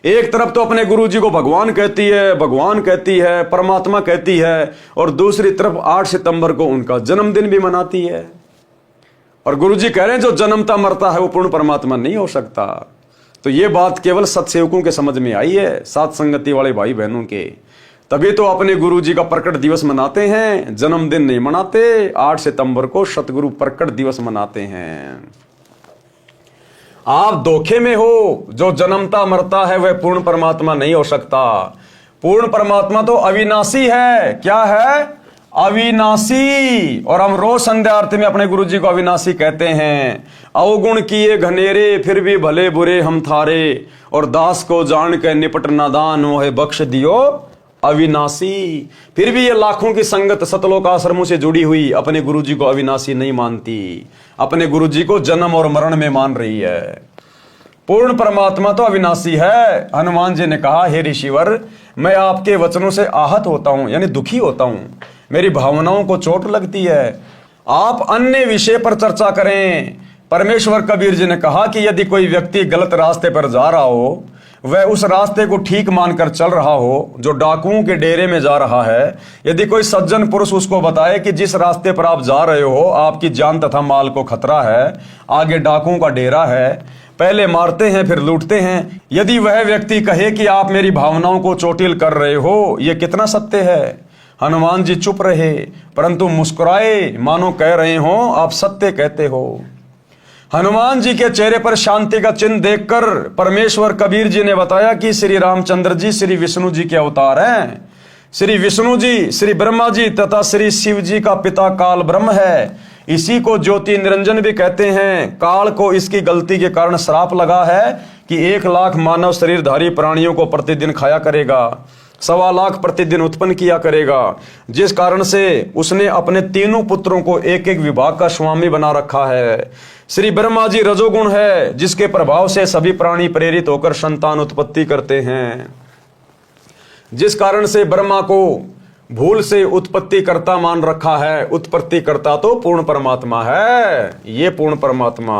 एक तरफ तो अपने गुरुजी को भगवान कहती है, भगवान कहती है, परमात्मा कहती है, और दूसरी तरफ 8 सितंबर को उनका जन्मदिन भी मनाती है। और गुरुजी कह रहे हैं जो जन्मता मरता है वो पूर्ण परमात्मा नहीं हो सकता। तो ये बात केवल सत्सेवकों के समझ में आई है, साथ संगति वाले भाई बहनों के। तभी तो अपने गुरुजी का प्रकट दिवस मनाते हैं, जन्मदिन नहीं मनाते। 8 सितंबर को सतगुरु प्रकट दिवस मनाते हैं। आप धोखे में हो। जो जन्मता मरता है वह पूर्ण परमात्मा नहीं हो सकता। पूर्ण परमात्मा तो अविनाशी है। क्या है? अविनाशी। और हम रोज संध्या आरती में अपने गुरुजी को अविनाशी कहते हैं। अवगुण किए घनेरे फिर भी भले बुरे हम थारे, और दास को जान के निपट नादान मोहे बख्श दियो अविनाशी। फिर भी ये लाखों की संगत सतलोक आश्रमों से जुड़ी हुई अपने गुरुजी को अविनाशी नहीं मानती, अपने गुरुजी को जन्म और मरण में मान रही है। पूर्ण परमात्मा तो अविनाशी है। हनुमान जी ने कहा, हे ऋषिवर मैं आपके वचनों से आहत होता हूं, यानी दुखी होता हूं, मेरी भावनाओं को चोट लगती है। आप अन्य विषय पर चर्चा करें। परमेश्वर कबीर जी ने कहा कि यदि कोई व्यक्ति गलत रास्ते पर जा रहा हो, वह उस रास्ते को ठीक मानकर चल रहा हो जो डाकुओं के डेरे में जा रहा है, यदि कोई सज्जन पुरुष उसको बताए कि जिस रास्ते पर आप जा रहे हो आपकी जान तथा माल को खतरा है, आगे डाकुओं का डेरा है, पहले मारते हैं फिर लूटते हैं, यदि वह व्यक्ति कहे कि आप मेरी भावनाओं को चोटिल कर रहे हो, यह कितना सत्य है। हनुमान जी चुप रहे परंतु मुस्कुराए, मानो कह रहे हो आप सत्य कहते हो। हनुमान जी के चेहरे पर शांति का चिन्ह देखकर परमेश्वर कबीर जी ने बताया कि श्री रामचंद्र जी श्री विष्णु जी के अवतार हैं। श्री विष्णु जी श्री ब्रह्मा जी तथा श्री शिव जी का पिता काल ब्रह्म है। इसी को ज्योति निरंजन भी कहते हैं। काल को इसकी गलती के कारण श्राप लगा है कि 1 लाख मानव शरीरधारी प्राणियों को प्रतिदिन खाया करेगा, 1.25 लाख प्रतिदिन उत्पन्न किया करेगा, जिस कारण से उसने अपने तीनों पुत्रों को एक एक विभाग का स्वामी बना रखा है। श्री ब्रह्मा जी रजोगुण है, जिसके प्रभाव से सभी प्राणी प्रेरित होकर संतान उत्पत्ति करते हैं, जिस कारण से ब्रह्मा को भूल से उत्पत्ति करता मान रखा है। उत्पत्ति करता तो पूर्ण परमात्मा है, ये पूर्ण परमात्मा।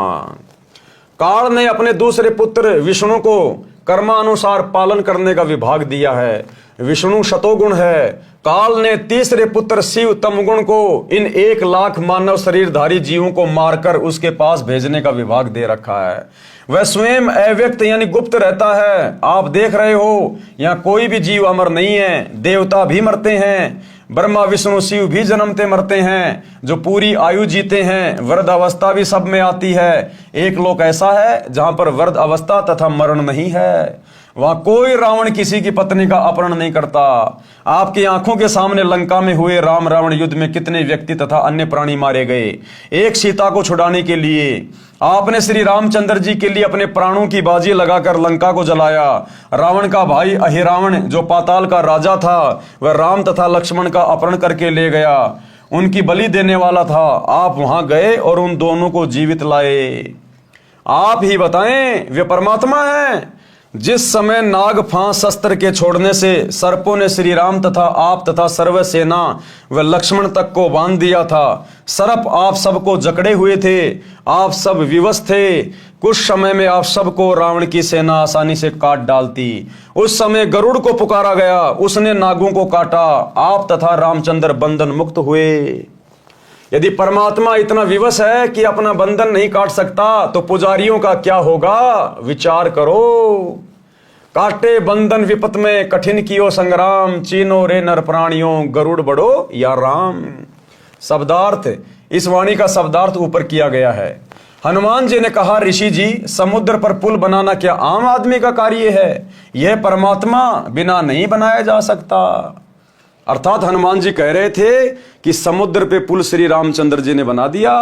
काल ने अपने दूसरे पुत्र विष्णु को कर्मानुसार पालन करने का विभाग दिया है। विष्णु शतोगुण है, काल ने तीसरे पुत्र शिव तमगुण को इन 1 लाख मानव शरीरधारी जीवों को मारकर उसके पास भेजने का विभाग दे रखा है। वह स्वयं अव्यक्त यानी गुप्त रहता है। आप देख रहे हो यहाँ कोई भी जीव अमर नहीं है, देवता भी मरते हैं, ब्रह्मा विष्णु शिव भी जन्मते मरते हैं, जो पूरी आयु जीते हैं। वृद्ध अवस्था भी सब में आती है। एक लोक ऐसा है जहां पर वृद्ध अवस्था तथा मरण नहीं है। वहां कोई रावण किसी की पत्नी का अपहरण नहीं करता। आपकी आंखों के सामने लंका में हुए राम रावण युद्ध में कितने व्यक्ति तथा अन्य प्राणी मारे गए एक सीता को छुड़ाने के लिए। आपने श्री रामचंद्र जी के लिए अपने प्राणों की बाजी लगाकर लंका को जलाया। रावण का भाई अहिरावण जो पाताल का राजा था, वह राम तथा लक्ष्मण का अपहरण करके ले गया, उनकी बलि देने वाला था। आप वहां गए और उन दोनों को जीवित लाए। आप ही बताएं, वे परमात्मा हैं। जिस समय नाग फांस शस्त्र के छोड़ने से सर्पों ने श्री राम तथा आप तथा सर्व सेना व लक्ष्मण तक को बांध दिया था, सर्प आप सबको जकड़े हुए थे, आप सब विवश थे। कुछ समय में आप सबको रावण की सेना आसानी से काट डालती। उस समय गरुड़ को पुकारा गया, उसने नागों को काटा, आप तथा रामचंद्र बंधन मुक्त हुए। यदि परमात्मा इतना विवश है कि अपना बंधन नहीं काट सकता, तो पुजारियों का क्या होगा, विचार करो। काटे बंधन विपत में कठिन कियो संग्राम, चीनो रे नर प्राणियों गरुड़ बड़ो या राम। शब्दार्थ, इस वाणी का शब्दार्थ ऊपर किया गया है। हनुमान जी ने कहा, ऋषि जी समुद्र पर पुल बनाना क्या आम आदमी का कार्य है? यह परमात्मा बिना नहीं बनाया जा सकता। अर्थात हनुमान जी कह रहे थे कि समुद्र पे पुल श्री रामचंद्र जी ने बना दिया,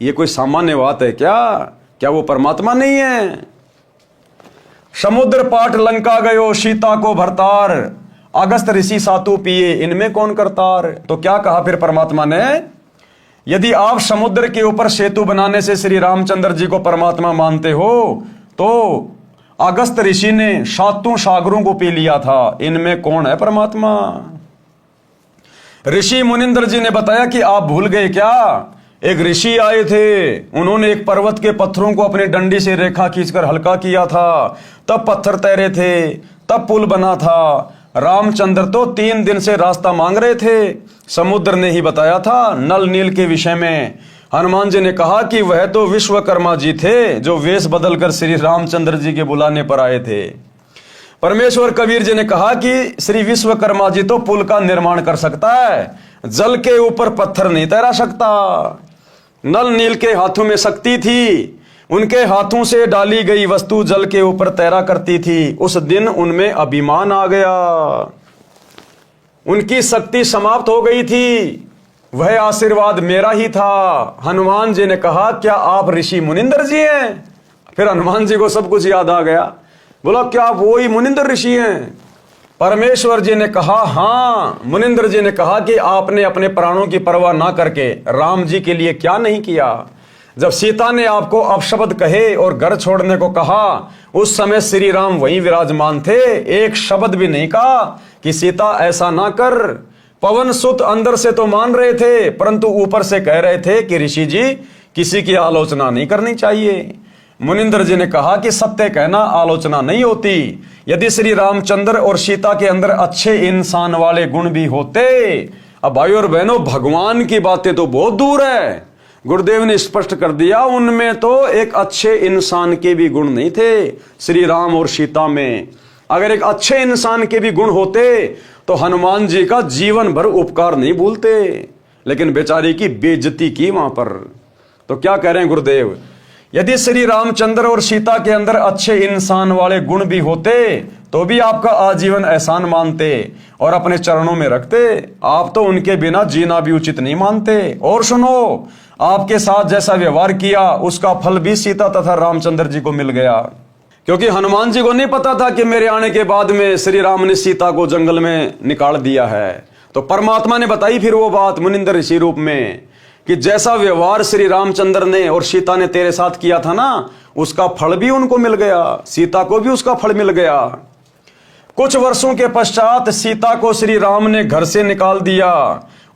ये कोई सामान्य बात है क्या? क्या वो परमात्मा नहीं है? समुद्र पाट लंका गयो सीता को भरतार, अगस्त ऋषि सातु पिए इनमें कौन करतार। तो क्या कहा फिर परमात्मा ने, यदि आप समुद्र के ऊपर सेतु बनाने से श्री रामचंद्र जी को परमात्मा मानते हो, तो अगस्त ऋषि ने 7 सागरों को पी लिया था, इनमें कौन है परमात्मा? ऋषि मुनिंद्र जी ने बताया कि आप भूल गए क्या? एक ऋषि आए थे, उन्होंने एक पर्वत के पत्थरों को अपनी डंडी से रेखा खींचकर हल्का किया था, तब पत्थर तैरे थे, तब पुल बना था। रामचंद्र तो 3 दिन से रास्ता मांग रहे थे, समुद्र ने ही बताया था नल नील के विषय में। हनुमान जी ने कहा कि वह तो विश्वकर्मा जी थे जो वेश बदलकर श्री रामचंद्र जी के बुलाने पर आए थे। परमेश्वर कबीर जी ने कहा कि श्री विश्वकर्मा जी तो पुल का निर्माण कर सकता है, जल के ऊपर पत्थर नहीं तैरा सकता। नल नील के हाथों में शक्ति थी, उनके हाथों से डाली गई वस्तु जल के ऊपर तैरा करती थी। उस दिन उनमें अभिमान आ गया, उनकी शक्ति समाप्त हो गई थी, वह आशीर्वाद मेरा ही था। हनुमान जी ने कहा, क्या आप ऋषि मुनिंद्र जी हैं? फिर हनुमान जी को सब कुछ याद आ गया, बोला क्या आप वही मुनिंद्र ऋषि हैं? परमेश्वर जी ने कहा, हाँ। मुनिंद्र जी ने कहा कि आपने अपने प्राणों की परवाह ना करके राम जी के लिए क्या नहीं किया? जब सीता ने आपको अपशब्द कहे और घर छोड़ने को कहा, उस समय श्री राम वहीं विराजमान थे, एक शब्द भी नहीं कहा कि सीता ऐसा ना कर। पवन सुत अंदर से तो मान रहे थे, परंतु ऊपर से कह रहे थे कि ऋषि जी किसी की आलोचना नहीं करनी चाहिए। मुनिंदर जी ने कहा कि सत्य कहना आलोचना नहीं होती। यदि श्री रामचंद्र और सीता के अंदर अच्छे इंसान वाले गुण भी होते, अब भाइयों और बहनों भगवान की बातें तो बहुत दूर है, गुरुदेव ने स्पष्ट कर दिया उनमें तो एक अच्छे इंसान के भी गुण नहीं थे श्री राम और सीता में। अगर एक अच्छे इंसान के भी गुण होते तो हनुमान जी का जीवन भर उपकार नहीं भूलते, लेकिन बेचारी की बेइज्जती की वहां पर। तो क्या कह रहे हैं गुरुदेव, यदि श्री रामचंद्र और सीता के अंदर अच्छे इंसान वाले गुण भी होते तो भी आपका आजीवन एहसान मानते और अपने चरणों में रखते। आप तो उनके बिना जीना भी उचित नहीं मानते। और सुनो, आपके साथ जैसा व्यवहार किया उसका फल भी सीता तथा रामचंद्र जी को मिल गया, क्योंकि हनुमान जी को नहीं पता था कि मेरे आने के बाद में श्री राम ने सीता को जंगल में निकाल दिया है। तो परमात्मा ने बताई फिर वो बात मुनिंदर ऋषि रूप में कि जैसा व्यवहार श्री रामचंद्र ने और सीता ने तेरे साथ किया था ना, उसका फल भी उनको मिल गया, सीता को भी उसका फल मिल गया। कुछ वर्षों के पश्चात सीता को श्री राम ने घर से निकाल दिया।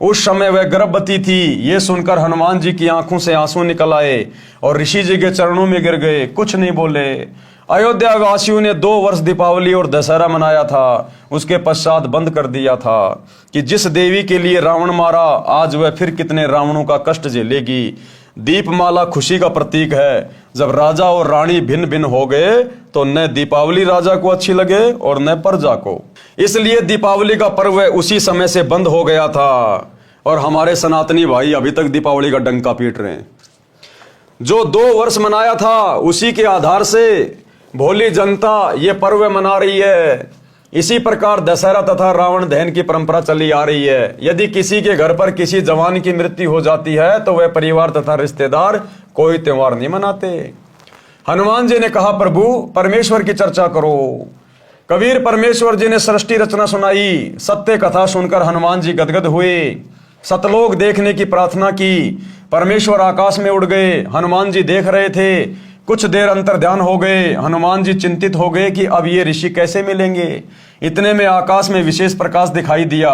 उस समय वह गर्भवती थी। ये सुनकर हनुमान जी की आंखों से आंसू निकल आए और ऋषि जी के चरणों में गिर गए, कुछ नहीं बोले। अयोध्या वासियों ने 2 वर्ष दीपावली और दशहरा मनाया था, उसके पश्चात बंद कर दिया था कि जिस देवी के लिए रावण मारा, आज वह फिर कितने रावणों का कष्ट झेलेगी। दीपमाला खुशी का प्रतीक है। जब राजा और रानी भिन्न भिन्न हो गए तो न दीपावली राजा को अच्छी लगे और न प्रजा को, इसलिए दीपावली का पर्व उसी समय से बंद हो गया था। और हमारे सनातनी भाई अभी तक दीपावली का डंका पीट रहे हैं। जो 2 वर्ष मनाया था उसी के आधार से भोली जनता ये पर्व मना रही है। इसी प्रकार दशहरा तथा रावण दहन की परंपरा चली आ रही है। यदि किसी के घर पर किसी जवान की मृत्यु हो जाती है तो वह परिवार तथा रिश्तेदार कोई त्योहार नहीं मनाते। हनुमान जी ने कहा, प्रभु परमेश्वर की चर्चा करो। कबीर परमेश्वर जी ने सृष्टि रचना सुनाई। सत्य कथा सुनकर हनुमान जी गदगद हुए। सतलोक देखने की प्रार्थना की। परमेश्वर आकाश में उड़ गए। हनुमान जी देख रहे थे। कुछ देर अंतर ध्यान हो गए। हनुमान जी चिंतित हो गए कि अब ये ऋषि कैसे मिलेंगे। इतने में आकाश में विशेष प्रकाश दिखाई दिया।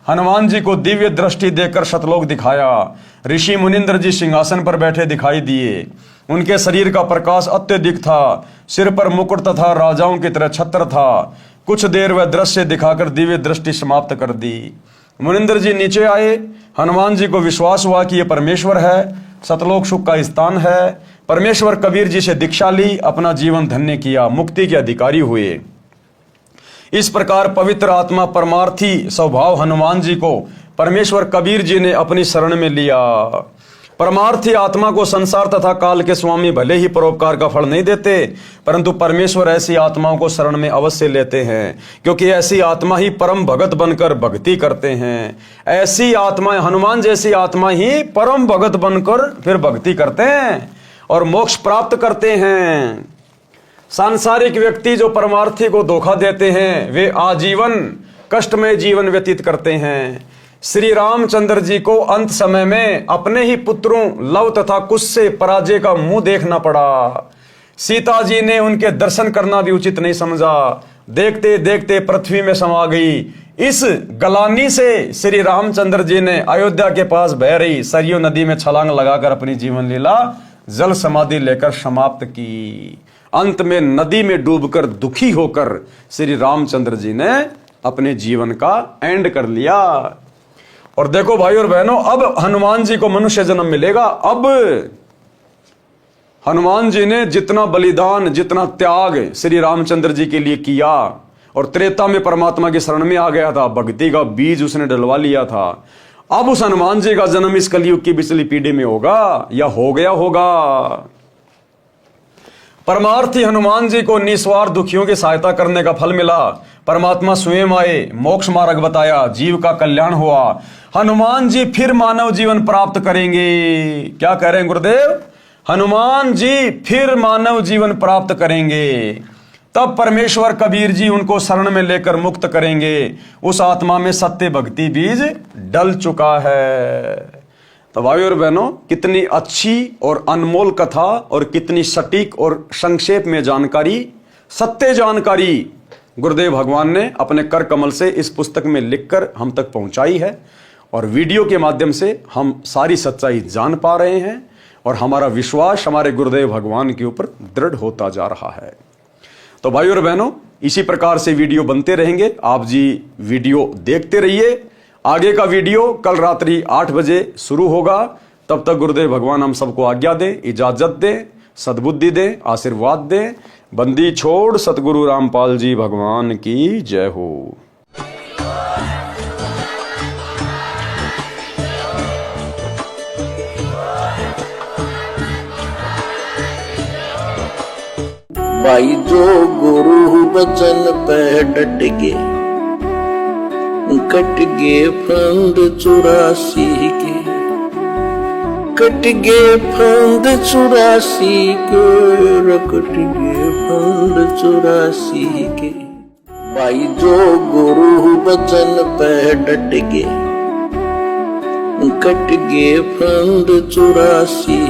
हनुमान जी को दिव्य दृष्टि देकर सतलोक दिखाया। ऋषि मुनिंद्र जी सिंहासन पर बैठे दिखाई दिए। उनके शरीर का प्रकाश अत्यधिक था। सिर पर मुकुट तथा राजाओं की तरह छत्र था। कुछ देर वह दृश्य दिखाकर दिव्य दृष्टि समाप्त कर दी। मुनिंद्र जी नीचे आए। हनुमान जी को विश्वास हुआ कि यह परमेश्वर है, सतलोक सुख का स्थान है। परमेश्वर कबीर जी से दीक्षा ली, अपना जीवन धन्य किया, मुक्ति के अधिकारी हुए। इस प्रकार पवित्र आत्मा परमार्थी स्वभाव हनुमान जी को परमेश्वर कबीर जी ने अपनी शरण में लिया। परमार्थी आत्मा को संसार तथा काल के स्वामी भले ही परोपकार का फल नहीं देते, परंतु परमेश्वर ऐसी आत्माओं को शरण में अवश्य लेते हैं, क्योंकि ऐसी आत्मा ही परम भगत बनकर भक्ति करते हैं। ऐसी आत्मा, हनुमान जैसी आत्मा ही परम भगत बनकर फिर भक्ति करते हैं और मोक्ष प्राप्त करते हैं। सांसारिक व्यक्ति जो परमार्थी को धोखा देते हैं वे आजीवन कष्टमय जीवन व्यतीत करते हैं। श्री रामचंद्र जी को अंत समय में अपने ही पुत्रों लव तथा कुश से पराजय का मुंह देखना पड़ा। सीता जी ने उनके दर्शन करना भी उचित नहीं समझा। देखते देखते पृथ्वी में समा गई। इस गलानी से श्री रामचंद्र जी ने अयोध्या के पास बह रही सरयू नदी में छलांग लगाकर अपनी जीवन लीला जल समाधि लेकर समाप्त की। अंत में नदी में डूबकर दुखी होकर श्री रामचंद्र जी ने अपने जीवन का एंड कर लिया। और देखो भाई और बहनों, अब हनुमान जी को मनुष्य जन्म मिलेगा। अब हनुमान जी ने जितना बलिदान, जितना त्याग श्री रामचंद्र जी के लिए किया और त्रेता में परमात्मा की शरण में आ गया था, भक्ति का बीज उसने डलवा लिया था। अब उस हनुमान जी का जन्म इस कलयुग की पिछली पीढ़ी में होगा या हो गया होगा। परमार्थी हनुमान जी को निस्वार्थ दुखियों की सहायता करने का फल मिला। परमात्मा स्वयं आए, मोक्ष मार्ग बताया, जीव का कल्याण हुआ। हनुमान जी फिर मानव जीवन प्राप्त करेंगे। क्या कह रहे हैं गुरुदेव? हनुमान जी फिर मानव जीवन प्राप्त करेंगे। तब परमेश्वर कबीर जी उनको शरण में लेकर मुक्त करेंगे। उस आत्मा में सत्य भक्ति बीज डल चुका है। तो भाइयों और बहनों, कितनी अच्छी और अनमोल कथा और कितनी सटीक और संक्षेप में जानकारी, सत्य जानकारी गुरुदेव भगवान ने अपने कर कमल से इस पुस्तक में लिखकर हम तक पहुंचाई है। और वीडियो के माध्यम से हम सारी सच्चाई जान पा रहे हैं और हमारा विश्वास हमारे गुरुदेव भगवान के ऊपर दृढ़ होता जा रहा है। तो भाइयों और बहनों, इसी प्रकार से वीडियो बनते रहेंगे। आप जी वीडियो देखते रहिए। आगे का वीडियो कल रात्रि 8 बजे शुरू होगा। तब तक गुरुदेव भगवान हम सबको आज्ञा दें, इजाजत दें, सद्बुद्धि दें, आशीर्वाद दें। बंदी छोड़ सतगुरु रामपाल जी भगवान की जय हो। भाई जो गुरु बचन पे डट गे, कट गे फंद 84 के, कट गे फंद 84 के, कट गे फंद 84 के। भाई जो गुरु बचन पे डट गे, कट गे फंद 84